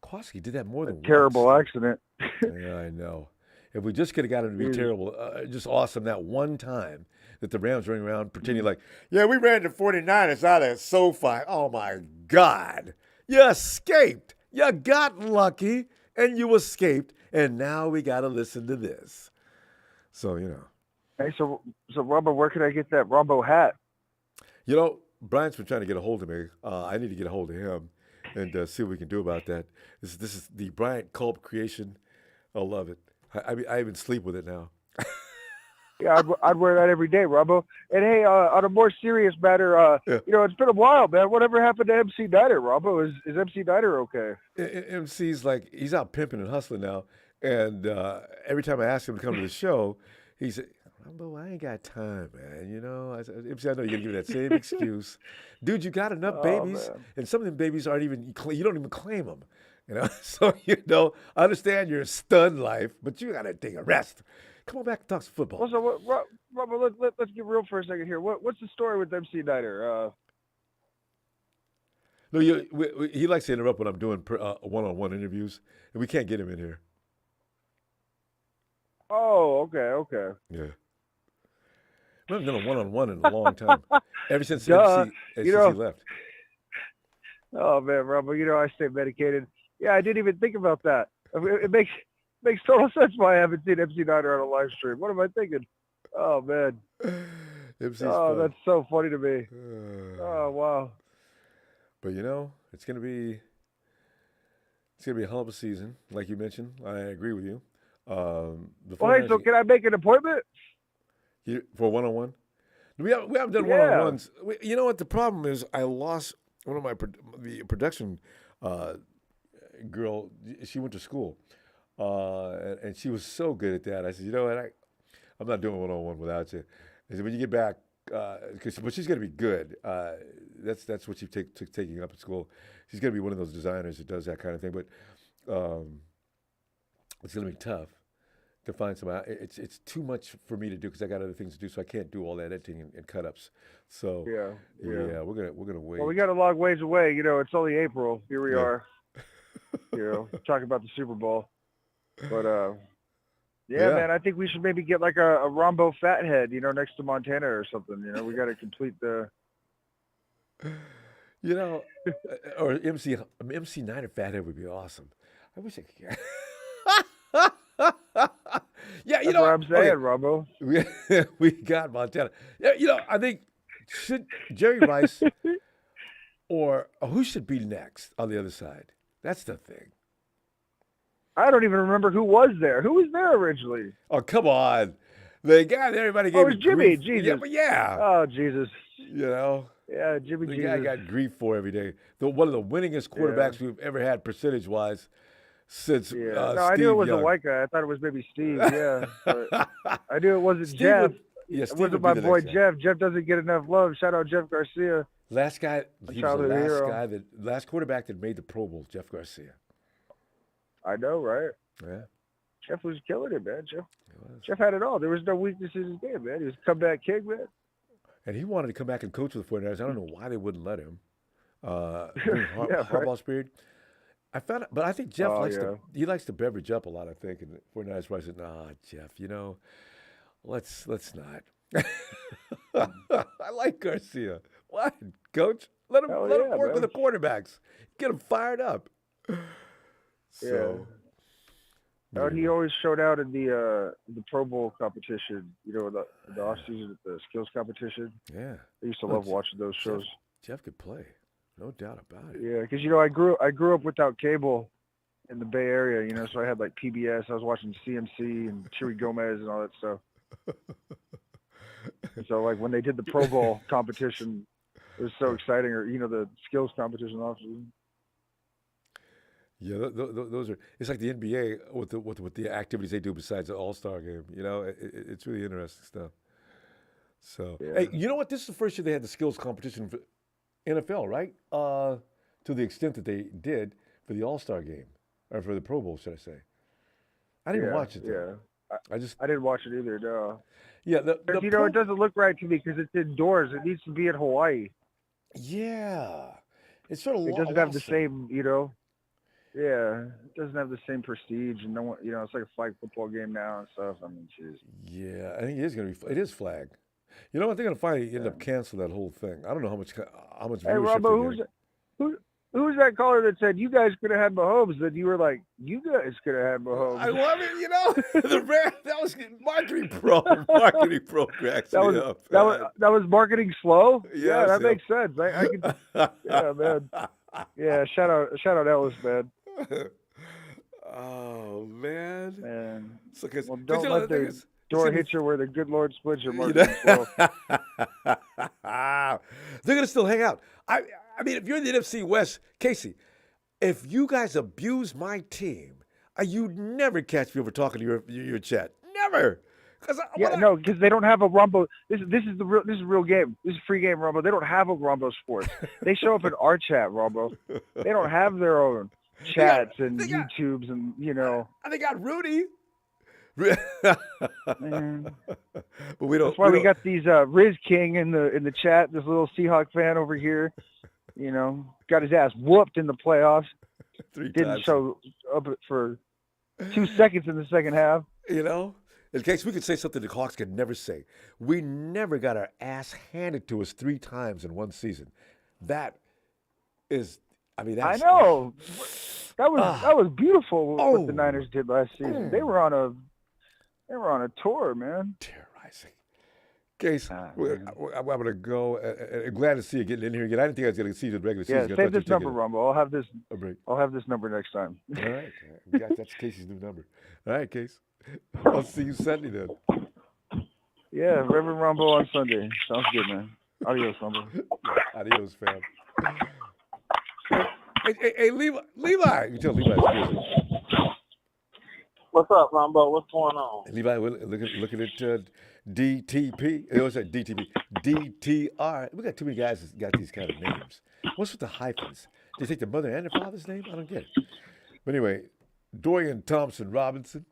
Kwaski did that more than terrible once. accident. Yeah, I know. If we just could have got him to be terrible, just awesome that one time that the Rams running around pretending like, yeah, we ran the 49ers out of SoFi. Oh, my God. You escaped. You got lucky, and you escaped, and now we got to listen to this. So, Hey, so Ronbo, where could I get that Ronbo hat? Brian's been trying to get a hold of me. I need to get a hold of him and see what we can do about that. This is the Bryant Culp creation. I love it. I even sleep with it now. Yeah, I'd wear that every day, Ronbo. And hey, on a more serious matter, it's been a while, man. Whatever happened to MC Niner, Ronbo? Is MC Niner okay? MC's like, he's out pimping and hustling now. And every time I ask him to come to the show, he said, Ronbo, I ain't got time, man. I said, MC, I know you're going to give me that same excuse. Dude, you got enough babies. Man. And some of them babies aren't even, you don't even claim them. So, I understand your stud life, but you got to take a rest. Come on back and talk some football. Also, Ronbo, let's get real for a second here. What's the story with MC Niner? No, he likes to interrupt when I'm doing one-on-one interviews, and we can't get him in here. Oh, okay. Yeah. We haven't done a one-on-one in a long time. Ever since Duh. he left. Oh, man, Ronbo, I stay medicated. Yeah, I didn't even think about that. It makes total sense why I haven't seen MC Niner on a live stream. What am I thinking? Oh, man. MC's fun. That's so funny to me. Oh, wow. But, it's going to be a hell of a season, like you mentioned. I agree with you. Hey, so can I make an appointment? For one-on-one? We haven't done one-on-ones. You know what? The problem is I lost one of the production girl. She went to school, and she was so good at that. I said, you know what? I'm not doing one-on-one without you. I said, when you get back, but she's going to be good. That's what she's taking up at school. She's going to be one of those designers that does that kind of thing. But it's going to be tough to find some. It's too much for me to do because I got other things to do, so I can't do all that editing and cut-ups. So yeah, we're gonna wait. Well, we got a long ways away. It's only April. Here we are. Talking about the Super Bowl. But man, I think we should maybe get like a Ronbo Fathead, next to Montana or something. We got to complete the. Or MC Niner Fathead would be awesome. I wish I could get. Yeah, That's what I'm saying, Ronbo. We got Montana. Yeah, I think should Jerry Rice or who should be next on the other side? That's the thing. I don't even remember who was there. Who was there originally? Oh, come on. The guy that everybody gave it was Jimmy. grief. Jesus. Yeah. Oh, Jesus. Yeah, Jimmy. The guy got grief for every day. One of the winningest quarterbacks we've ever had percentage-wise since no, Steve I knew it was Young. a white guy. I thought it was maybe Steve, but I knew it wasn't Steve Jeff. Steve it wasn't my boy Jeff. Jeff doesn't get enough love. Shout out Jeff Garcia. Last guy, he was the hero. last quarterback that made the Pro Bowl, Jeff Garcia. I know, right? Yeah. Jeff was killing it, man. Jeff had it all. There was no weakness in his game, man. He was a comeback king, man. And he wanted to come back and coach with the 49ers. I don't know why they wouldn't let him. Harbaugh's period. I found out, but I think Jeff likes to beverage up a lot, I think. And the 49ers probably said, nah, Jeff, let's not. I like Garcia. What, coach? Let him work with the quarterbacks. Get him fired up. So, he always showed out in the Pro Bowl competition. The off season, the skills competition. Yeah, I used to love watching those shows. Jeff could play, no doubt about it. Yeah, because I grew up without cable in the Bay Area. So I had like PBS. I was watching CMC and Chewy Gomez and all that stuff. And so like when they did the Pro Bowl competition, it was so exciting. Or the skills competition off season. Yeah, those are. It's like the NBA with the activities they do besides the All-Star game. It's really interesting stuff. So, hey, you know what? This is the first year they had the skills competition for NFL, right? To the extent that they did for the All-Star game or for the Pro Bowl, should I say? I didn't watch it. Though. I didn't watch it either. No. Yeah, it doesn't look right to me because it's indoors. It needs to be in Hawaii. Yeah, it's sort of. It doesn't have the same, Yeah, it doesn't have the same prestige, and no one, it's like a flag football game now and stuff. I mean, jeez. Yeah, I think it is going to be. It is flag. You know what? They're going to finally end up canceling that whole thing. I don't know how much Hey, viewership Ronbo, they're getting. who's that caller that said you guys could have had Mahomes? That you were like, you guys could have had Mahomes. I love it. You know, that was marketing pro cracks me up. That was marketing slow. Yeah, that makes sense. I could. Yeah, man. Yeah, shout out Ellis, man. Oh man. Man. So, Well, don't let the door hit you where the good Lord splits your marketing slow. They're gonna still hang out. I mean, if you're in the NFC West, Casey, if you guys abuse my team, you'd never catch me over talking to your chat. Never. Because they don't have a Ronbo. This is a real game. This is a free game, Ronbo. They don't have a Ronbo Sports. They show up in our chat, Ronbo. They don't have their own chats and YouTubes and They got Rudy. Man. But we don't. That's why we got these Riz King in the chat. This little Seahawk fan over here, got his ass whooped in the playoffs. Didn't show up for 2 seconds in the second half. In case we could say something the Hawks could never say. We never got our ass handed to us 3 times in one season. That is, I know. That was beautiful what the Niners did last season. They were on a tour, man. Terrorizing. Case, I'm going to go. Glad to see you getting in here again. I didn't think I was going to see you in the regular season. Yeah, save this number, Rumble. I'll have this number next time. All right. That's Casey's new number. All right, Case. I'll see you Sunday then. Yeah, Reverend Ronbo on Sunday. Sounds good, man. Adios, Ronbo. Adios, fam. Hey, Levi. You tell Levi's busy. What's up, Ronbo? What's going on? Levi, looking at DTP. It was DTP. DTR. We got too many guys that got these kind of names. What's with the hyphens? They take the mother and the father's name? I don't get it. But anyway, Dorian Thompson-Robinson.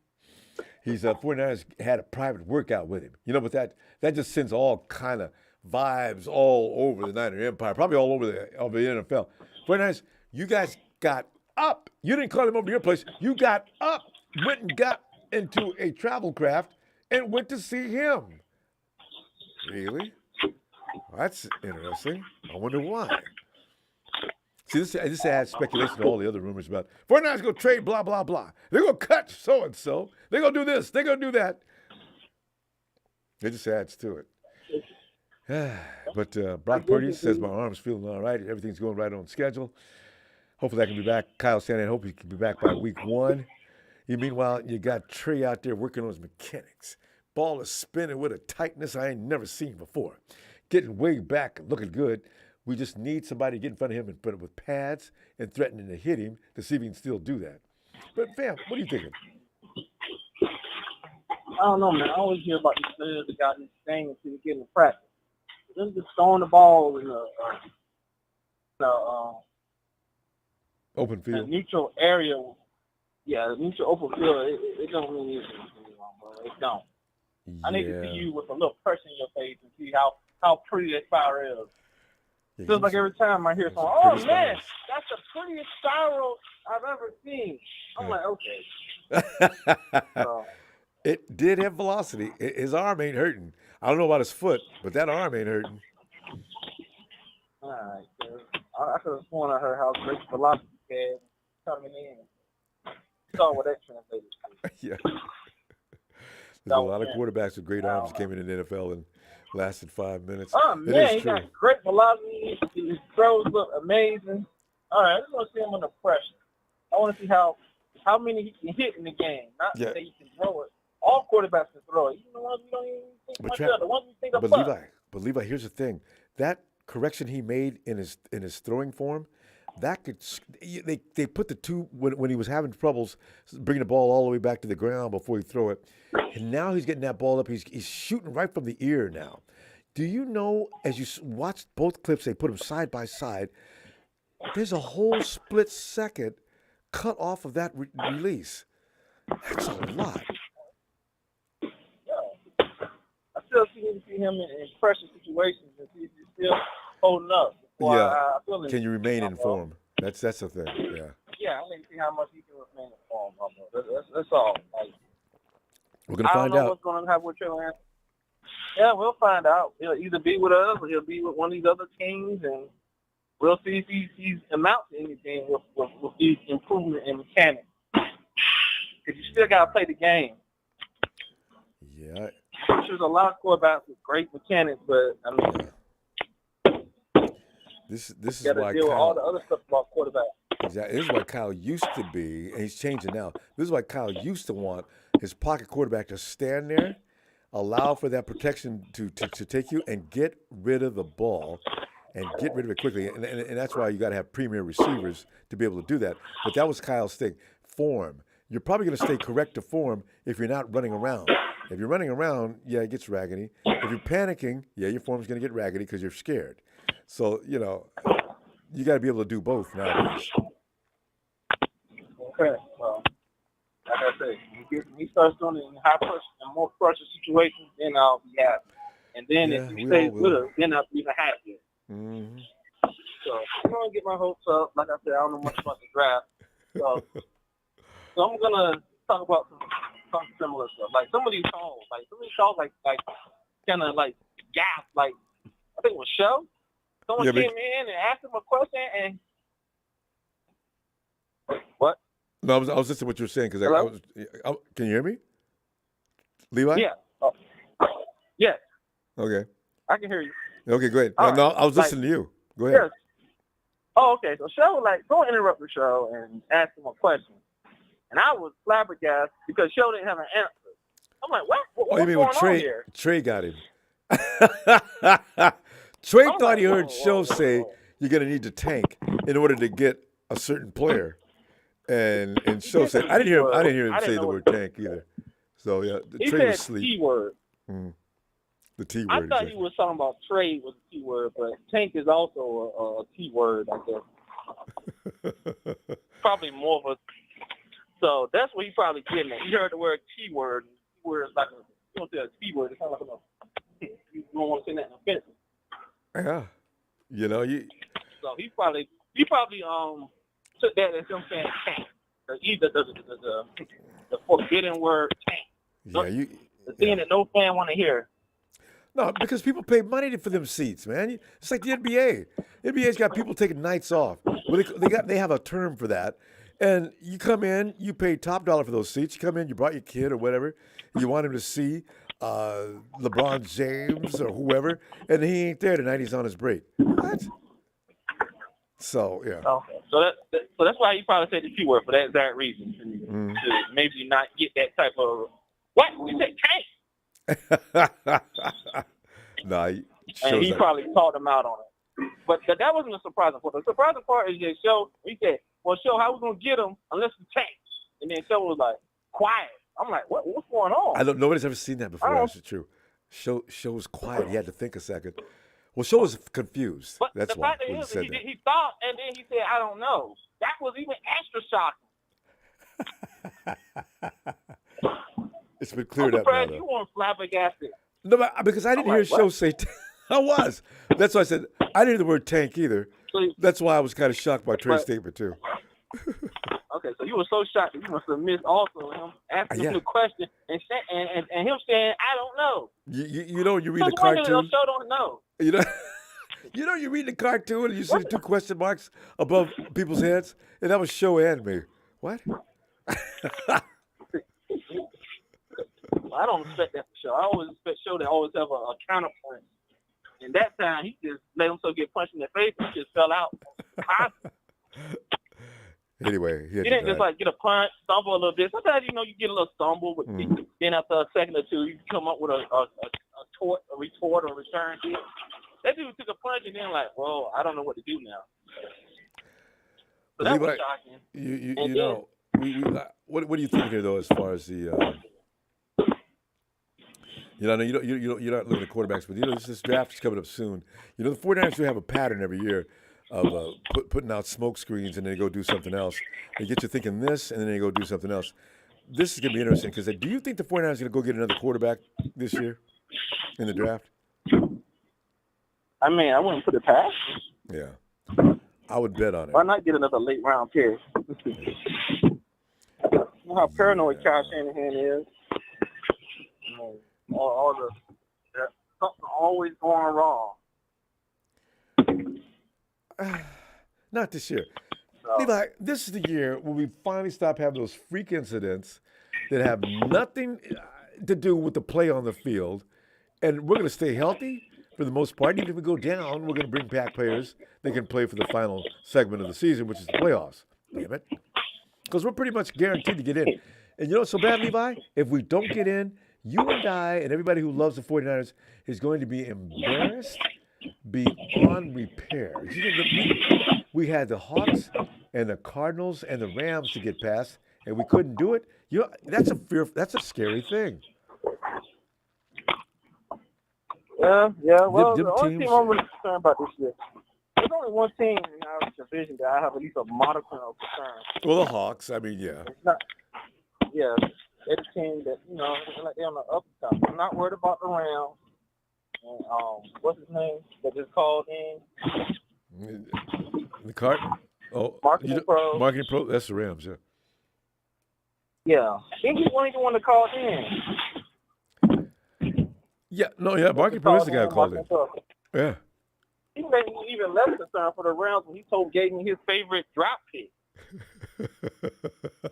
He's 49ers had a private workout with him. But that just sends all kind of vibes all over the Niner Empire, probably all over the NFL. 49ers, you guys got up. You didn't call him over to your place. You got up, went and got into a travel craft and went to see him. Really? Well, that's interesting. I wonder why. See, this adds speculation to all the other rumors about 49ers going to trade blah, blah, blah. They're going to cut so-and-so. They're going to do this. They're going to do that. It just adds to it. But Brock Purdy says my arm's feeling all right. Everything's going right on schedule. Hopefully I can be back. Kyle Shanahan, hope he can be back by week 1. Meanwhile, you got Trey out there working on his mechanics. Ball is spinning with a tightness I ain't never seen before. Getting way back and looking good. We just need somebody to get in front of him and put him with pads and threatening to hit him to see if he can still do that. But, fam, what are you thinking? I don't know, man. I always hear about these players that got this thing until they get in practice. Them just throwing the ball in the open field. Neutral area. Yeah, neutral open field. It don't mean anything to me, bro. It don't. Yeah. I need to see you with a little pressure in your face and see how pretty that fire is. Yeah, Feels like every time I hear someone, oh man, that's the prettiest spiral I've ever seen. I'm like, okay. So, it did have velocity. His arm ain't hurting. I don't know about his foot, but that arm ain't hurting. all right, I could have sworn I heard how great velocity had coming in. Saw what that translated to. Yeah. There's a lot of quarterbacks with great arms that came in the NFL and lasted 5 minutes. Oh man, he got great velocity. His throws look amazing. All right, I just want to see him under pressure. I want to see how many he can hit in the game. Not that he can throw it. All quarterbacks can throw it. Even the ones you don't even think much of. The ones you think are Levi, here's the thing. That correction he made in his throwing form, that could they put the two when he was having troubles bringing the ball all the way back to the ground before he throw it, and now he's getting that ball up. He's shooting right from the ear now. Do you know, as you watch both clips, they put them side by side. There's a whole split second cut off of that release. That's a lot. I still see him in pressure situations and see if he's still holding up. I feel can you remain in form? That's the thing. Yeah. Yeah, I need to see how much he can remain on. That's all. Like, We're gonna I find don't know out. what's going to happen with Trey Lance. Yeah, we'll find out. He'll either be with us or he'll be with one of these other teams, and we'll see if he's amounts to anything with these improvement in mechanics. Because you still got to play the game. Yeah. I'm sure there's a lot of quarterbacks with great mechanics, but I mean, This is you got why to deal with all the other stuff about quarterbacks. Exactly. This is why Kyle used to be, and he's changing now. This is why Kyle used to want his pocket quarterback to stand there, allow for that protection to take you, and get rid of the ball, and get rid of it quickly. And that's why you got to have premier receivers to be able to do that. But that was Kyle's thing. Form. You're probably going to stay correct to form if you're not running around. If you're running around, yeah, it gets raggedy. If you're panicking, yeah, your form's going to get raggedy because you're scared. So, you got to be able to do both nowadays. Okay, well, like I say, when he starts doing it in high pressure and more pressure situations, then I'll be happy. And then if he stays with us, then I'll be even happier. Mm-hmm. So I'm gonna get my hopes up. Like I said, I don't know much about the draft, so I'm gonna talk about some similar stuff. Like some of these calls, like kind of like gas. Like I think it was Show. Someone came in and asked him a question, and what? No, I was listening to what you were saying because I was. Can you hear me, Levi? Yeah. Oh. Yes. Okay. I can hear you. Okay, go ahead. All No, right. I was listening to you. Go ahead. Yes. Oh, okay. So Show don't interrupt the show and ask him a question. And I was flabbergasted because Show didn't have an answer. I'm like, what? What's you mean going when on here? Trey got him? Trey thought he heard Show say you're going to need to tank in order to get a certain player. And Show said, I didn't hear him say the word tank either. So, yeah, He Trey said was asleep. T-word. The T word. I thought he was talking about trade was a T-word, but tank is also a T-word, I guess. Probably more of a... So that's what he probably getting at. He heard the word T-word. T-word is like you don't say a T-word. It sounds like you don't want to say nothing offensive. Yeah. So he probably took that as him saying tank. Either the forbidden word tank. The thing that no fan want to hear. No, because people pay money for them seats, man. It's like the NBA. NBA's got people taking nights off. Well, they have a term for that. And you come in, you pay top dollar for those seats. You come in, you brought your kid or whatever. You want him to see LeBron James or whoever, and he ain't there tonight. He's on his break. What? So, yeah. Okay. So that's why he probably said the T word for that exact reason. To maybe not get that type of, what? We said tank. And he probably called him out on it. But that wasn't the surprising part. The surprising part is that Show, he said, well, Show, how we going to get him unless we tank? And then Show was like, quiet. I'm like, what's going on? Nobody's ever seen that before. That's true. Show was quiet. He had to think a second. Well, Show was confused. But that's the why fact that he said that. he thought, and then he said, I don't know. That was even extra shocking. It's been cleared up now, though. You weren't flabbergasted. No, because I didn't hear Show say I was. That's why I said I didn't hear the word tank either. That's why I was kind of shocked by Trey's statement, too. Okay, so you were so shocked that you must have missed also him asking him the question and him saying, I don't know. You read the cartoon. Show don't know. You read the cartoon and you see the two question marks above people's heads? And that was Show and me. What? I don't expect that for Show. I always expect Show to always have a counterpoint. And that time, he just let himself get punched in the face and just fell out. Anyway, he didn't just get a punch, stumble a little bit. Sometimes you get a little stumble, but then after a second or two, you come up with a retort or return hit. That dude took a punch and then whoa, I don't know what to do now. So that was shocking. What do you think here though, as far as the you're not looking at quarterbacks, but this draft is coming up soon. The 49ers do have a pattern every year of putting out smoke screens and then they go do something else. They get you thinking this and then they go do something else. This is going to be interesting because do you think the 49ers are going to go get another quarterback this year in the draft? I mean, I wouldn't put it past. Yeah. I would bet on it. Why not get another late round pick? You know how paranoid Kyle Shanahan is. You know, all the something always going wrong. Not this year. So, Levi, this is the year when we finally stop having those freak incidents that have nothing to do with the play on the field, and we're going to stay healthy for the most part. Even if we go down, we're going to bring back players that can play for the final segment of the season, which is the playoffs. Damn it. Because we're pretty much guaranteed to get in. And you know what's so bad, Levi? If we don't get in, you and I and everybody who loves the 49ers is going to be embarrassed beyond repair. We had the Hawks and the Cardinals and the Rams to get past, and we couldn't do it. You know, that's a scary thing. Yeah. Well, Them the only teams- team I'm really concerned about this year, there's only one team in our division that I have at least a modicum of concern. Well, the Hawks, I mean, yeah. It's not. Yeah, they're the team that they're on the up and top. I'm not worried about the Rams. And, what's his name that just called in? The card? Oh, Marketing Pro. Marketing Pro, that's the Rams, yeah. Yeah, I think he's one of the one that called in. Yeah, Marketing Pro is the guy who called in. Yeah. He made me even less concerned for the Rams when he gave me his favorite drop pick.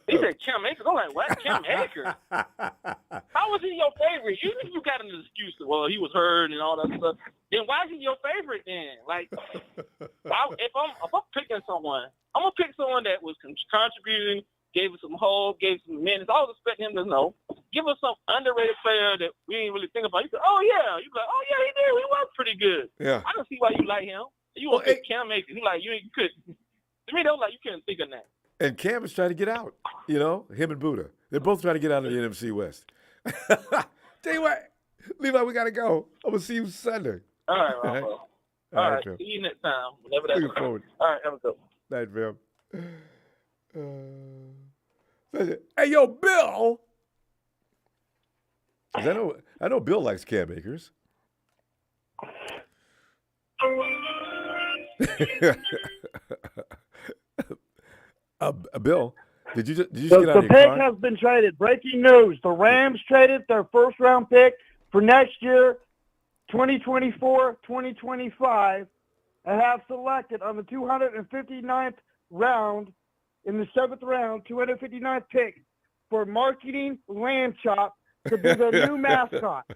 He said Cam Akers. I'm like, what? Cam Akers? How was he your favorite? Even if you got an excuse, well, he was hurt and all that stuff, then why is he your favorite then? Like, if I'm picking someone, I'm going to pick someone that was contributing, gave us some hope, gave us some minutes. I was expecting him to give us some underrated player that we didn't really think about. He said, oh, yeah. You be like, oh, yeah, he did. He was pretty good. Yeah. I don't see why you like him. You want to pick Cam Akers. He like, you couldn't. To me, that was like, you couldn't think of that. And Cam is trying to get out, him and Buddha. They're both trying to get out of the NFC West. Tell you what, Levi, we got to go. I'm going to see you Sunday. All right, Ronbo. All right. Phil. See you next time. Whenever that's Looking forward. All right, have a good one. Night, Phil. Hey, yo, Bill. 'Cause I know Bill likes Cam Akers. Bill, did you just get out of your The pick car? has been traded. Breaking news. The Rams traded their first-round pick for next year, 2024, 2025, and have selected on the 259th round, in the 7th round, 259th pick, for Marketing Lamb Chop to be the new mascot.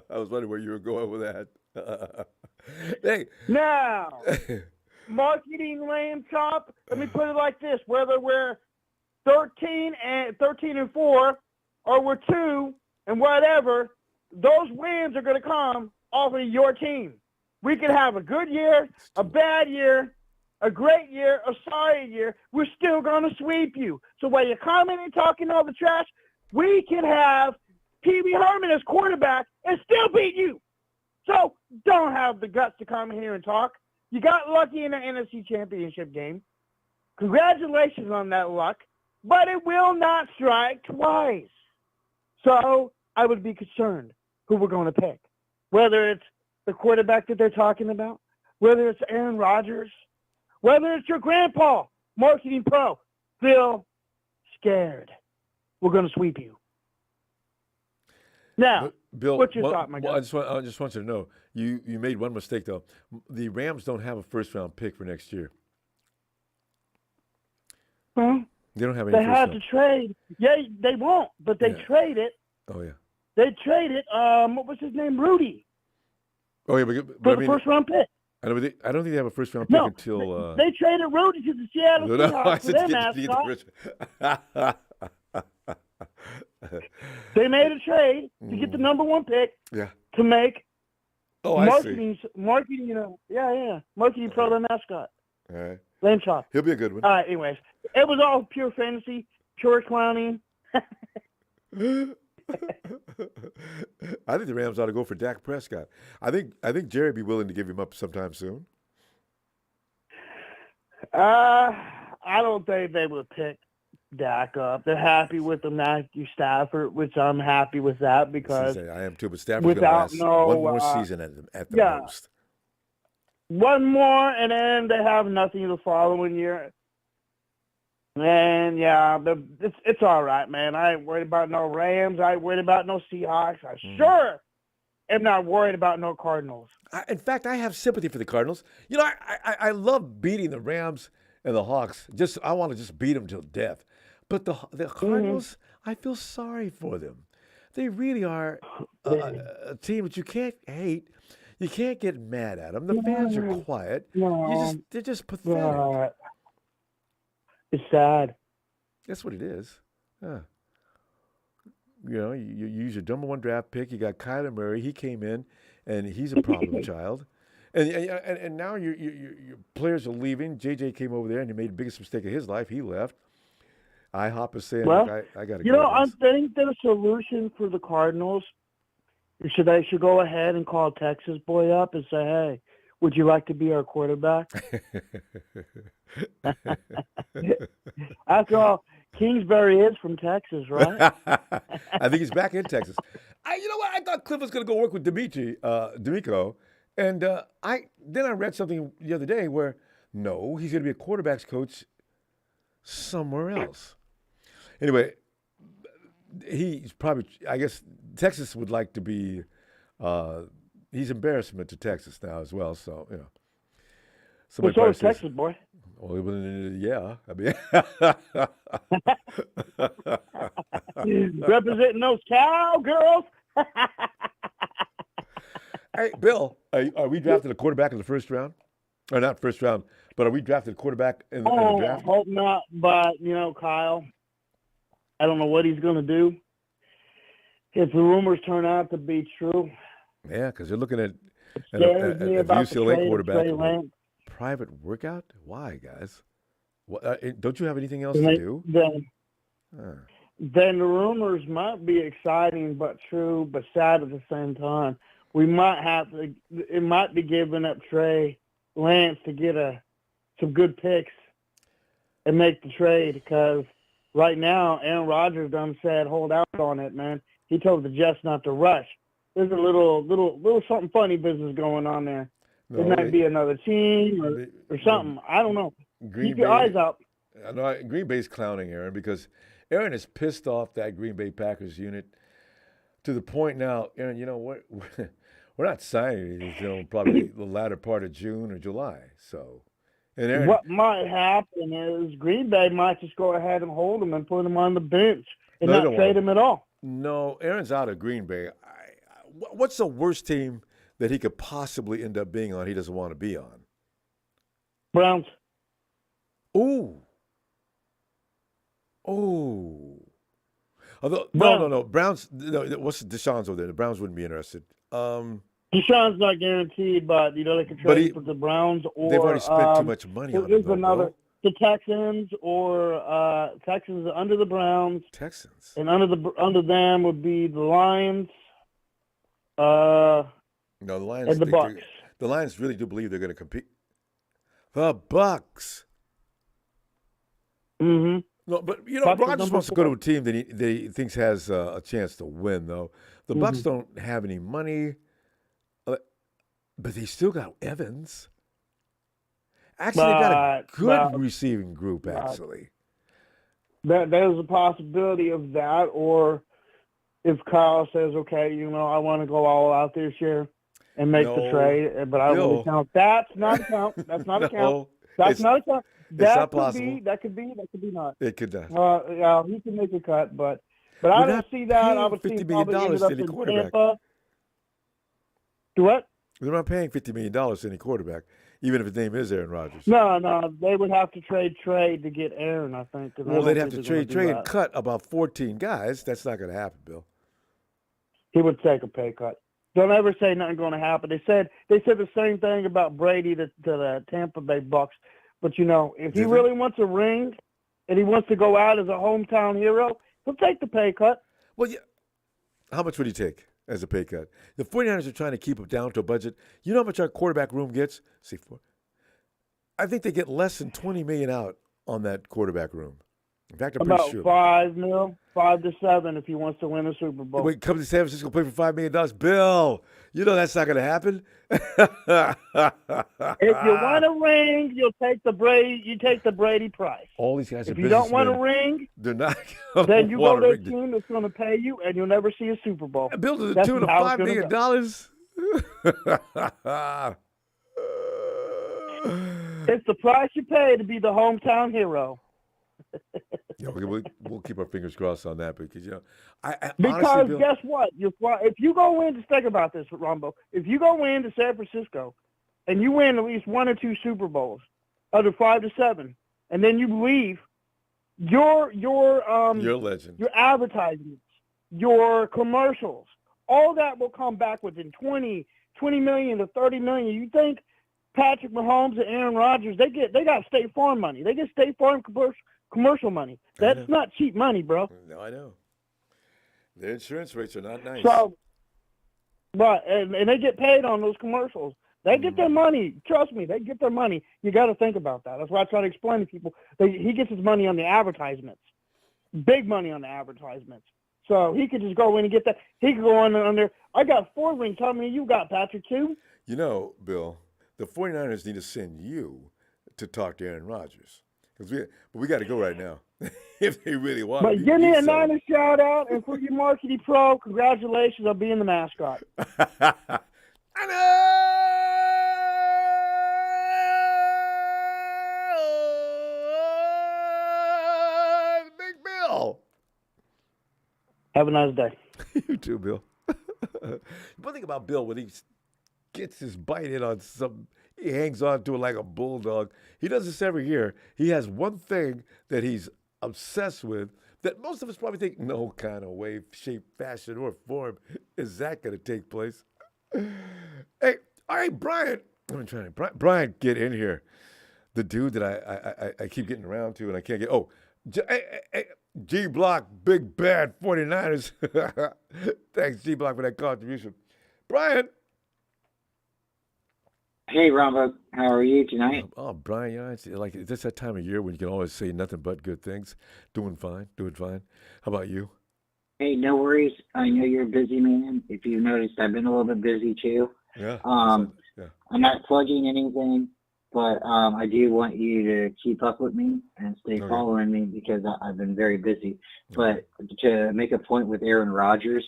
I was wondering where you were going with that. Hey. Now, Marketing Lamb Chop, let me put it like this, whether we're 13 and 4 or we're 2 and whatever, those wins are going to come off of your team. We could have a good year, a bad year, a great year, a sorry year. We're still going to sweep you. So while you're commenting, talking all the trash, we can have Pee-wee Herman as quarterback and still beat you. So don't have the guts to come here and talk. You got lucky in the NFC Championship game. Congratulations on that luck, but it will not strike twice. So I would be concerned who we're going to pick, whether it's the quarterback that they're talking about, whether it's Aaron Rodgers, whether it's your grandpa, Marketing Pro. Feel scared. We're going to sweep you. Now, Bill, what's your thought, my guy? I just want you to know, you made one mistake, though. The Rams don't have a first-round pick for next year. Huh? They don't have any They first had round. to trade. Yeah, they won't, but they traded. Oh, yeah. They traded, what was his name, Rudy, Oh, yeah, for but I the mean, first-round pick. I don't think they have a first-round pick No, until... they traded Rudy to the Seattle No, I Seahawks for said their to get the mascot. first- They made a trade to get the number 1 pick Yeah. to make Oh, I see. marketing, Marketing Pro their mascot. All right. Lamb Chop. He'll be a good one. All right, anyways. It was all pure fantasy, pure clowning. I think the Rams ought to go for Dak Prescott. I think Jerry would be willing to give him up sometime soon. I don't think they would pick Dak up. They're happy with the Matthew Stafford, which I'm happy with that because I am too, but Stafford's going to last one more season at the most. one more, and then they have nothing the following year. And yeah, it's all right, man. I ain't worried about no Rams. I ain't worried about no Seahawks. I sure am not worried about no Cardinals. In fact, I have sympathy for the Cardinals. You know, I love beating the Rams and the Hawks. I want to just beat them till death. But the Cardinals, I feel sorry for them. They really are a team that you can't hate. You can't get mad at them. The fans are quiet. They're just pathetic. It's sad. That's what it is. You know, you use your number 1 draft pick. You got Kyler Murray. He came in, and he's a problem child. And now your players are leaving. JJ came over there, and he made the biggest mistake of his life. He left. IHOP is saying, well, I got to go. You know, I think that a solution for the Cardinals is they should go ahead and call Texas boy up and say, hey, would you like to be our quarterback? After all, Kingsbury is from Texas, right? I think he's back in Texas. You know what? I thought Cliff was going to go work with D'Amico, and then I read something the other day where no, he's going to be a quarterbacks coach somewhere else. Anyway, he's probably. I guess Texas would like to be. He's embarrassment to Texas now as well. So you know. Well, so is Texas boy. Well, yeah. I mean, representing those cowgirls. Hey, Bill, are we drafting a quarterback in the first round? Or not first round, but are we drafting a quarterback in the draft? I hope not. But, you know, Kyle, I don't know what he's going to do. If the rumors turn out to be true. Yeah, because they're looking at UCLA quarterback. Private workout? Why, guys? Don't you have anything else to do? Then the rumors might be exciting but true, but sad at the same time. We might have to. It might be giving up Trey Lance to get some good picks and make the trade because right now Aaron Rodgers done said hold out on it, man. He told the Jets not to rush. There's a little something funny business going on there. No, it might be another team or something. I don't know. Keep your eyes out. I know Green Bay's clowning Aaron because Aaron is pissed off that Green Bay Packers unit to the point now, Aaron, you know what? We're not signing until probably the latter part of June or July. So, and Aaron, what might happen is Green Bay might just go ahead and hold him and put him on the bench and not trade him at all. No, Aaron's out of Green Bay. What's the worst team that he could possibly end up being on he doesn't want to be on? Browns. Ooh. Although, no. Browns, what's Deshaun's over there? The Browns wouldn't be interested. Deshaun's not guaranteed, but, you know, they could trade for the Browns or... They've already spent too much money on him. The Texans or Texans under the Browns. Texans. And under them would be the Lions. No, the Lions. And the Bucks. The Lions really do believe they're going to compete. The Bucks. Mm-hmm. No, but you know, Rodgers wants to go to a team that he thinks has a chance to win. Though the Bucks don't have any money, but they still got Evans. Actually, they got a good receiving group. Actually, there's a possibility of that, or if Kyle says, "Okay, you know, I want to go all out this year and make the trade," but I don't really count. That's not a count. That's not a count. That's not a count. That could be not. It could not. Yeah, he can make a cut, but I don't see that. I would see $50 million to any quarterback. Do what? They're not paying $50 million to any quarterback, even if his name is Aaron Rodgers. No, they would have to trade to get Aaron, I think. Well, they'd have to trade and cut about 14 guys. That's not going to happen, Bill. He would take a pay cut. Don't ever say nothing going to happen. They said the same thing about Brady to the Tampa Bay Bucks. But, you know, if he really wants a ring and he wants to go out as a hometown hero, he'll take the pay cut. Well, yeah. How much would he take as a pay cut? The 49ers are trying to keep him down to a budget. You know how much our quarterback room gets? I think they get less than $20 million out on that quarterback room. In fact, I'm pretty About sure. $5 to $7 million if he wants to win a Super Bowl. Wait, come to San Francisco, play for $5 million. Bill, you know that's not going to happen. If you want a ring, you'll take the Brady. You take the Brady price. All these guys are If you don't want a businessmen. ring, They're not. then you go to a ring. team that's going to pay you, and you'll never see a Super Bowl. Bill to the That's tune of how $5 it's gonna million. go. It's the price you pay to be the hometown hero. Yeah, we'll keep our fingers crossed on that because I Because honestly, Bill, guess what? If you go in, just think about this, Ronbo. If you go into San Francisco and you win at least 1 or 2 Super Bowls, under 5 to 7, and then you leave, your you're a legend. your advertisements, your commercials, all that will come back within 20 million to 30 million. You think Patrick Mahomes and Aaron Rodgers, they got State Farm money. They get State Farm commercial money. That's not cheap money, bro. No, I know. Their insurance rates are not nice. So, right, and they get paid on those commercials. They get their money. Trust me, they get their money. You got to think about that. That's why I try to explain to people. He gets his money on the advertisements, big money on the advertisements. So he could just go in and get that. He could go in on there. I got 4 rings. How many you got, Patrick? 2? You know, Bill, the 49ers need to send you to talk to Aaron Rodgers. But we got to go right now if they really want to. But give me a Niners shout out, and for your marketing pro, congratulations on being the mascot. I know. Big Bill. Have a nice day. You too, Bill. One thing about Bill, when he gets his bite in on something, he hangs on to it like a bulldog. He does this every year. He has one thing that he's obsessed with that most of us probably think no kind of way, shape, fashion, or form is that going to take place. Hey, all right, Brian. Let me try to Brian, get in here. The dude that I keep getting around to and I can't get. Oh, G Block, big bad 49ers. Thanks, G Block, for that contribution. Brian. Hey, Ronbo. How are you tonight? Oh, Brian, it's like it's that time of year when you can always say nothing but good things. Doing fine. How about you? Hey, no worries. I know you're a busy man. If you noticed, I've been a little bit busy too. Yeah. Yeah. I'm not plugging anything, but I do want you to keep up with me and stay following me because I've been very busy. But to make a point with Aaron Rodgers,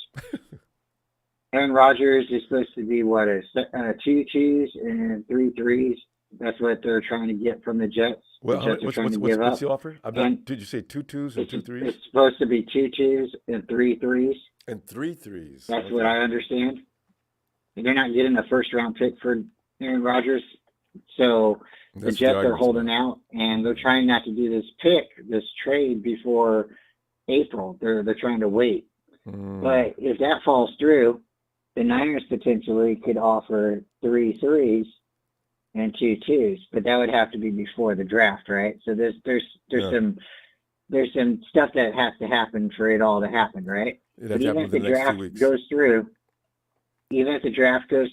Aaron Rodgers is supposed to be 2 2s and 3 3s. That's what they're trying to get from the Jets. Well, the Jets what's the offer? Did you say 2 2s and 2 3s? It's supposed to be 2 2s and 3 3s. And 3 3s. That's what I understand. And they're not getting a first-round pick for Aaron Rodgers. So the Jets are holding out, and they're trying not to do this trade before April. They're trying to wait. But if that falls through, the Niners potentially could offer 3 3s and 2 2s, but that would have to be before the draft, right? So there's some stuff that has to happen for it all to happen, right? But even if the draft goes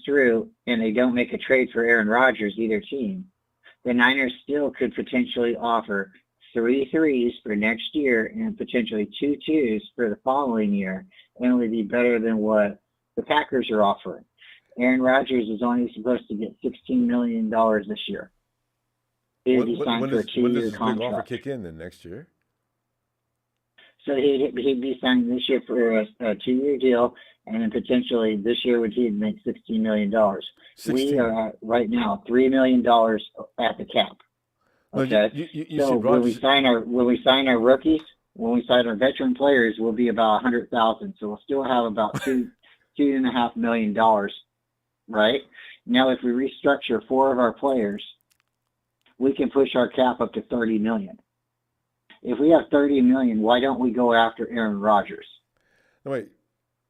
through, and they don't make a trade for Aaron Rodgers, either team, the Niners still could potentially offer 3 3s for next year and potentially 2 2s for the following year, and it would be better than what the Packers are offering. Aaron Rodgers is only supposed to get $16 million this year. He'd be signed for a 2-year contract. Big offer kick in then next year? So he'd be signed this year for a 2-year deal, and then potentially this year he'd make $16 million. 16. We are at, right now $3 million at the cap. Okay, so when we sign our rookies, when we sign our veteran players, we'll be about $100,000. So we'll still have about $2.5 million, right? Now, if we restructure 4 of our players, we can push our cap up to $30 million. If we have $30 million, why don't we go after Aaron Rodgers? No, wait,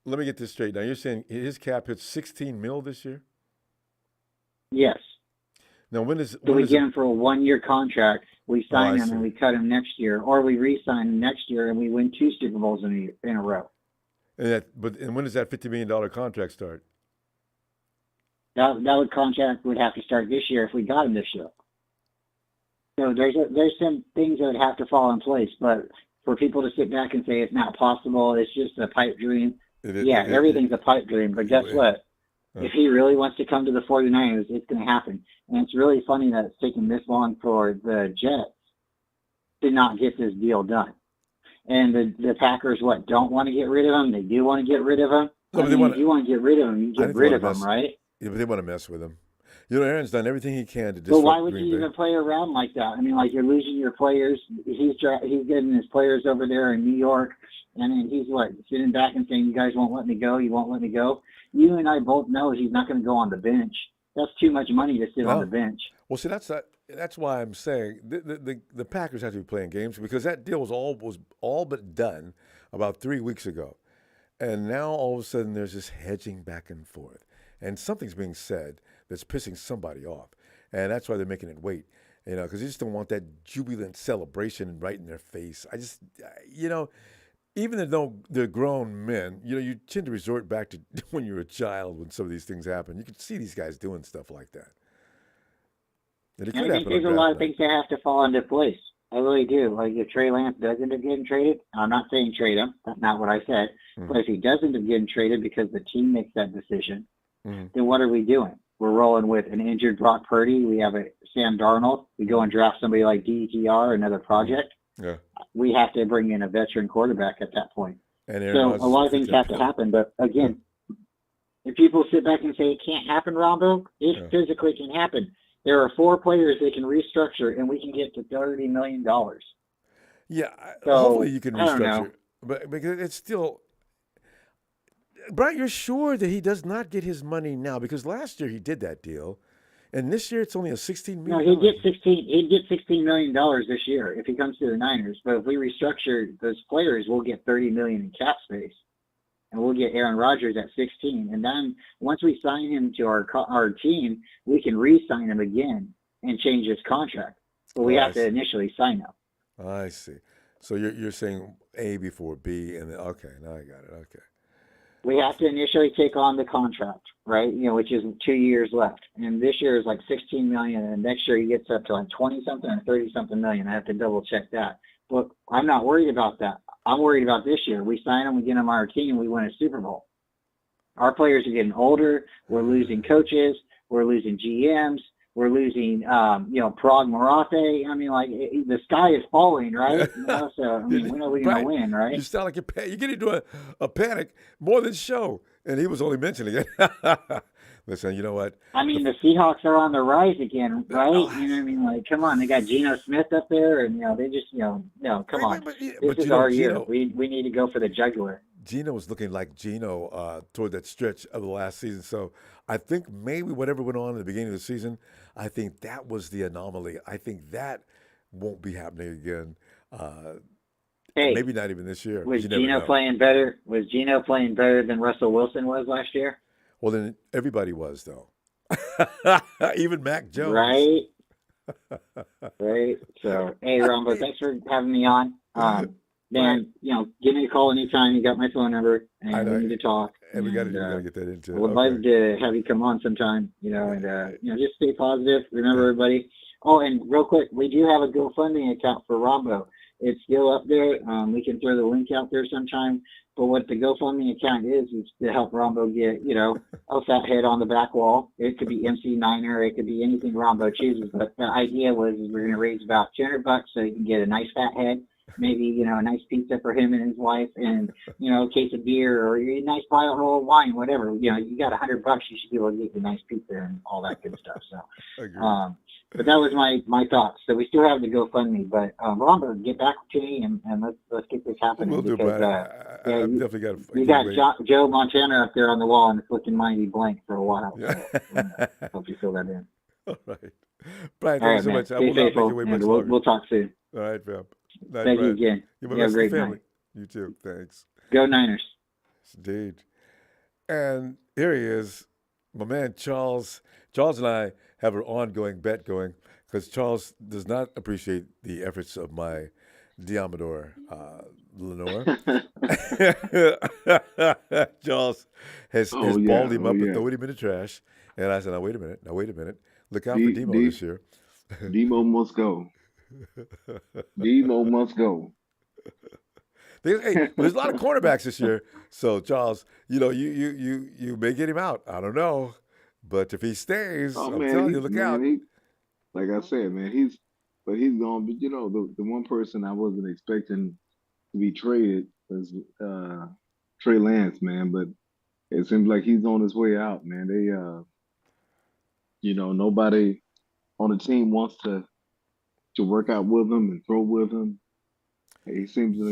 let me get this straight. Now you're saying his cap hits $16 million this year? Yes. Now, when we get him for a 1-year contract, we sign him and we cut him next year, or we re-sign him next year and we win 2 Super Bowls in a row. And when does that $50 million contract start? That contract would have to start this year if we got him this year. So there's some things that would have to fall in place, but for people to sit back and say it's not possible, it's just a pipe dream. Everything's a pipe dream. But guess what? If he really wants to come to the 49ers, it's going to happen. And it's really funny that it's taken this long for the Jets to not get this deal done. And the Packers, don't want to get rid of him? They do want to get rid of him? No, if you want to get rid of him, you get rid of him, right? Yeah, but they want to mess with him. Aaron's done everything he can to disrupt But why would Green you Bay. even play around like that? I mean, you're losing your players. He's getting his players over there in New York, and then he's sitting back and saying, "You guys won't let me go. You won't let me go." You and I both know he's not going to go on the bench. That's too much money to sit on the bench. Well, see, that's why I'm saying the Packers have to be playing games, because that deal was all but done about 3 weeks ago, and now all of a sudden there's this hedging back and forth, and something's being said that's pissing somebody off, and that's why they're making it wait, because they just don't want that jubilant celebration right in their face. Even though they're grown men, you tend to resort back to when you were a child when some of these things happen. You can see these guys doing stuff like that. And I think there's a lot of things that have to fall into place. I really do. If Trey Lance does end up getting traded, I'm not saying trade him. That's not what I said. Mm-hmm. But if he does end up getting traded because the team makes that decision, then what are we doing? We're rolling with an injured Brock Purdy. We have a Sam Darnold. We go and draft somebody like DTR, another project. Yeah. We have to bring in a veteran quarterback at that point. And so a lot of things have to happen. But again, if people sit back and say it can't happen, Ronbo, it physically can happen. There are 4 players they can restructure, and we can get to $30 million. Yeah, so, hopefully you can I don't restructure. know. But because it's still, Brian, you're sure that he does not get his money now? Because last year he did that deal, and this year it's only a $16 million. No, he'd get $16 million this year if he comes to the Niners. But if we restructure those players, we'll get $30 million in cap space, and we'll get Aaron Rodgers at 16. And then once we sign him to our team, we can re-sign him again and change his contract. But we have to initially sign him. I see. So you're saying A before B, and then, okay, now I got it. Okay. We have to initially take on the contract, right? Which is 2 years left. And this year is like $16 million, and next year he gets up to like 20-something or 30-something million. I have to double check that. But I'm not worried about that. I'm worried about this year. We sign him, we get him on our team, we win a Super Bowl. Our players are getting older. We're losing coaches. We're losing GMs. We're losing, Prague Marathe. I mean, the sky is falling, right? So, when are we going to win, right? You sound like you're getting into a panic more than show. And he was only mentioning it. Listen, you know what? The Seahawks are on the rise again, right? You know what I mean? Come on. They got Geno Smith up there, and, they just, come on. This is our year. We need to go for the jugular. Geno was looking like Geno toward that stretch of the last season. So I think maybe whatever went on at the beginning of the season, I think that was the anomaly. I think that won't be happening again. Maybe not even this year. Was Geno playing better? Was Geno playing better than Russell Wilson was last year? Well, then everybody was, though. Even Mac Jones. Right. Right. So, hey, Ronbo, thanks for having me on. Man, give me a call anytime. You got my phone number, and we need to talk. And we got to get that into it. I would love to have you come on sometime, just stay positive. Remember, everybody. Oh, and real quick, we do have a GoFundMe account for Ronbo. It's still up there. We can throw the link out there sometime. But what the GoFundMe account is to help Ronbo get, a fat head on the back wall. It could be MC Niner. It could be anything Ronbo chooses. But the idea was we're going to raise about $200 so you can get a nice fat head. Maybe, a nice pizza for him and his wife, and, a case of beer or a nice bottle of wine, whatever. You got $100, you should be able to get a nice pizza and all that good stuff. So, but that was my thoughts. So we still have the GoFundMe, but Ronbo, get back to me and let's get this happening. We'll do, because, I've definitely got. You got Joe Montana up there on the wall, and it's looking mighty blank for a while. So, hope you fill that in. All right, Brian. Thank you so much. I will not make you wait much longer. We'll talk soon. All right, fam. Night, Thank Brian. you again. You have a great family. night. You too. Thanks. Go Niners. Indeed. And here he is, my man Charles. Charles and I have an ongoing bet going because Charles does not appreciate the efforts of my Diamador Lenore. Charles has balled him up and thrown him in the trash. And I said, now wait a minute. Look out for Demo this year. Demo must go. Demo must go. Hey, there's a lot of cornerbacks this year. So Charles, you may get him out. I don't know, but if he stays, Oh I'm man, telling you, look out. Like I said, man, he's gonna be. The one person I wasn't expecting to be traded was Trey Lance, man. But it seems like he's on his way out, man. Nobody on the team wants to work out with him and throw with him. He seems to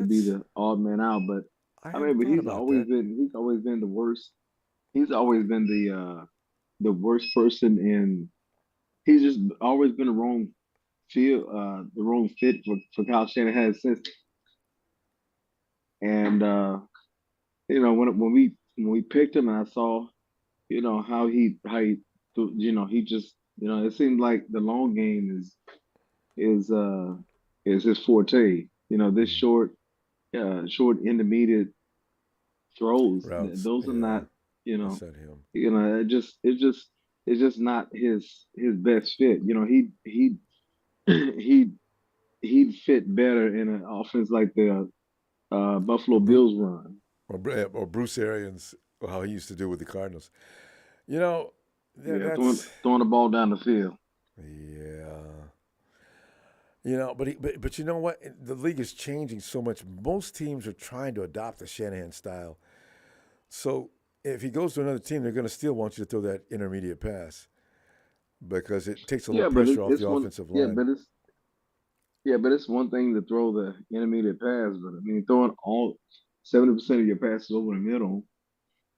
be the odd man out, but but he's always been the worst. He's always been the worst person in. He's just always been the wrong the wrong fit for Kyle Shanahan's system. And when we picked him, and I saw how he just it seemed like the long game is his forte. This short intermediate throws. Routes, Those are not. That's not him. It's just not his best fit. He'd fit better in an offense like the Buffalo Bills run, or Bruce Arians, or how he used to do with the Cardinals. Throwing the ball down the field. Yeah. But you know what? The league is changing so much. Most teams are trying to adopt the Shanahan style. So if he goes to another team, they're going to still want you to throw that intermediate pass because it takes a little pressure off the offensive line. But it's one thing to throw the intermediate pass, but I mean, throwing all 70% of your passes over the middle,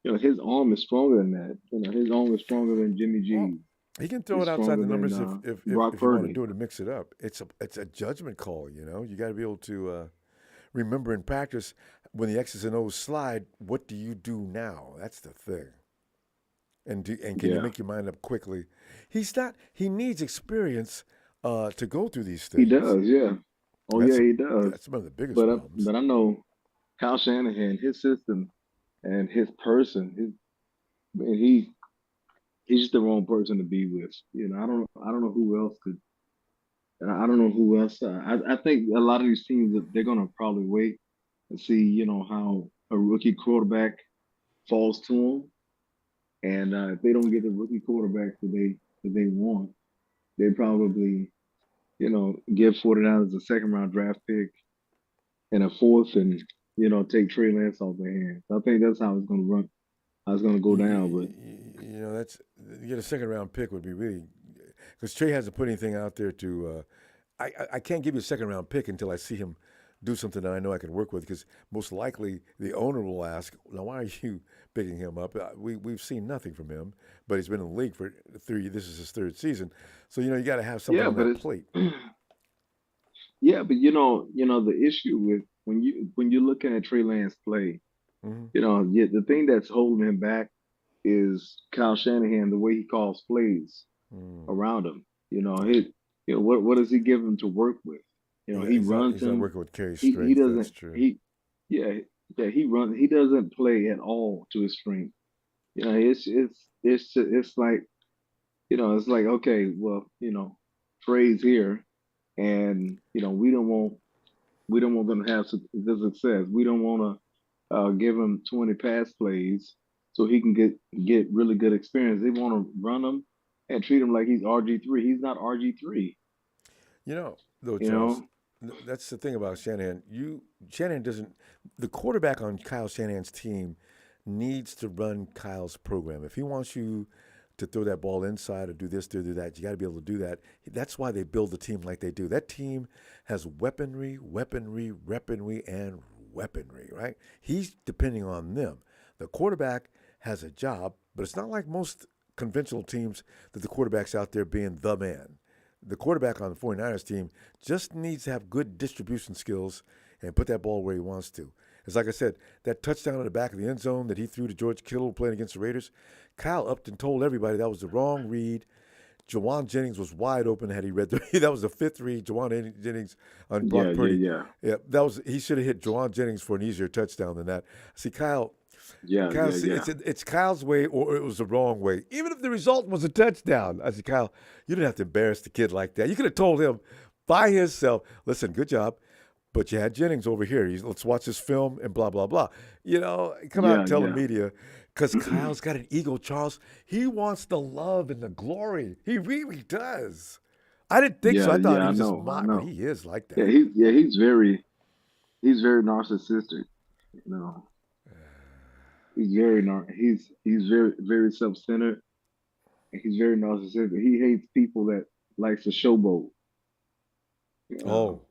his arm is stronger than that. His arm is stronger than Jimmy G. Well, he can throw it outside the numbers if you want to do it to mix it up. It's a judgment call. You got to be able to remember in practice when the X's and O's slide. What do you do now? That's the thing. And can you make your mind up quickly? He needs experience to go through these things. He does, yeah. He does. That's one of the biggest problems. But I know Kyle Shanahan, his system, and his person, he's just the wrong person to be with. I don't know who else could. I don't know who else. I think a lot of these teams, they're gonna probably wait and see, how a rookie quarterback falls to them, and if they don't get the rookie quarterback that they want, they probably, give 49ers a second round draft pick and a fourth, and take Trey Lance off their hands. I think that's how it's gonna run. How it's gonna go down, but. You get a second round pick would be really, because Trey hasn't put anything out there to. I can't give you a second round pick until I see him do something that I know I can work with. Because most likely the owner will ask, "Now, why are you picking him up? We've seen nothing from him, but he's been in the league for 3. This is his 3rd season, so you got to have something on that plate." Yeah, but the issue with when you're looking at Trey Lance play, the thing that's holding him back is Kyle Shanahan, the way he calls plays around him. What does he give him to work with? He runs him. He's not working with carry strength. He doesn't. That's true. He runs. He doesn't play at all to his strength. It's like okay, well, Trey's here, and we don't want them to have the success. We don't want to give him 20 pass plays so he can get really good experience. They want to run him and treat him like he's RG3. He's not RG3. Though, Charles, that's the thing about Shanahan. Shanahan doesn't. The quarterback on Kyle Shanahan's team needs to run Kyle's program. If he wants you to throw that ball inside or do this, do that, you got to be able to do that. That's why they build the team like they do. That team has weaponry, and weaponry, right? He's depending on them. The quarterback has a job, but it's not like most conventional teams that the quarterback's out there being the man. The quarterback on the 49ers team just needs to have good distribution skills and put that ball where he wants to. It's like I said, that touchdown in the back of the end zone that he threw to George Kittle playing against the Raiders, Kyle upped and told everybody that was the wrong read. Jawan Jennings was wide open had he read that was the 5th read. Jawan Jennings on Brock Purdy. Yeah. He should have hit Jawan Jennings for an easier touchdown than that. See, Kyle. It's Kyle's way or it was the wrong way. Even if the result was a touchdown, I said, Kyle, you didn't have to embarrass the kid like that. You could have told him, by himself. Listen, good job. But you had Jennings over here. Let's watch this film and blah, blah, blah. Come out and tell the media. Because Kyle's got an ego, Charles. He wants the love and the glory. He really does. I didn't think so. I thought he was just mock, but he is like that. He's very narcissistic. He's very very self-centered, and he's very narcissistic. He hates people that likes to showboat. Oh,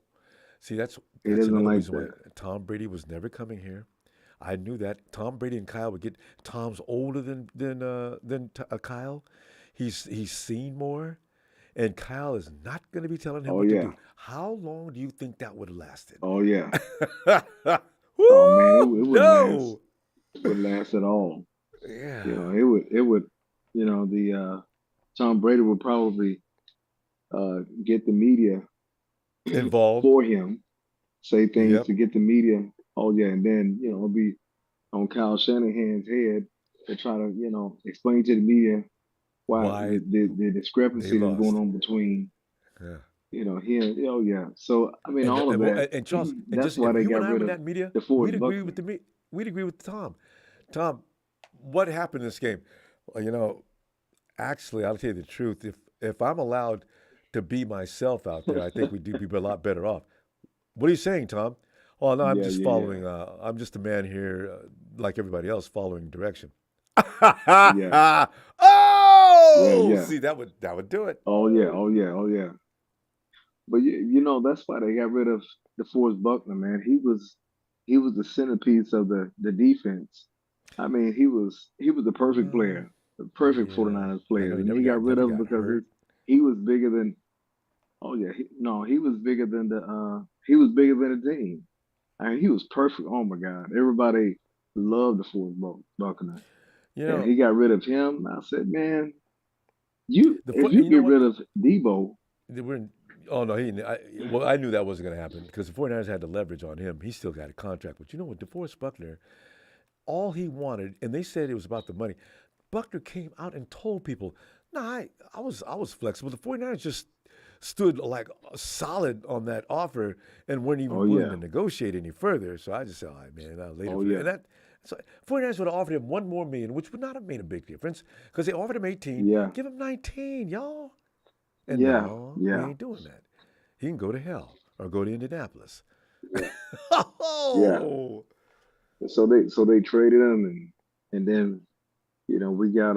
see, that's doesn't another like reason why that. Tom Brady was never coming here. I knew that Tom Brady and Kyle would get. Tom's older than Kyle. He's seen more, and Kyle is not going to be telling him what to do. How long do you think that would have lasted? Oh yeah. Woo! Oh man, it wouldn't No! last. It wouldn't last at all. Yeah. It would. The Tom Brady would probably get the media involved for him, say things to get the media. Oh yeah, and then it'll be on Kyle Shanahan's head to try to explain to the media why the discrepancy that's going on between him. Oh yeah. So I mean, all of that. And Charles, that's why they got rid of that media. the Ford We'd agree Buckner. with we'd agree with Tom. Tom, what happened in this game? Well, actually, I'll tell you the truth. If I'm allowed to be myself out there, I think we'd be a lot better off. What are you saying, Tom? Oh no, I'm just following. I'm just a man here, like everybody else, following direction. Yeah. Oh, Yeah. see, that would do it. Oh yeah. But that's why they got rid of DeForest Buckner, man. He was the centerpiece of the defense. I mean, he was the perfect player, the perfect 49ers player, and he got rid of him because he was bigger than. Oh yeah, he was bigger than the team. I mean, he was perfect. Oh my God, everybody loved DeForest Buckner. And he got rid of him. I said, man, if you get rid of Debo. I knew that wasn't going to happen because the 49ers had the leverage on him. He still got a contract. But with DeForest Buckner, all he wanted, and they said it was about the money, Buckner came out and told people, I was flexible. The 49ers just stood like solid on that offer and weren't even willing to negotiate any further. So I just said, all right, man, I'll later. And so 49ers would have offered him $1 more million, which would not have made a big difference because they offered him 18. Yeah. Give him 19, y'all. And we ain't doing that. He can go to hell or go to Indianapolis. Yeah. So they traded him, and then we got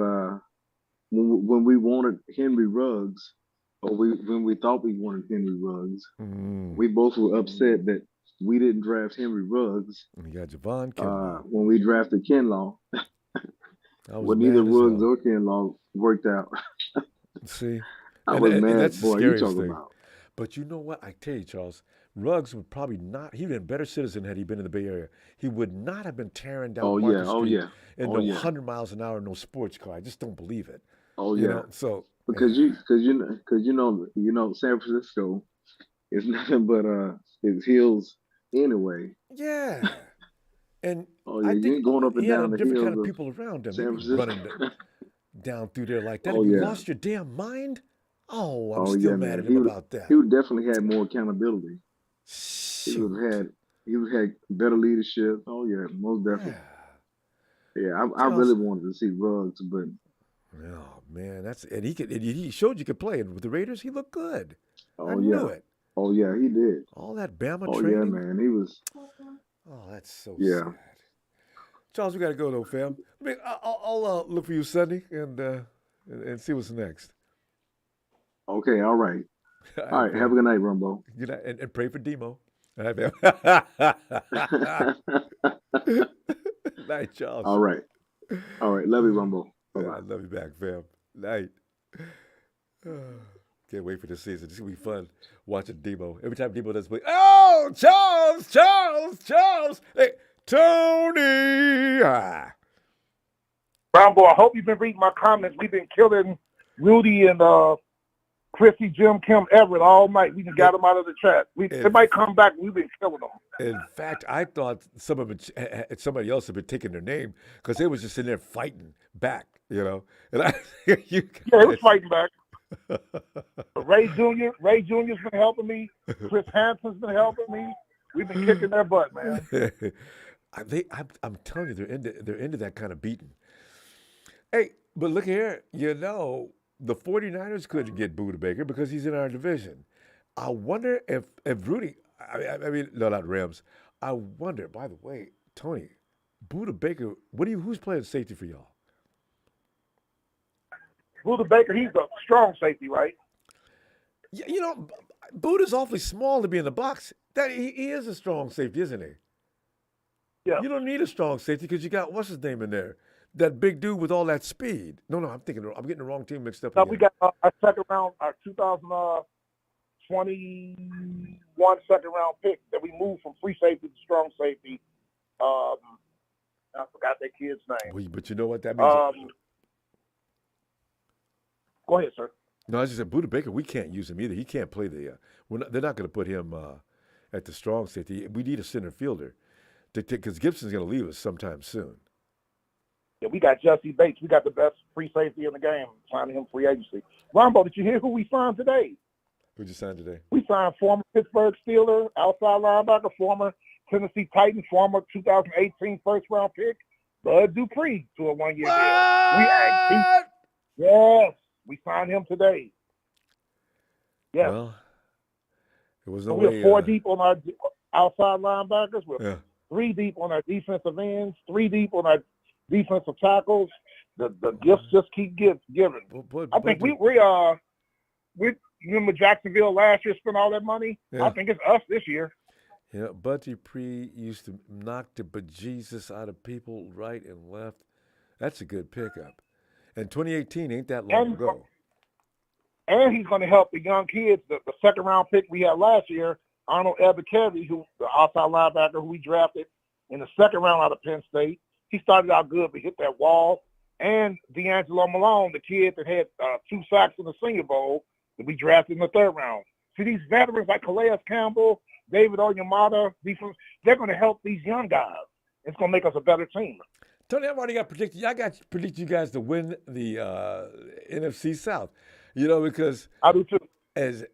when we wanted Henry Ruggs, or when we thought we wanted Henry Ruggs, we both were upset that we didn't draft Henry Ruggs. We got Javon Kinlaw. When we drafted Kinlaw, well, neither Ruggs or Kinlaw worked out. See, I was mad. That's Boy, the you scariest talking thing. about. But you know what? I tell you, Charles, Ruggs would probably not. He'd been a better citizen had he been in the Bay Area. He would not have been tearing down Market Street in 100 miles an hour, no sports car. I just don't believe it. Oh you yeah. know, so because San Francisco is nothing but it's hills anyway. Yeah. And you ain't going up and down the hills. Different kind of people around him. San He running down through there like that. Have you lost your damn mind? Oh, I'm still mad at him about that. He would definitely had more accountability. He would have had better leadership. Oh yeah, most definitely. Yeah, I really wanted to see Ruggs, but oh man, he showed you could play, and with the Raiders, he looked good. I yeah. knew it. Oh yeah, he did. All that Bama training. training. Yeah, man, he was. Oh, that's so sad. Charles, we got to go though, fam. I mean, I'll look for you Sunday and see what's next. Okay, all right. All right, have a good night, Ronbo. Good night, and pray for Demo. All right, night, Charles. All right. Love you, Ronbo. Bye-bye. I love you back, fam. Night. Can't wait for this season. It's going to be fun watching Demo. Every time Demo does play, oh, Charles. Hey, Tony. Ronbo, I hope you've been reading my comments. We've been killing Rudy and Chrissy, Jim, Kim, Everett all night. We just got them out of the chat. They might come back. We've been killing them. In fact, I thought somebody else had been taking their name because they was just in there fighting back, And it was fighting back. Ray Jr.'s been helping me. Chris Hansen's been helping me. We've been kicking their butt, man. I'm telling you, they're into that kind of beating. Hey, but look here, the 49ers couldn't get Buda Baker because he's in our division. I wonder if Rudy, no, not Rams. I wonder, by the way, Tony, Buda Baker, who's playing safety for y'all? Buda Baker, he's a strong safety, right? Yeah, Buda's awfully small to be in the box. He is a strong safety, isn't he? Yeah. You don't need a strong safety because you got, what's his name in there? That big dude with all that speed. No, I'm getting the wrong team mixed up. No, we got our second round, our 2021 second round pick that we moved from free safety to strong safety. I forgot that kid's name. Well, but you know what that means? Go ahead, sir. No, I just said Buda Baker, we can't use him either. He can't play they're not going to put him at the strong safety. We need a center fielder because Gibson's going to leave us sometime soon. Yeah, we got Jesse Bates. We got the best free safety in the game. Signing him free agency. Ronbo, did you hear who we signed today? Who'd you sign today? We signed former Pittsburgh Steeler, outside linebacker, former Tennessee Titan, former 2018 first-round pick, Bud Dupree, to a one-year deal. Yes, we signed him today. Yes. Well, there was no we're way. 4 deep on our outside linebackers. We're 3 deep on our defensive ends, 3 deep on our defensive tackles. The gifts just keep giving. I think we remember Jacksonville last year spent all that money. Yeah. I think it's us this year. Yeah, Bud Dupree used to knock the bejesus out of people right and left. That's a good pickup. And 2018 ain't that long ago. And he's going to help the young kids. The second round pick we had last year, Arnold Ebikevi, who the outside linebacker who we drafted in the second round out of Penn State. He started out good, but hit that wall. And D'Angelo Malone, the kid that had 2 sacks in the Senior Bowl that we drafted in the third round. See, these veterans like Calais Campbell, David Onyemata, they're going to help these young guys. It's going to make us a better team. Tony, I've already got predicted. I got predicted you guys to win the NFC South. Because I do too. As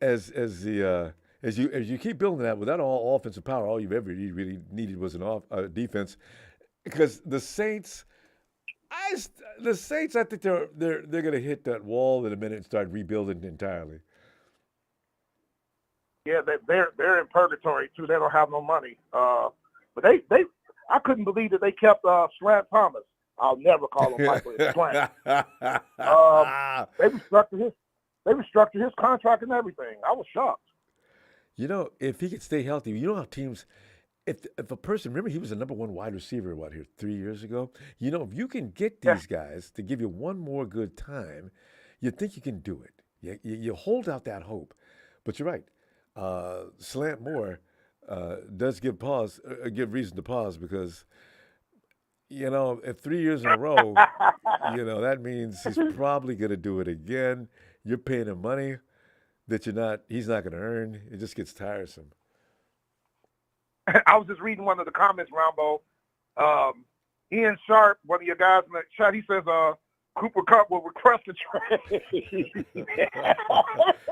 you keep building that with that all offensive power, all you've ever really needed was an defense. Because the Saints, I think they're going to hit that wall in a minute and start rebuilding entirely. Yeah, they're in purgatory too. They don't have no money. But I couldn't believe that they kept Slant Thomas. I'll never call him Michael Slant. They restructured his contract and everything. I was shocked. If he could stay healthy, how teams. If a person, remember he was the number 1 wide receiver, 3 years ago? If you can get these guys to give you one more good time, you think you can do it. You hold out that hope. But you're right. Slant Moore does give reason to pause because, if 3 years in a row, that means he's probably going to do it again. You're paying him money that he's not going to earn. It just gets tiresome. I was just reading one of the comments, Ronbo. Ian Sharp, one of your guys in the chat, he says Cooper Kupp will request a trade.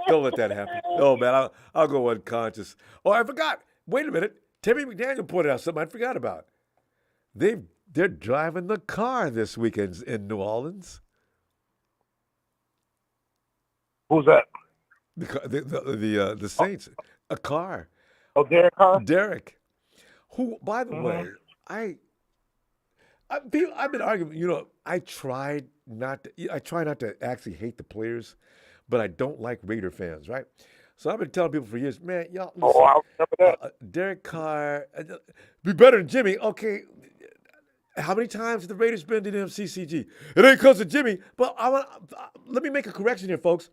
Don't let that happen. No, man, I'll go unconscious. Oh, I forgot. Wait a minute. Timmy McDaniel pointed out something I forgot about. They're driving the car this weekend in New Orleans. Who's that? The Saints. A car. Oh, Derek Carr? Derek. Who, by the way, I've been arguing. I try not to actually hate the players, but I don't like Raider fans, right? So I've been telling people for years, man, y'all. Listen, I remember that. Derek Carr, be better than Jimmy. Okay, how many times have the Raiders been to the MCCG? It ain't because of Jimmy, but let me make a correction here, folks.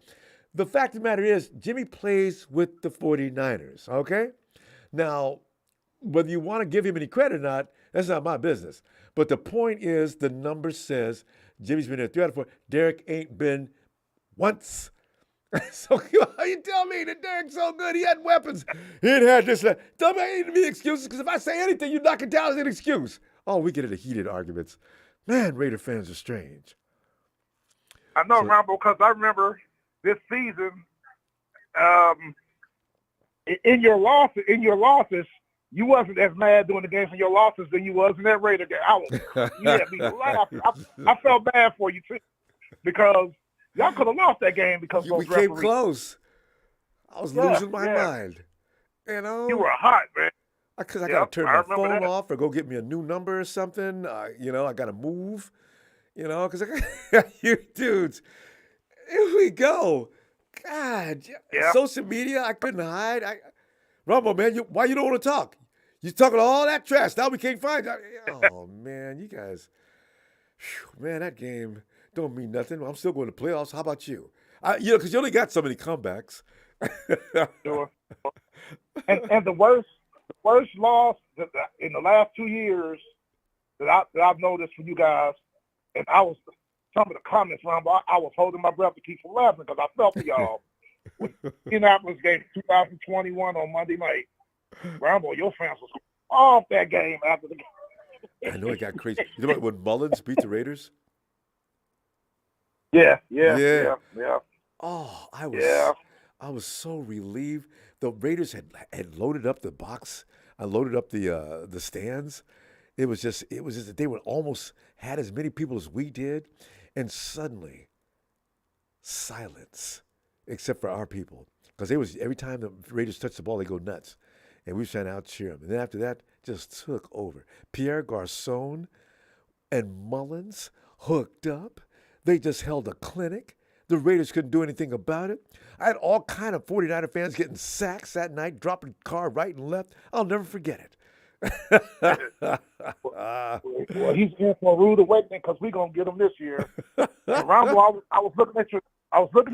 The fact of the matter is, Jimmy plays with the 49ers, okay? Now, whether you want to give him any credit or not, that's not my business. But the point is, the number says Jimmy's been there 3 out of 4. Derek ain't been once. So you tell me that Derek's so good, he had weapons. He ain't had this. Tell me I ain't to be excuses, because if I say anything, you knock it down as an excuse. Oh, we get into heated arguments. Man, Raider fans are strange. I know, Ronbo, because I remember this season, in your losses, you wasn't as mad during the games in your losses than you was in that Raider game. You had me laughing. I felt bad for you too, because y'all could have lost that game because of those We came referees. close. I was losing my mind. You You were hot, man. Because I got to turn I my remember phone that. off or go get me a new number or something. I got to move. Because I got you dudes. Here we go. God, social media, I couldn't hide. Ronbo, man, why you don't want to talk? You talking all that trash. Now we can't find you. Oh, man, you guys. Whew, man, that game don't mean nothing. I'm still going to playoffs. How about you? Because you only got so many comebacks. Sure. And the worst loss in the last 2 years that I've noticed for you guys, and some of the comments, Ronbo, I was holding my breath to keep from laughing because I felt for y'all. When Indianapolis game 2021 on Monday night, Ronbo, your fans was off that game after the game. I know it got crazy. You know when Mullins beat the Raiders? Yeah. Oh, I was so relieved. The Raiders had loaded up the box. I loaded up the stands. It was just that they would almost had as many people as we did, and suddenly silence, except for our people, because every time the Raiders touched the ball, they go nuts, and we were trying to out cheer them. And then after that, just took over. Pierre Garçon and Mullins hooked up. They just held a clinic. The Raiders couldn't do anything about it. I had all kind of 49er fans getting sacks that night, dropping car right and left. I'll never forget it. Well, he's in for a rude awakening because we're gonna get him this year. And Ronbo, I was looking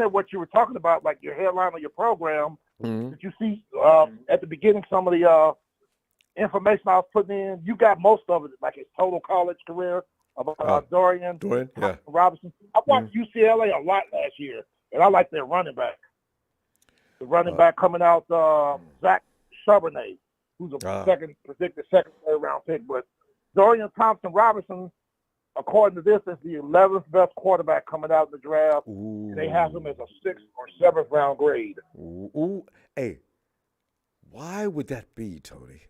at what you were talking about, like your headline of your program. Mm-hmm. Did you see at the beginning some of the information I was putting in? You got most of it, like his total college career about Dorian Thompson-Robinson. I watched UCLA a lot last year, and I like their running back. The running back coming out, Zach Charbonnet, who's a predicted second, third round pick. But Dorian Thompson-Robinson, according to this, is the 11th best quarterback coming out in the draft. And they have him as a 6th or 7th round grade. Ooh. Hey, why would that be, Tony?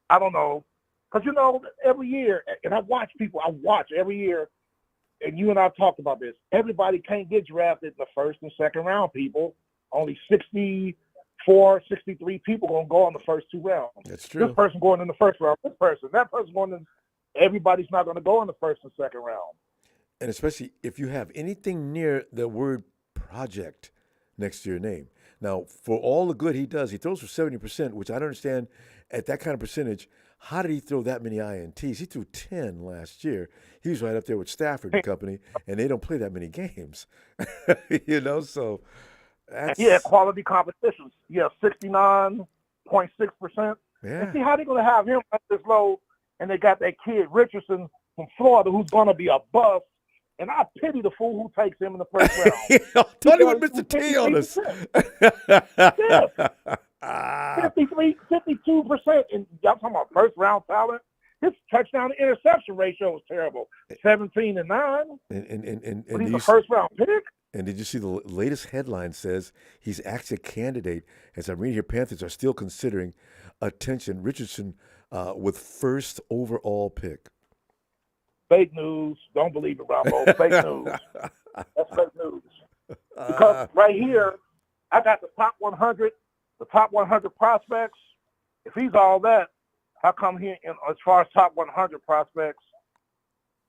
I don't know. Because, every year, and I watch every year, and you and I talked about this, everybody can't get drafted in the first and second round, people. Only 64, 63 people going to go in the first 2 rounds. That's true. This person going in the first round, this person, that person going in. Everybody's not going to go in the first and second round. And especially if you have anything near the word project next to your name. Now, for all the good he does, he throws for 70%, which I don't understand at that kind of percentage. How did he throw that many INTs? He threw 10 last year. He was right up there with Stafford and company, and they don't play that many games. So that's... Yeah, quality competitions. Yeah, 69.6%. Yeah. And see how they're going to have him at this low, and they got that kid Richardson from Florida who's going to be a bust. And I pity the fool who takes him in the first round. Tony with Mr. T on us. 52%. And y'all talking about first round talent. His touchdown to interception ratio was terrible. 17-9. And he's a first round pick. And did you see the latest headline says he's actually a candidate, as I'm reading here, Panthers are still considering Richardson with first overall pick. Fake news. Don't believe it, Ronbo. Fake news. That's fake news. Because right here, I got the top 100 prospects. If he's all that, how come as far as top 100 prospects,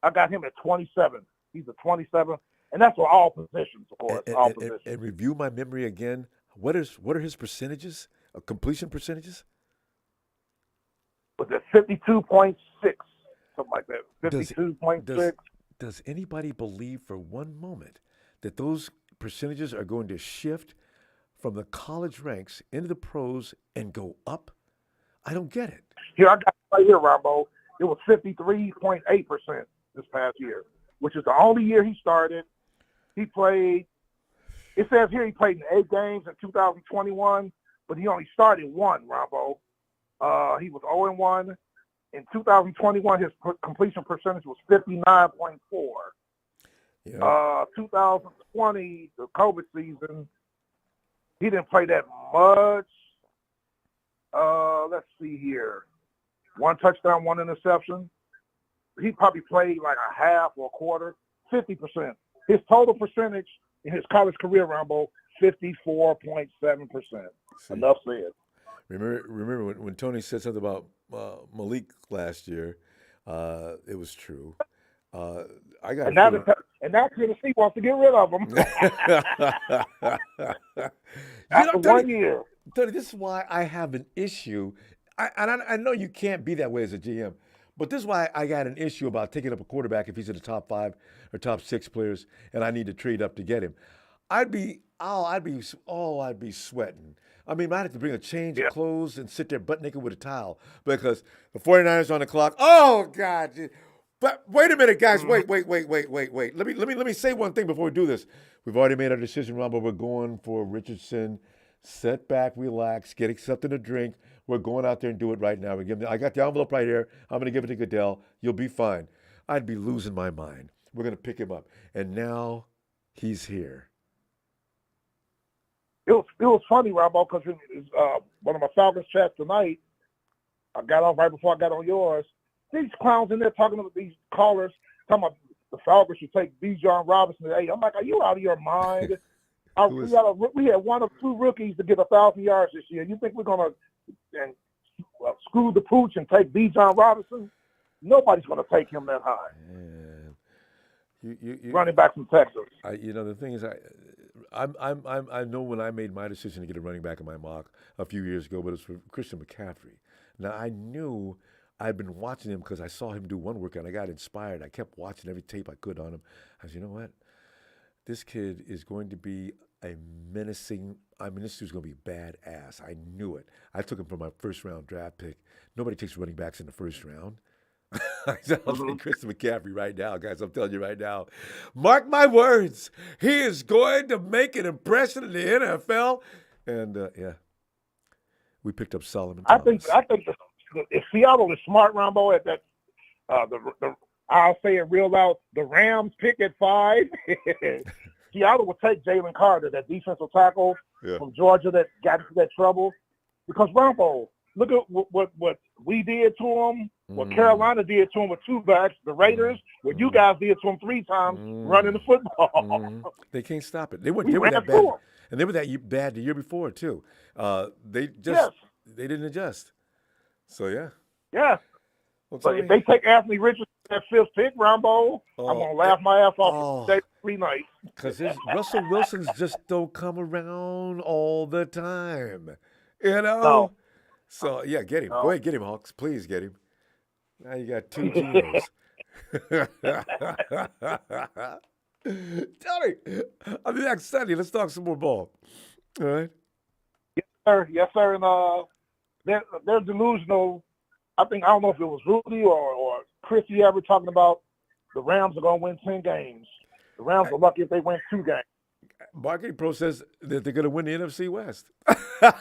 I got him at 27. He's a 27, and that's for all positions, of course. All positions. And review my memory again. What are his percentages? Completion percentages? Was it 52.6? Something like that. 52.6. Does anybody believe for one moment that those percentages are going to shift from the college ranks into the pros and go up? I don't get it. Here, I got it right here, Ronbo. It was 53.8% this past year, which is the only year he started. He played, it says here he played in 8 games in 2021, but he only started 1, Ronbo. He was 0-1. in 2021, his completion percentage was 59.4. Yeah. 2020, the COVID season, he didn't play that much. Let's see here. 1 touchdown, 1 interception. He probably played like a half or a quarter, 50%. His total percentage in his college career, Ronbo, 54.7%. Enough said. Remember when Tony said something about Malik last year? It was true. I got and now Tennessee wants to get rid of him. After 1 year. Tony, this is why I have an issue. I know you can't be that way as a GM, but this is why I got an issue about taking up a quarterback if he's in the top 5 or top 6 players, and I need to trade up to get him. I'd be sweating. I mean, I'd have to bring a change of clothes and sit there butt naked with a towel because the 49ers are on the clock. Oh God. But wait a minute, guys. Wait. Let me say one thing before we do this. We've already made our decision, Ronbo. We're going for Richardson. Sit back, relax, get something to drink. We're going out there and do it right now. I got the envelope right here. I'm going to give it to Goodell. You'll be fine. I'd be losing my mind. We're going to pick him up. And now he's here. It was funny, Ronbo, because one of my Falcons chats tonight, I got off right before I got on yours. These clowns in there talking to these callers, talking about the Falcons should take Bijan Robinson. Hey, I'm like, are you out of your mind? We had 1 or 2 rookies to get 1,000 yards this year. You think we're going to screw the pooch and take Bijan Robinson? Nobody's going to take him that high. Man. Running back from Texas. The thing is, I know when I made my decision to get a running back in my mock a few years ago, but it was for Christian McCaffrey. Now, I knew I'd been watching him because I saw him do one workout. I got inspired. I kept watching every tape I could on him. I said, you know what? This kid is going to be a menacing. This dude's going to be badass. I knew it. I took him for my first-round draft pick. Nobody takes running backs in the first round. I'll take Christian McCaffrey right now, guys. I'm telling you right now. Mark my words. He is going to make an impression in the NFL. And, we picked up Solomon Thomas. I think if Seattle is smart, Ronbo, at that, I'll say it real loud, the Rams pick at 5. Seattle will take Jalen Carter, that defensive tackle from Georgia that got into that trouble. Because, Ronbo, look at what we did to him, what Carolina did to him with 2 backs, the Raiders, what you guys did to him 3 times running the football. They can't stop it. They were that bad. And they were that bad the year before, too. They didn't adjust. So, yeah. Yeah. Well, but if they take Anthony Richardson at 5th pick, Ronbo, I'm going to laugh my ass off for 3 nights. Because Russell Wilsons just don't come around all the time. You know? No. So, yeah, get him. Go ahead, get him, Hawks. Please get him. Now you got 2 Genos. Tony, I'll be back Sunday. Let's talk some more ball. All right? Yes, sir. Yes, sir. And they're delusional. I don't know if it was Rudy or Chrissy ever talking about the Rams are going to win 10 games. The Rams are lucky if they win 2 games. Marketing Pro says that they're going to win the NFC West. That's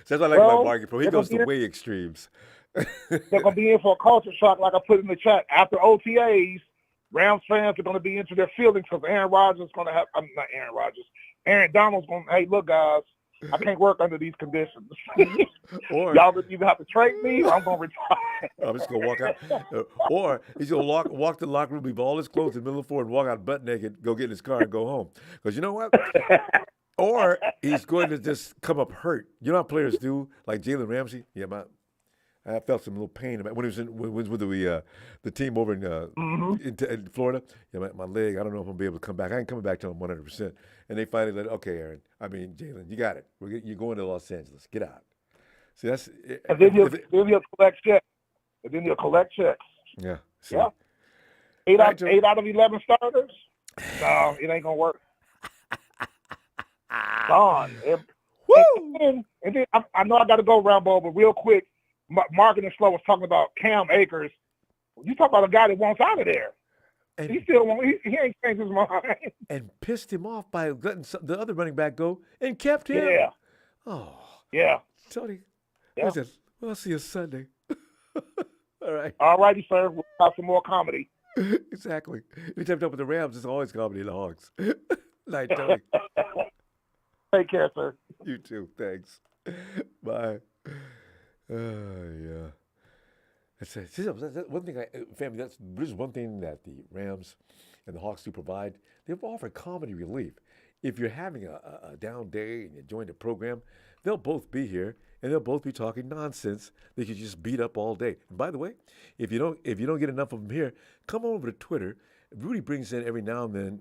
what I like about Marketing Pro. He goes to way extremes. They're going to be in for a culture shock, like I put in the chat. After OTAs, Rams fans are going to be into their feelings because Aaron Rodgers is going to have – not Aaron Rodgers. Aaron Donald's going to – hey, look, guys, I can't work under these conditions. Y'all either have to trade me or I'm going to retire. I'm just going to walk out. Or he's going to walk to the locker room, leave all his clothes in the middle of the floor and walk out butt naked, go get in his car and go home. Because you know what? Or he's going to just come up hurt. You know how players do? Like Jalen Ramsey? Yeah, I felt some little pain when he was with the team over in Florida. Yeah, my leg, I don't know if I'm going to be able to come back. I ain't coming back till I'm 100%. And they finally let, okay, Aaron, Jalen, you got it. You're going to Los Angeles. Get out. See, that's – And then he'll collect checks. Yeah. See. Yeah. 8 out of 11 starters? No, it ain't going to work. Gone. Woo! And then I know I got to go, Ronbo, but real quick, Marketing Slow was talking about Cam Akers. You talk about a guy that wants out of there. And he still won't. He ain't changed his mind. And pissed him off by letting the other running back go and kept him. Yeah. Oh. Yeah. Tony. Yeah. I'll see you Sunday. All right. All righty, sir. We'll have some more comedy. Exactly. Anytime you talk with the Rams, it's always comedy in the Hogs. Night, Tony. Take care, sir. You too. Thanks. Bye. Yeah. That's one thing, family. This is one thing that the Rams and the Hawks do provide. They offer comedy relief. If you're having a down day and you join the program, they'll both be here and they'll both be talking nonsense that you just beat up all day. And by the way, if you don't get enough of them here, come over to Twitter. Rudy brings in every now and then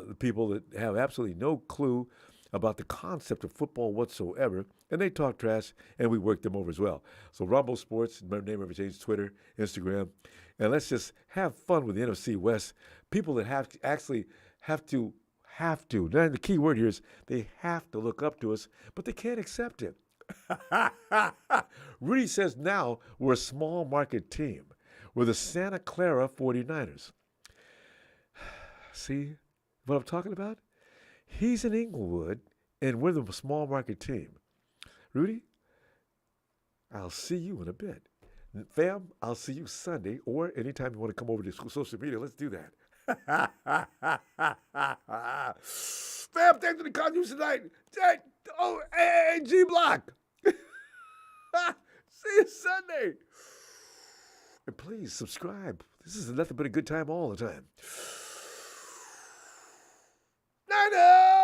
the people that have absolutely no clue about the concept of football whatsoever, and they talk trash, and we work them over as well. So Ronbo Sports, my name ever changed, Twitter, Instagram, and let's just have fun with the NFC West. People that have to. Now, the key word here is they have to look up to us, but they can't accept it. Rudy says now we're a small market team. We're the Santa Clara 49ers. See what I'm talking about? He's in Inglewood, and we're the small market team. Rudy, I'll see you in a bit. Fam, I'll see you Sunday, or anytime you want to come over to social media, let's do that. Fam, thanks for the contribution tonight. Hey, G Block. See you Sunday. And please subscribe. This is nothing but a good time all the time. Night.